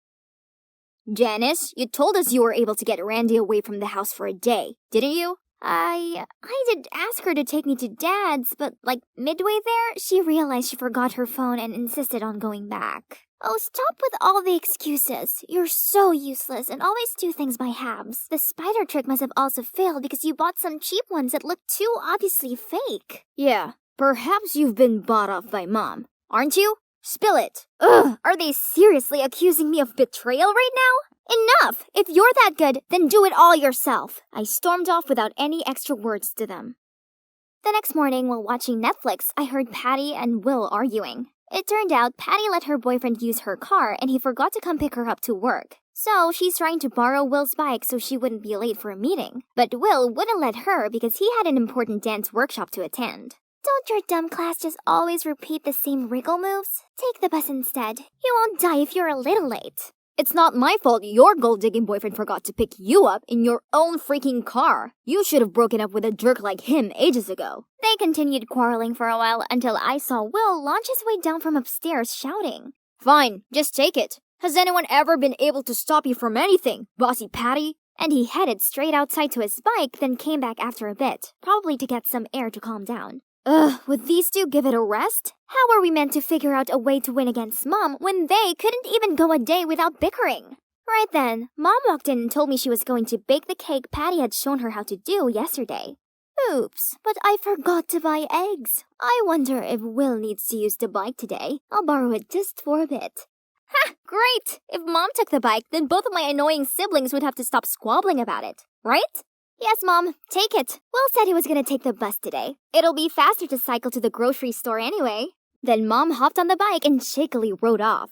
Speaker 9: Janice, you told us you were able to get Randy away from the house for a day, didn't you? I did ask her to take me to Dad's, but midway there, she realized she forgot her phone and insisted on going back. Oh, stop with all the excuses. You're so useless and always do things by halves. The spider trick must have also failed because you bought some cheap ones that look too obviously fake. Yeah, perhaps you've been bought off by Mom, aren't you? Spill it. Ugh, are they seriously accusing me of betrayal right now? Enough! If you're that good, then do it all yourself. I stormed off without any extra words to them. The next morning, while watching Netflix, I heard Patty and Will arguing. It turned out Patty let her boyfriend use her car and he forgot to come pick her up to work. So she's trying to borrow Will's bike so she wouldn't be late for a meeting. But Will wouldn't let her because he had an important dance workshop to attend. Don't your dumb class just always repeat the same wriggle moves? Take the bus instead. You won't die if you're a little late. It's not my fault your gold-digging boyfriend forgot to pick you up in your own freaking car. You should have broken up with a jerk like him ages ago. They continued quarreling for a while until I saw Will launch his way down from upstairs shouting. Fine, just take it. Has anyone ever been able to stop you from anything, bossy Patty? And he headed straight outside to his bike, then came back after a bit, probably to get some air to calm down. Ugh, would these two give it a rest? How were we meant to figure out a way to win against Mom when they couldn't even go a day without bickering? Right then, Mom walked in and told me she was going to bake the cake Patty had shown her how to do yesterday. Oops, but I forgot to buy eggs. I wonder if Will needs to use the bike today. I'll borrow it just for a bit. Ha! Great! If Mom took the bike, then both of my annoying siblings would have to stop squabbling about it, right? Yes, Mom, take it. Will said he was gonna take the bus today. It'll be faster to cycle to the grocery store anyway. Then Mom hopped on the bike and shakily rode off.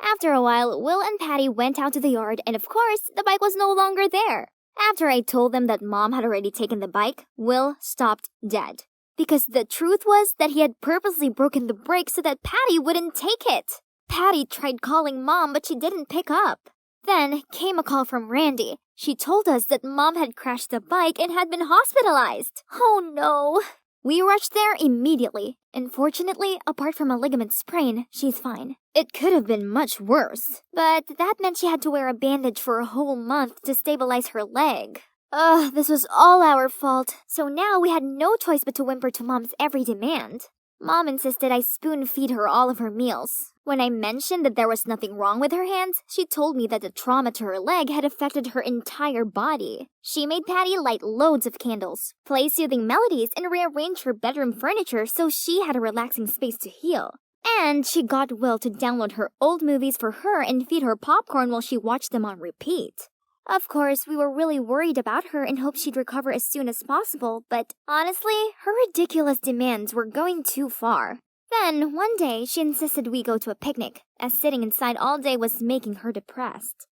Speaker 9: After a while, Will and Patty went out to the yard and of course, the bike was no longer there. After I told them that Mom had already taken the bike, Will stopped dead. Because the truth was that he had purposely broken the brake so that Patty wouldn't take it. Patty tried calling Mom, but she didn't pick up. Then came a call from Randy. She told us that Mom had crashed the bike and had been hospitalized. Oh no. We rushed there immediately. And fortunately, apart from a ligament sprain, she's fine. It could have been much worse. But that meant she had to wear a bandage for a whole month to stabilize her leg. Ugh, this was all our fault. So now we had no choice but to whimper to Mom's every demand. Mom insisted I spoon-feed her all of her meals. When I mentioned that there was nothing wrong with her hands, she told me that the trauma to her leg had affected her entire body. She made Patty light loads of candles, play soothing melodies, and rearrange her bedroom furniture so she had a relaxing space to heal. And she got Will to download her old movies for her and feed her popcorn while she watched them on repeat. Of course, we were really worried about her and hoped she'd recover as soon as possible, but honestly, her ridiculous demands were going too far. Then, one day, she insisted we go to a picnic, as sitting inside all day was making her depressed.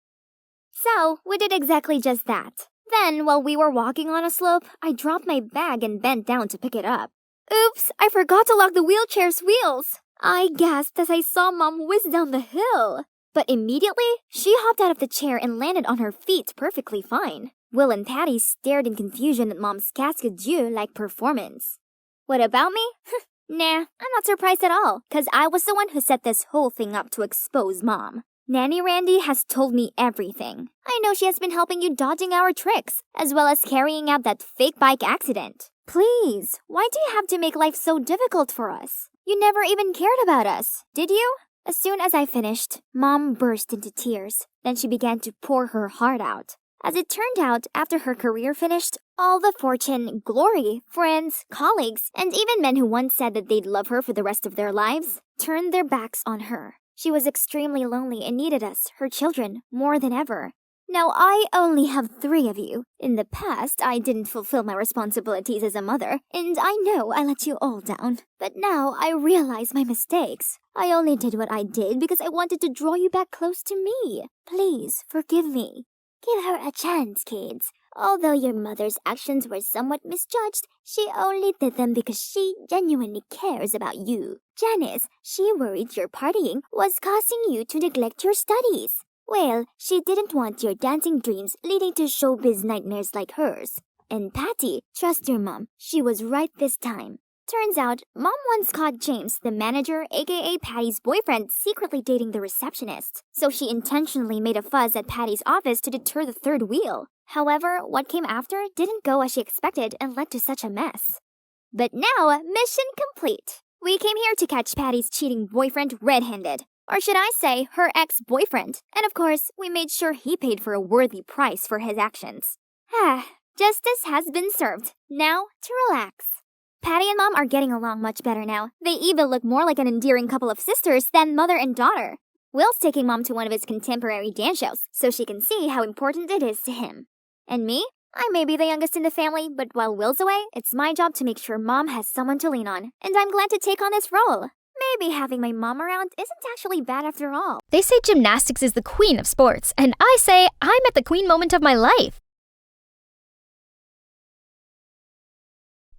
Speaker 9: So, we did exactly just that. Then, while we were walking on a slope, I dropped my bag and bent down to pick it up. Oops, I forgot to lock the wheelchair's wheels! I gasped as I saw Mom whiz down the hill. But immediately, she hopped out of the chair and landed on her feet perfectly fine. Will and Patty stared in confusion at Mom's cascade-like performance. What about me? Nah, I'm not surprised at all, cause I was the one who set this whole thing up to expose Mom. Nanny Randy has told me everything. I know she has been helping you dodging our tricks, as well as carrying out that fake bike accident. Please, why do you have to make life so difficult for us? You never even cared about us, did you? As soon as I finished, Mom burst into tears. Then she began to pour her heart out. As it turned out, after her career finished, all the fortune, glory, friends, colleagues, and even men who once said that they'd love her for the rest of their lives, turned their backs on her. She was extremely lonely and needed us, her children, more than ever. Now, I only have 3 of you. In the past, I didn't fulfill my responsibilities as a mother, and I know I let you all down. But now, I realize my mistakes. I only did what I did because I wanted to draw you back close to me. Please, forgive me. Give her a chance, kids. Although your mother's actions were somewhat misjudged, she only did them because she genuinely cares about you. Janice, she worried your partying was causing you to neglect your studies. Well, she didn't want your dancing dreams leading to showbiz nightmares like hers. And Patty, trust your mom, she was right this time. Turns out, Mom once caught James, the manager, aka Patty's boyfriend, secretly dating the receptionist. So she intentionally made a fuss at Patty's office to deter the third wheel. However, what came after didn't go as she expected and led to such a mess. But now, mission complete. We came here to catch Patty's cheating boyfriend red-handed. Or should I say, her ex-boyfriend. And of course, we made sure he paid for a worthy price for his actions. Justice has been served. Now, to relax. Patty and Mom are getting along much better now. They even look more like an endearing couple of sisters than mother and daughter. Will's taking Mom to one of his contemporary dance shows, so she can see how important it is to him. And me? I may be the youngest in the family, but while Will's away, it's my job to make sure Mom has someone to lean on, and I'm glad to take on this role. Maybe having my mom around isn't actually bad after all.
Speaker 6: They say gymnastics is the queen of sports, and I say I'm at the queen moment of my life.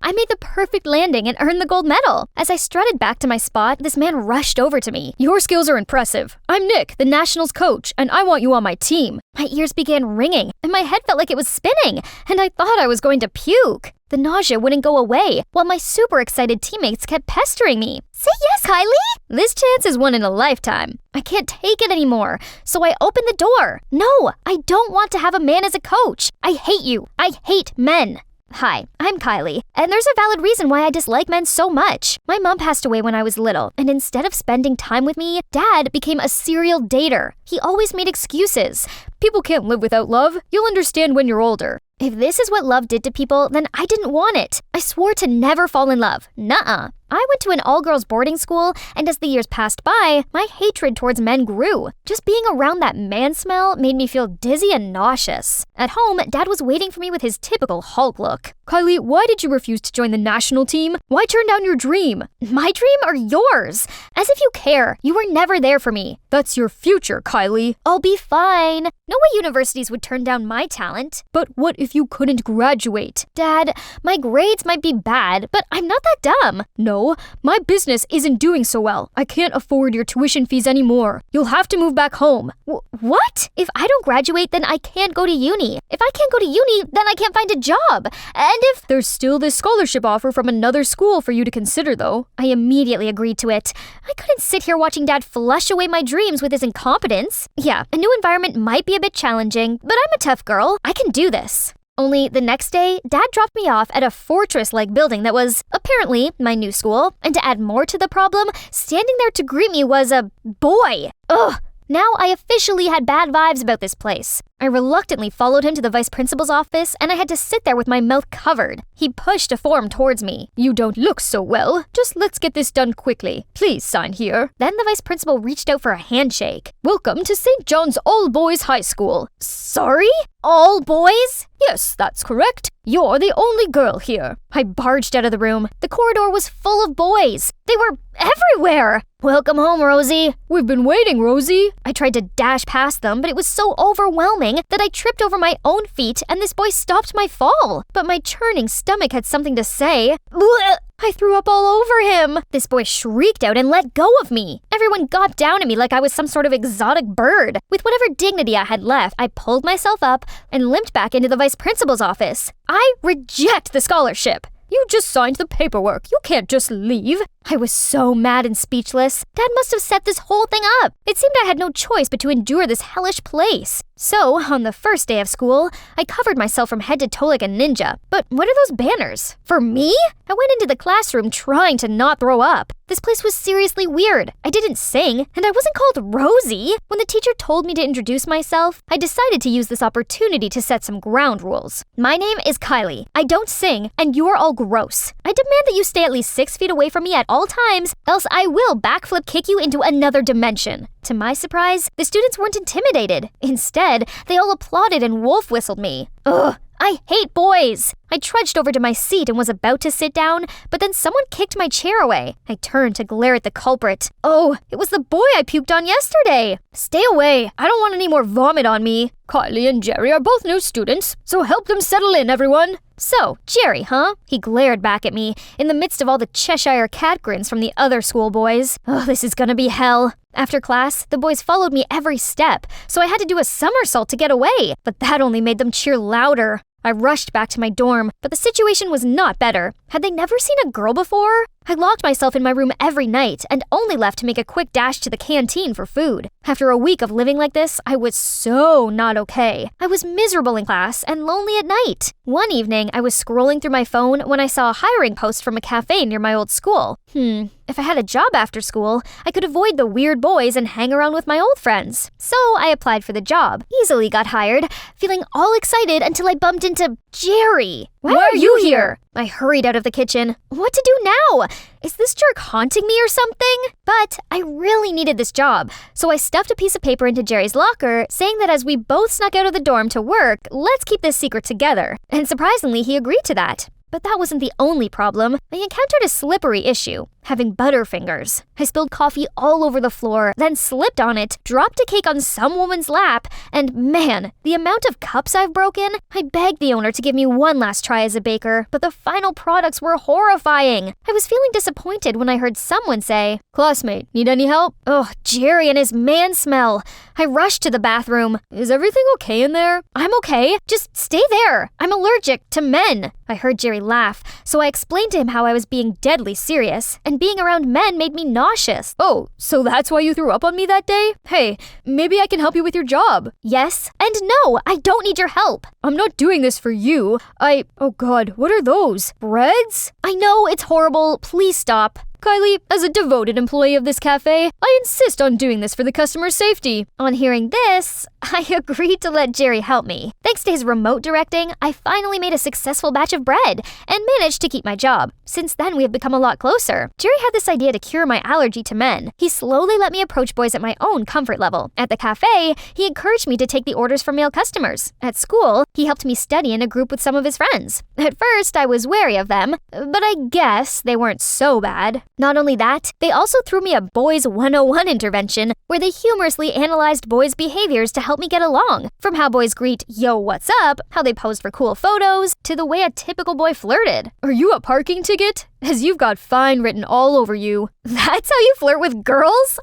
Speaker 6: I made the perfect landing and earned the gold medal. As I strutted back to my spot, this man rushed over to me. Your skills are impressive. I'm Nick, the Nationals coach, and I want you on my team. My ears began ringing, and my head felt like it was spinning, and I thought I was going to puke. The nausea wouldn't go away, while my super excited teammates kept pestering me. Say yes, Kylie! This chance is one in a lifetime. I can't take it anymore, so I opened the door. No, I don't want to have a man as a coach. I hate you. I hate men. Hi, I'm Kylie, and there's a valid reason why I dislike men so much. My mom passed away when I was little, and instead of spending time with me, Dad became a serial dater. He always made excuses. People can't live without love. You'll understand when you're older. If this is what love did to people, then I didn't want it. I swore to never fall in love. Nuh-uh. I went to an all-girls boarding school, and as the years passed by, my hatred towards men grew. Just being around that man smell made me feel dizzy and nauseous. At home, Dad was waiting for me with his typical Hulk look. Kylie, why did you refuse to join the national team? Why turn down your dream? My dream or yours? As if you care. You were never there for me. That's your future, Kylie. I'll be fine. No way universities would turn down my talent. But what if you couldn't graduate? Dad, my grades might be bad, but I'm not that dumb. No, my business isn't doing so well. I can't afford your tuition fees anymore. You'll have to move back home. What? If I don't graduate, then I can't go to uni. If I can't go to uni, then I can't find a job. And if there's still this scholarship offer from another school for you to consider, though. I immediately agreed to it. I couldn't sit here watching Dad flush away my dreams with his incompetence. Yeah, a new environment might be a bit challenging, but I'm a tough girl. I can do this. Only the next day, Dad dropped me off at a fortress-like building that was, apparently, my new school. And to add more to the problem, standing there to greet me was a boy. Ugh! Now I officially had bad vibes about this place. I reluctantly followed him to the vice principal's office, and I had to sit there with my mouth covered. He pushed a form towards me. You don't look so well. Just let's get this done quickly. Please sign here. Then the vice principal reached out for a handshake. Welcome to St. John's All Boys High School. Sorry? All boys? Yes, that's correct. You're the only girl here. I barged out of the room. The corridor was full of boys. They were everywhere. Welcome home, Rosie. We've been waiting, Rosie. I tried to dash past them, but it was so overwhelming that I tripped over my own feet and this boy stopped my fall. But my churning stomach had something to say. Blech! I threw up all over him. This boy shrieked out and let go of me. Everyone got down at me like I was some sort of exotic bird. With whatever dignity I had left, I pulled myself up and limped back into the vice principal's office. I reject the scholarship. You just signed the paperwork. You can't just leave. I was so mad and speechless. Dad must have set this whole thing up. It seemed I had no choice but to endure this hellish place. So, on the first day of school, I covered myself from head to toe like a ninja. But what are those banners? For me? I went into the classroom trying to not throw up. This place was seriously weird. I didn't sing, and I wasn't called Rosie. When the teacher told me to introduce myself, I decided to use this opportunity to set some ground rules. My name is Kylie. I don't sing, and you're all gross. I demand that you stay at least 6 feet away from me at all times, else I will backflip kick you into another dimension. To my surprise, the students weren't intimidated. Instead, they all applauded and wolf whistled me. Ugh, I hate boys! I trudged over to my seat and was about to sit down, but then someone kicked my chair away. I turned to glare at the culprit. Oh, it was the boy I puked on yesterday! Stay away! I don't want any more vomit on me. Kylie and Jerry are both new students, so help them settle in, everyone! So, Jerry, huh? He glared back at me, in the midst of all the Cheshire cat grins from the other schoolboys. Oh, this is gonna be hell. After class, the boys followed me every step, so I had to do a somersault to get away, but that only made them cheer louder. I rushed back to my dorm, but the situation was not better. Had they never seen a girl before? I locked myself in my room every night and only left to make a quick dash to the canteen for food. After a week of living like this, I was so not okay. I was miserable in class and lonely at night. One evening, I was scrolling through my phone when I saw a hiring post from a cafe near my old school. If I had a job after school, I could avoid the weird boys and hang around with my old friends. So I applied for the job, easily got hired, feeling all excited until I bumped into Jerry. Why are you here? I hurried out of the kitchen. What to do now? Is this jerk haunting me or something? But I really needed this job, so I stuffed a piece of paper into Jerry's locker, saying that as we both snuck out of the dorm to work, let's keep this secret together. And surprisingly, he agreed to that. But that wasn't the only problem. I encountered a slippery issue, having butterfingers. I spilled coffee all over the floor, then slipped on it, dropped a cake on some woman's lap, and man, the amount of cups I've broken. I begged the owner to give me one last try as a baker, but the final products were horrifying. I was feeling disappointed when I heard someone say, "Classmate, need any help?" Oh, Jerry and his man smell. I rushed to the bathroom. Is everything okay in there? I'm okay. Just stay there. I'm allergic to men. I heard Jerry laugh, so I explained to him how I was being deadly serious, and being around men made me nauseous. Oh, so that's why you threw up on me that day? Hey, maybe I can help you with your job. Yes, and no, I don't need your help. I'm not doing this for you. Oh God, what are those? Breads? I know, it's horrible. Please stop. Kylie, as a devoted employee of this cafe, I insist on doing this for the customer's safety. On hearing this, I agreed to let Jerry help me. Thanks to his remote directing, I finally made a successful batch of bread and managed to keep my job. Since then, we have become a lot closer. Jerry had this idea to cure my allergy to men. He slowly let me approach boys at my own comfort level. At the cafe, he encouraged me to take the orders from male customers. At school, he helped me study in a group with some of his friends. At first, I was wary of them, but I guess they weren't so bad. Not only that, they also threw me a Boys 101 intervention where they humorously analyzed boys' behaviors to help me get along. From how boys greet, "Yo, what's up?" how they posed for cool photos, to the way a typical boy flirted. Are you a parking ticket? As you've got fine written all over you. That's how you flirt with girls?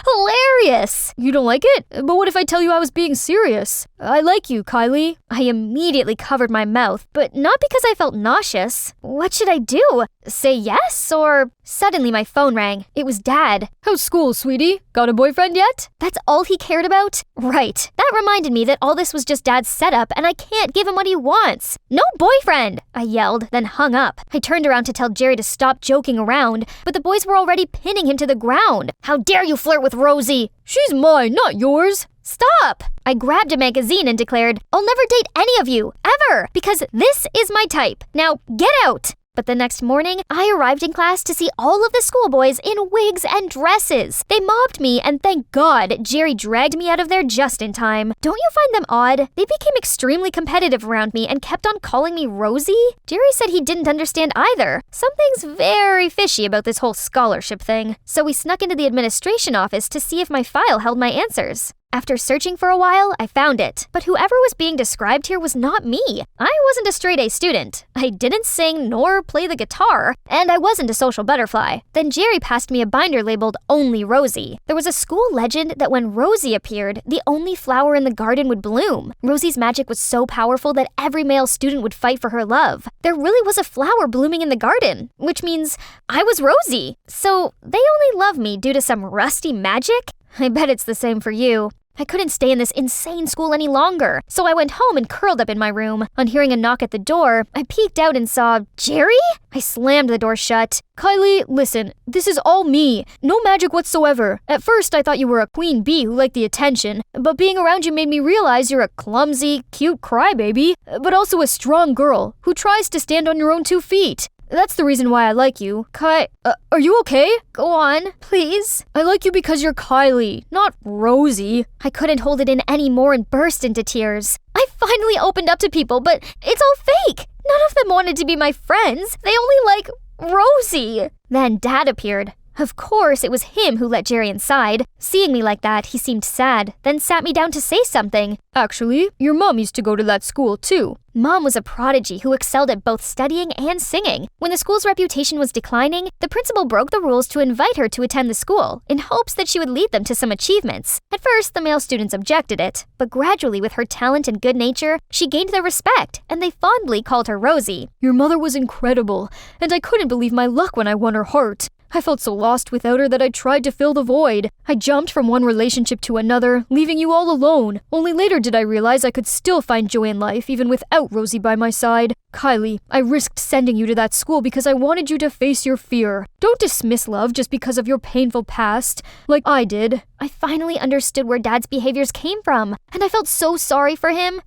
Speaker 6: Hilarious! You don't like it? But what if I tell you I was being serious? I like you, Kylie. I immediately covered my mouth, but not because I felt nauseous. What should I do? Say yes, or... Suddenly my phone rang. It was Dad. How's school, sweetie? Got a boyfriend yet? That's all he cared about? Right. That reminded me that all this was just Dad's setup and I can't give him what he wants. No boyfriend! I yelled, then hung up. I turned around to tell Jerry to stop joking around, but the boys were already pinning him to the ground. How dare you flirt with Rosie? She's mine, not yours. Stop! I grabbed a magazine and declared, I'll never date any of you, ever, because this is my type. Now, get out! But the next morning, I arrived in class to see all of the schoolboys in wigs and dresses. They mobbed me, and thank God, Jerry dragged me out of there just in time. Don't you find them odd? They became extremely competitive around me and kept on calling me Rosie. Jerry said he didn't understand either. Something's very fishy about this whole scholarship thing. So we snuck into the administration office to see if my file held my answers. After searching for a while, I found it. But whoever was being described here was not me. I wasn't a straight-A student. I didn't sing nor play the guitar, and I wasn't a social butterfly. Then Jerry passed me a binder labeled Only Rosie. There was a school legend that when Rosie appeared, the only flower in the garden would bloom. Rosie's magic was so powerful that every male student would fight for her love. There really was a flower blooming in the garden, which means I was Rosie. So they only love me due to some rusty magic? I bet it's the same for you. I couldn't stay in this insane school any longer, so I went home and curled up in my room. On hearing a knock at the door, I peeked out and saw Jerry? I slammed the door shut. Kylie, listen, this is all me. No magic whatsoever. At first, I thought you were a queen bee who liked the attention, but being around you made me realize you're a clumsy, cute crybaby, but also a strong girl who tries to stand on your own 2 feet. That's the reason why I like you. Are you okay?
Speaker 8: Go on, please.
Speaker 6: I like you because you're Kylie, not Rosie.
Speaker 2: I couldn't hold it in anymore and burst into tears. I finally opened up to people, but it's all fake. None of them wanted to be my friends. They only like Rosie. Then Dad appeared. Of course, it was him who let Jerry inside. Seeing me like that, he seemed sad, then sat me down to say something.
Speaker 6: Actually, your mom used to go to that school too.
Speaker 2: Mom was a prodigy who excelled at both studying and singing. When the school's reputation was declining, the principal broke the rules to invite her to attend the school, in hopes that she would lead them to some achievements. At first, the male students objected it, but gradually with her talent and good nature, she gained their respect, and they fondly called her Rosie.
Speaker 6: Your mother was incredible, and I couldn't believe my luck when I won her heart. I felt so lost without her that I tried to fill the void. I jumped from one relationship to another, leaving you all alone. Only later did I realize I could still find joy in life even without Rosie by my side. Kylie, I risked sending you to that school because I wanted you to face your fear. Don't dismiss love just because of your painful past, like I did.
Speaker 2: I finally understood where Dad's behaviors came from, and I felt so sorry for him.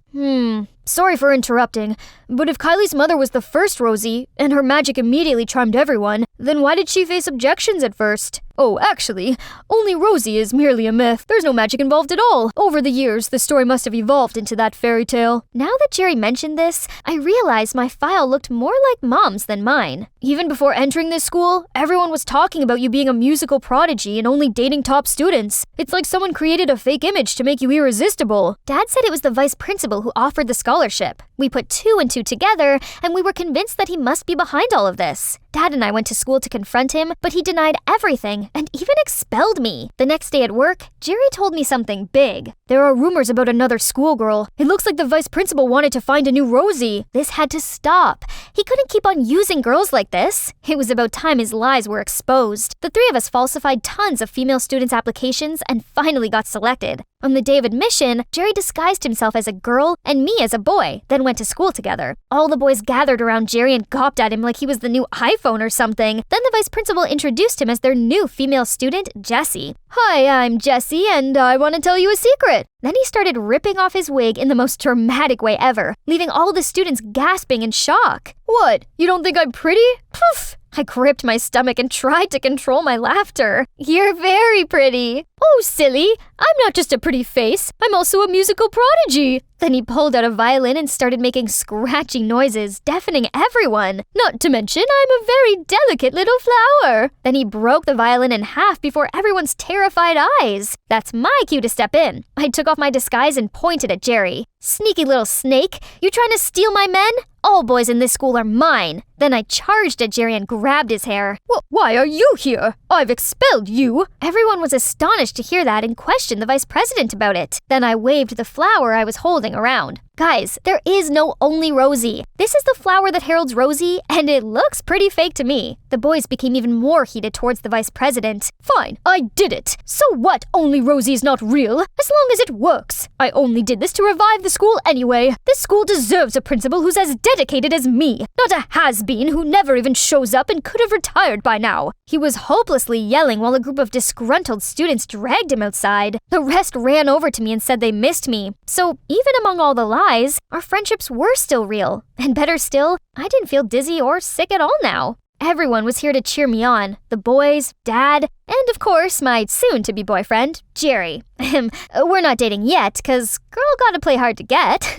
Speaker 6: Sorry for interrupting, but if Kylie's mother was the first Rosie, and her magic immediately charmed everyone, then why did she face objections at first? Oh, actually, only Rosie is merely a myth. There's no magic involved at all. Over the years, the story must have evolved into that fairy tale.
Speaker 2: Now that Jerry mentioned this, I realized my file looked more like Mom's than mine.
Speaker 6: Even before entering this school, everyone was talking about you being a musical prodigy and only dating top students. It's like someone created a fake image to make you irresistible.
Speaker 2: Dad said it was the vice principal who offered the scholarship. We put 2 and 2 together, and we were convinced that he must be behind all of this. Dad and I went to school to confront him, but he denied everything and even expelled me. The next day at work, Jerry told me something big.
Speaker 6: There are rumors about another schoolgirl. It looks like the vice principal wanted to find a new Rosie.
Speaker 2: This had to stop. He couldn't keep on using girls like this. It was about time his lies were exposed. The 3 of us falsified tons of female students' applications and finally got selected. On the day of admission, Jerry disguised himself as a girl and me as a boy, then went to school together. All the boys gathered around Jerry and gawped at him like he was the new iPhone or something. Then the vice principal introduced him as their new female student, Jessie.
Speaker 6: Hi, I'm Jessie, and I want to tell you a secret.
Speaker 2: Then he started ripping off his wig in the most dramatic way ever, leaving all the students gasping in shock.
Speaker 6: What? You don't think I'm pretty?
Speaker 2: Poof! I gripped my stomach and tried to control my laughter. You're very pretty.
Speaker 6: Oh, silly. I'm not just a pretty face. I'm also a musical prodigy.
Speaker 2: Then he pulled out a violin and started making scratchy noises, deafening everyone.
Speaker 6: Not to mention, I'm a very delicate little flower.
Speaker 2: Then he broke the violin in half before everyone's terrified eyes. That's my cue to step in. I took off my disguise and pointed at Jerry. Sneaky little snake, you trying to steal my men? All boys in this school are mine. Then I charged at Jerry and grabbed his hair.
Speaker 6: Why are you here? I've expelled you.
Speaker 2: Everyone was astonished to hear that and questioned the vice president about it. Then I waved the flower I was holding around. Guys, there is no only Rosie. This is the flower that heralds Rosie, and it looks pretty fake to me. The boys became even more heated towards the vice president.
Speaker 6: Fine, I did it. So what? Only Rosie is not real, as long as it works. I only did this to revive the school anyway. This school deserves a principal who's as dedicated as me, not a has-been who never even shows up and could have retired by now.
Speaker 2: He was hopelessly yelling while a group of disgruntled students dragged him outside. The rest ran over to me and said they missed me. So even among all the lies, our friendships were still real. And better still, I didn't feel dizzy or sick at all now. Everyone was here to cheer me on. The boys, Dad, and of course, my soon-to-be boyfriend, Jerry. We're not dating yet, 'cause girl gotta play hard to get.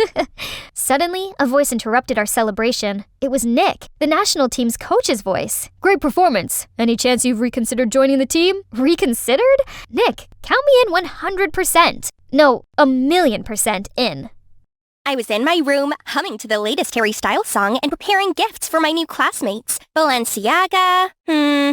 Speaker 2: Suddenly, a voice interrupted our celebration. It was Nick, the national team's coach's voice.
Speaker 6: Great performance. Any chance you've reconsidered joining the team?
Speaker 2: Reconsidered? Nick, count me in 100%. No, 1,000,000% in.
Speaker 1: I was in my room, humming to the latest Harry Styles song and preparing gifts for my new classmates. Balenciaga?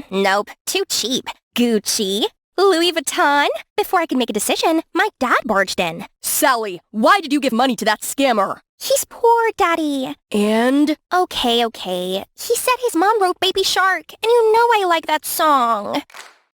Speaker 1: Nope. Too cheap. Gucci? Louis Vuitton? Before I could make a decision, my dad barged in.
Speaker 3: Sally, why did you give money to that scammer?
Speaker 1: He's poor, Daddy.
Speaker 3: And?
Speaker 1: Okay. He said his mom wrote Baby Shark, and you know I like that song.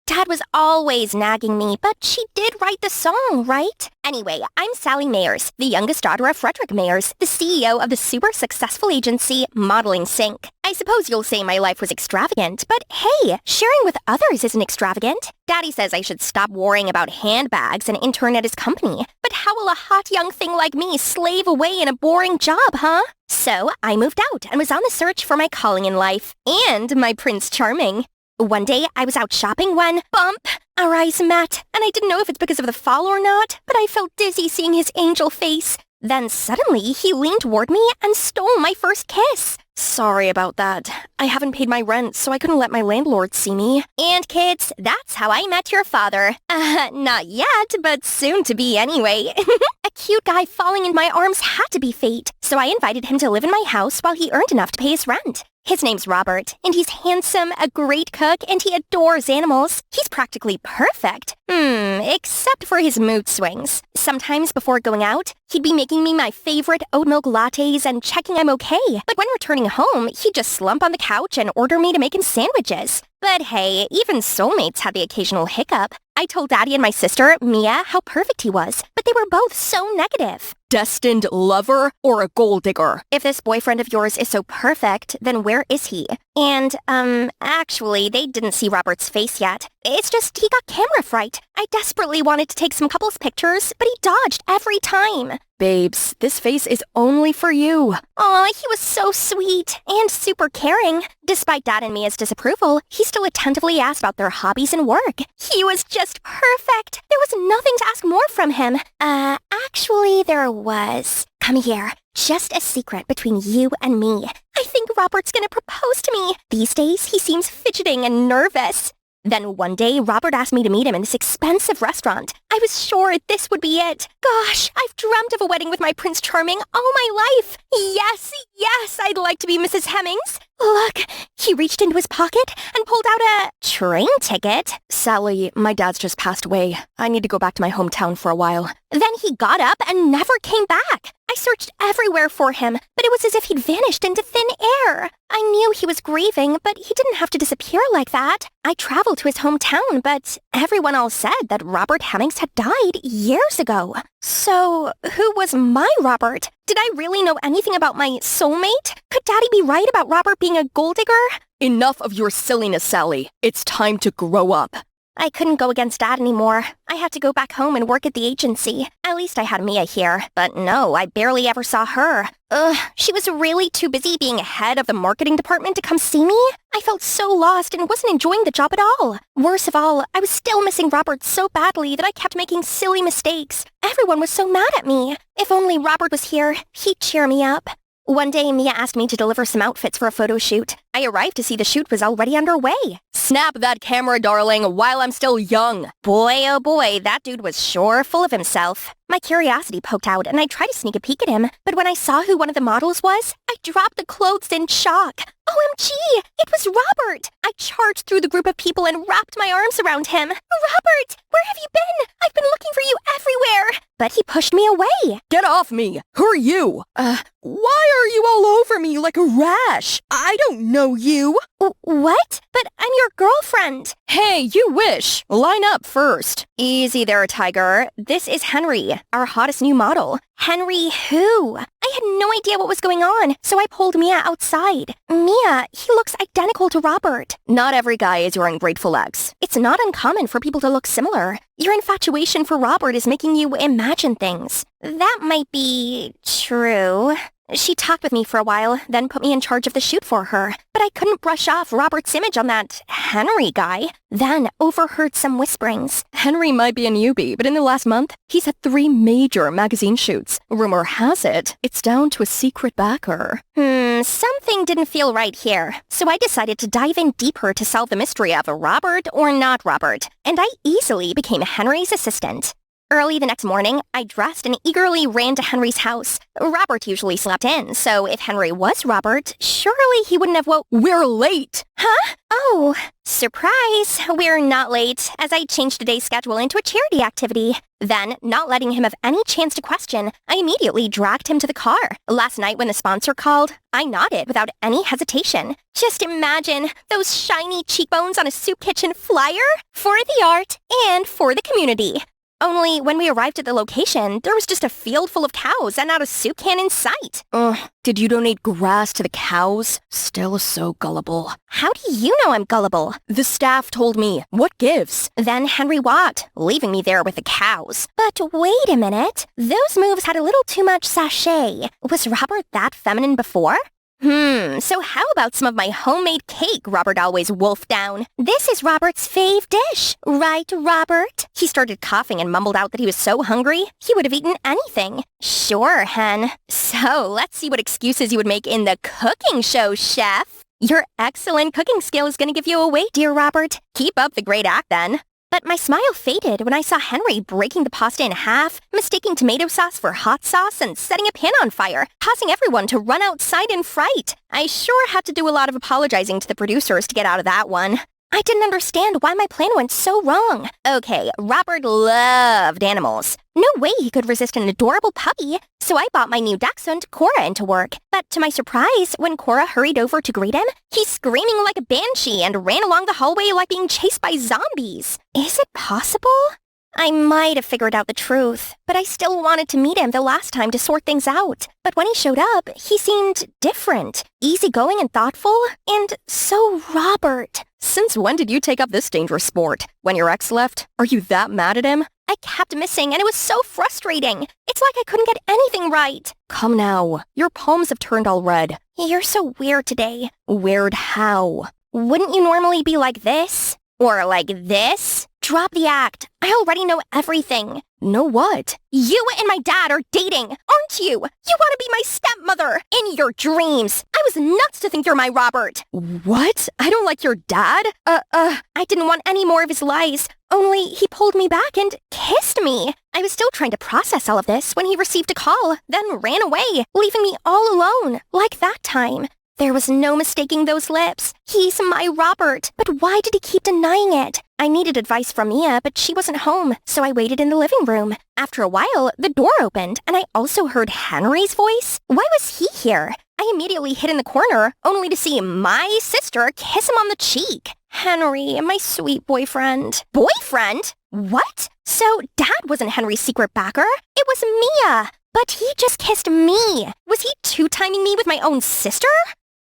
Speaker 1: Dad was always nagging me, but she did write the song, right? Anyway, I'm Sally Mayers, the youngest daughter of Frederick Mayers, the CEO of the super successful agency Modeling Sync. I suppose you'll say my life was extravagant, but hey, sharing with others isn't extravagant. Daddy says I should stop worrying about handbags and intern at his company. But how will a hot young thing like me slave away in a boring job, huh? So I moved out and was on the search for my calling in life and my Prince Charming. One day, I was out shopping when, bump, our eyes met, and I didn't know if it's because of the fall or not, but I felt dizzy seeing his angel face. Then suddenly, he leaned toward me and stole my first kiss. Sorry about that. I haven't paid my rent, so I couldn't let my landlord see me. And kids, that's how I met your father. Not yet, but soon to be anyway. A cute guy falling in my arms had to be fate, so I invited him to live in my house while he earned enough to pay his rent. His name's Robert, and he's handsome, a great cook, and he adores animals. He's practically perfect. Except for his mood swings. Sometimes before going out, he'd be making me my favorite oat milk lattes and checking I'm okay. But when returning home, he'd just slump on the couch and order me to make him sandwiches. But hey, even soulmates had the occasional hiccup. I told Daddy and my sister, Mia, how perfect he was, but they were both so negative. Destined lover or a gold digger? If this boyfriend of yours is so perfect, then where is he? And, actually, they didn't see Robert's face yet. It's just he got camera fright. I desperately wanted to take some couples pictures, but he dodged every time. Babes, this face is only for you. Aw, he was so sweet and super caring. Despite Dad and Mia's disapproval, he still attentively asked about their hobbies and work. He was just perfect. There was nothing to ask more from him. Actually, there was. Come here. Just a secret between you and me. I think Robert's gonna propose to me. These days, he seems fidgeting and nervous. Then one day, Robert asked me to meet him in this expensive restaurant. I was sure this would be it. Gosh, I've dreamt of a wedding with my Prince Charming all my life. Yes, I'd like to be Mrs. Hemmings. Look, he reached into his pocket and pulled out a train ticket. Sally, my dad's just passed away. I need to go back to my hometown for a while. Then he got up and never came back. I searched everywhere for him, but it was as if he'd vanished into thin air. I knew he was grieving, but he didn't have to disappear like that. I traveled to his hometown, but everyone all said that Robert Hemmings had died years ago. So, who was my Robert? Did I really know anything about my soulmate? Could Daddy be right about Robert being a gold digger? Enough of your silliness, Sally. It's time to grow up. I couldn't go against Dad anymore. I had to go back home and work at the agency. At least I had Mia here. But no, I barely ever saw her. She was really too busy being head of the marketing department to come see me. I felt so lost and wasn't enjoying the job at all. Worst of all, I was still missing Robert so badly that I kept making silly mistakes. Everyone was so mad at me. If only Robert was here, he'd cheer me up. One day, Mia asked me to deliver some outfits for a photo shoot. I arrived to see the shoot was already underway. Snap that camera, darling, while I'm still young. Boy, oh boy, that dude was sure full of himself. My curiosity poked out, and I tried to sneak a peek at him. But when I saw who one of the models was, I dropped the clothes in shock. OMG! It was Robert! I charged through the group of people and wrapped my arms around him. Robert! Where have you been? I've been looking for you everywhere! But he pushed me away. Get off me! Who are you? Why are you all over me like a rash? I don't know you. What? But I'm your girlfriend. Hey, you wish. Line up first. Easy there, Tiger. This is Henry, our hottest new model. Henry who? I had no idea what was going on, so I pulled Mia outside. Mia, he looks identical to Robert. Not every guy is your ungrateful ex. It's not uncommon for people to look similar. Your infatuation for Robert is making you imagine things. That might be true. She talked with me for a while, then put me in charge of the shoot for her. But I couldn't brush off Robert's image on that Henry guy. Then overheard some whisperings. Henry might be a newbie, but in the last month, he's had 3 major magazine shoots. Rumor has it, it's down to a secret backer. Something didn't feel right here. So I decided to dive in deeper to solve the mystery of Robert or not Robert. And I easily became Henry's assistant. Early the next morning, I dressed and eagerly ran to Henry's house. Robert usually slept in, so if Henry was Robert, surely he wouldn't have We're late! Huh? Oh, surprise! We're not late, as I changed today's schedule into a charity activity. Then, not letting him have any chance to question, I immediately dragged him to the car. Last night when the sponsor called, I nodded without any hesitation. Just imagine those shiny cheekbones on a soup kitchen flyer for the art and for the community. Only when we arrived at the location, there was just a field full of cows and not a soup can in sight.
Speaker 3: Did you donate grass to the cows? Still so gullible.
Speaker 1: How do you know I'm gullible?
Speaker 3: The staff told me. What gives?
Speaker 1: Then Henry walked, leaving me there with the cows. But wait a minute. Those moves had a little too much sachet. Was Robert that feminine before? So how about some of my homemade cake Robert always wolfed down? This is Robert's fave dish, right, Robert? He started coughing and mumbled out that he was so hungry, he would have eaten anything. Sure, Hen. So, let's see what excuses you would make in the cooking show, chef. Your excellent cooking skill is going to give you away, dear Robert. Keep up the great act, then. But my smile faded when I saw Henry breaking the pasta in half, mistaking tomato sauce for hot sauce, and setting a pan on fire, causing everyone to run outside in fright. I sure had to do a lot of apologizing to the producers to get out of that one. I didn't understand why my plan went so wrong. Okay, Robert loved animals. No way he could resist an adorable puppy, so I bought my new dachshund, Cora, into work. But to my surprise, when Cora hurried over to greet him, he's screaming like a banshee and ran along the hallway like being chased by zombies. Is it possible? I might have figured out the truth, but I still wanted to meet him the last time to sort things out. But when he showed up, he seemed different, easygoing and thoughtful, and so Robert.
Speaker 3: Since when did you take up this dangerous sport? When your ex left? Are you that mad at him?
Speaker 1: I kept missing, and it was so frustrating. It's like I couldn't get anything right.
Speaker 3: Come now. Your palms have turned all red.
Speaker 1: You're so weird today.
Speaker 3: Weird how?
Speaker 1: Wouldn't you normally be like this? Or like this? Drop the act. I already know everything.
Speaker 3: Know what?
Speaker 1: You and my dad are dating, aren't you? You want to be my stepmother in your dreams. I was nuts to think you're my Robert.
Speaker 3: What? I don't like your dad?
Speaker 1: I didn't want any more of his lies. Only he pulled me back and kissed me. I was still trying to process all of this when he received a call, then ran away, leaving me all alone, like that time. There was no mistaking those lips. He's my Robert. But why did he keep denying it? I needed advice from Mia, but she wasn't home, so I waited in the living room. After a while, the door opened, and I also heard Henry's voice. Why was he here? I immediately hid in the corner, only to see my sister kiss him on the cheek. Henry, my sweet boyfriend. Boyfriend? What? So Dad wasn't Henry's secret backer? It was Mia. But he just kissed me. Was he two-timing me with my own sister?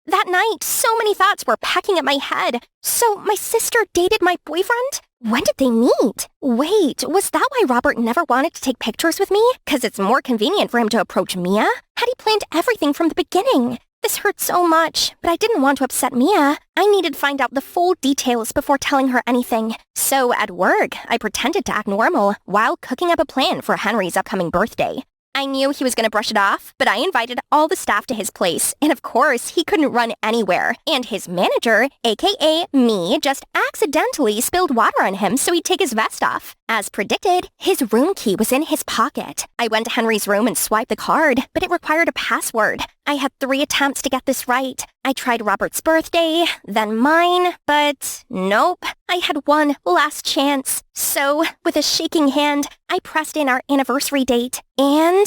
Speaker 1: That night, so many thoughts were pecking at my head. So my sister dated my boyfriend? When did they meet? Wait, was that why Robert never wanted to take pictures with me? 'Cause it's more convenient for him to approach Mia? Had he planned everything from the beginning? This hurt so much, but I didn't want to upset Mia. I needed to find out the full details before telling her anything. So at work, I pretended to act normal while cooking up a plan for Henry's upcoming birthday. I knew he was going to brush it off, but I invited all the staff to his place, and of course, he couldn't run anywhere. And his manager, aka me, just accidentally spilled water on him so he'd take his vest off. As predicted, his room key was in his pocket. I went to Henry's room and swiped the card, but it required a password. I had 3 attempts to get this right. I tried Robert's birthday, then mine, but nope. I had one last chance. So, with a shaking hand, I pressed in our anniversary date, and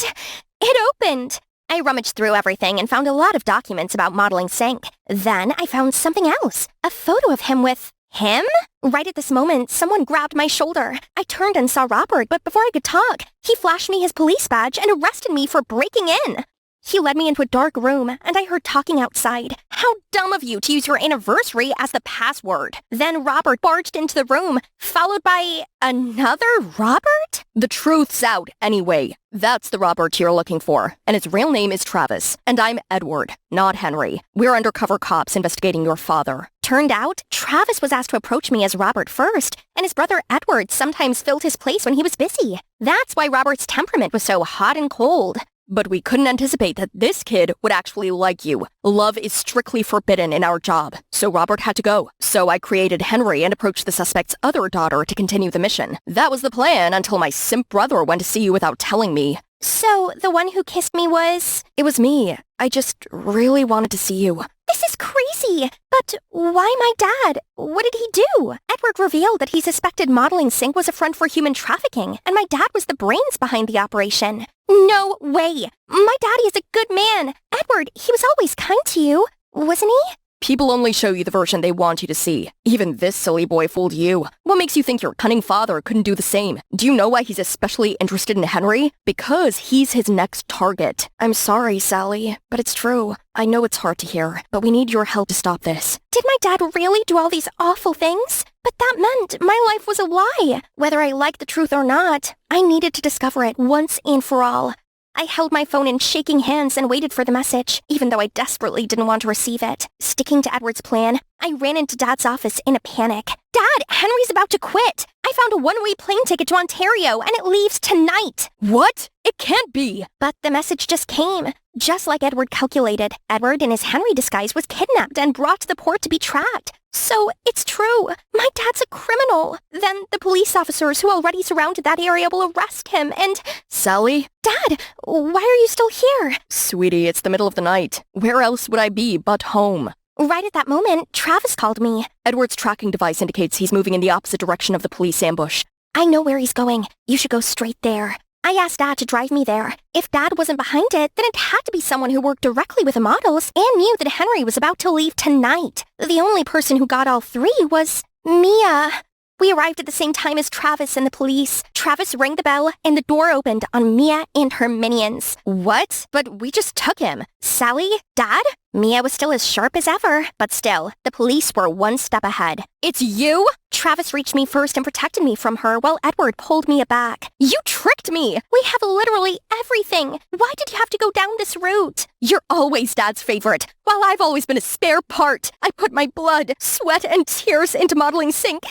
Speaker 1: it opened. I rummaged through everything and found a lot of documents about modeling Sync. Then I found something else, a photo of him with him? Right at this moment, someone grabbed my shoulder. I turned and saw Robert, but before I could talk, he flashed me his police badge and arrested me for breaking in. He led me into a dark room, and I heard talking outside. How dumb of you to use your anniversary as the password. Then Robert barged into the room, followed by another Robert?
Speaker 3: The truth's out, anyway. That's the Robert you're looking for, and his real name is Travis, and I'm Edward, not Henry. We're undercover cops investigating your father.
Speaker 1: Turned out, Travis was asked to approach me as Robert first, and his brother Edward sometimes filled his place when he was busy. That's why Robert's temperament was so hot and cold.
Speaker 3: but we couldn't anticipate that this kid would actually like you. Love is strictly forbidden in our job, so Robert had to go. So I created Henry and approached the suspect's other daughter to continue the mission. That was the plan until my simp brother went to see you without telling me.
Speaker 1: So, the one who kissed me was...
Speaker 3: It was me. I just really wanted to see you.
Speaker 1: This is crazy! But why my dad? What did he do? Edward revealed that he suspected modeling Sync was a front for human trafficking, and my dad was the brains behind the operation. No way! My daddy is a good man! Edward, he was always kind to you, wasn't he?
Speaker 3: People only show you the version they want you to see. Even this silly boy fooled you. What makes you think your cunning father couldn't do the same? Do you know why he's especially interested in Henry? Because he's his next target. I'm sorry, Sally, but it's true. I know it's hard to hear, but we need your help to stop this.
Speaker 1: Did my dad really do all these awful things? But that meant my life was a lie. Whether I liked the truth or not, I needed to discover it once and for all. I held my phone in shaking hands and waited for the message, even though I desperately didn't want to receive it. Sticking to Edward's plan, I ran into Dad's office in a panic. Dad, Henry's about to quit. I found a one-way plane ticket to Ontario, and it leaves tonight.
Speaker 3: What? It can't be.
Speaker 1: But the message just came. Just like Edward calculated, Edward in his Henry disguise was kidnapped and brought to the port to be tracked. So, it's true. My dad's a criminal. Then the police officers who already surrounded that area will arrest him and...
Speaker 3: Sally?
Speaker 1: Dad, why are you still here?
Speaker 3: Sweetie, it's the middle of the night. Where else would I be but home?
Speaker 1: Right at that moment, Travis called me.
Speaker 3: Edward's tracking device indicates he's moving in the opposite direction of the police ambush.
Speaker 1: I know where he's going. You should go straight there. I asked Dad to drive me there. If Dad wasn't behind it, then it had to be someone who worked directly with the models and knew that Henry was about to leave tonight. The only person who got all three was Mia. We arrived at the same time as Travis and the police. Travis rang the bell, and the door opened on Mia and her minions.
Speaker 3: What? But we just took him.
Speaker 1: Sally? Dad? Mia was still as sharp as ever, but still, the police were one step ahead.
Speaker 3: It's you?
Speaker 1: Travis reached me first and protected me from her while Edward pulled me aback.
Speaker 3: You tricked me!
Speaker 1: We have literally everything. Why did you have to go down this route?
Speaker 3: You're always Dad's favorite, while I've always been a spare part. I put my blood, sweat, and tears into modeling Sync,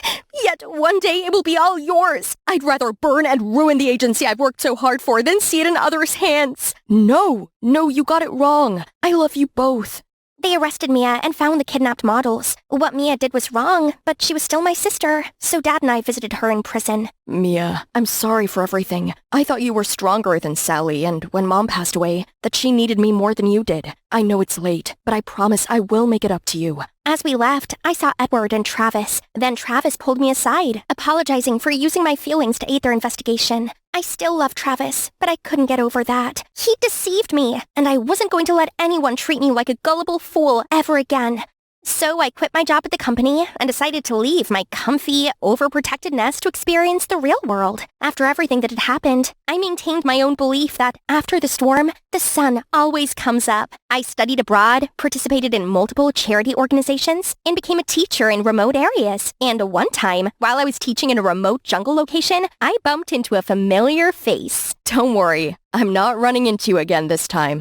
Speaker 3: yet one day it will be all yours. I'd rather burn and ruin the agency I've worked so hard for than see it in others' hands. No, you got it wrong. I love you both.
Speaker 1: They arrested Mia and found the kidnapped models. What Mia did was wrong, but she was still my sister, so Dad and I visited her in prison.
Speaker 3: Mia, I'm sorry for everything. I thought you were stronger than Sally, and when Mom passed away, that she needed me more than you did. I know it's late, but I promise I will make it up to you.
Speaker 1: As we left, I saw Edward and Travis. Then Travis pulled me aside, apologizing for using my feelings to aid their investigation. I still love Travis, but I couldn't get over that. He deceived me, and I wasn't going to let anyone treat me like a gullible fool ever again. So I quit my job at the company and decided to leave my comfy, overprotected nest to experience the real world. After everything that had happened, I maintained my own belief that after the storm, the sun always comes up. I studied abroad, participated in multiple charity organizations, and became a teacher in remote areas. And one time, while I was teaching in a remote jungle location, I bumped into a familiar face.
Speaker 3: Don't worry, I'm not running into you again this time.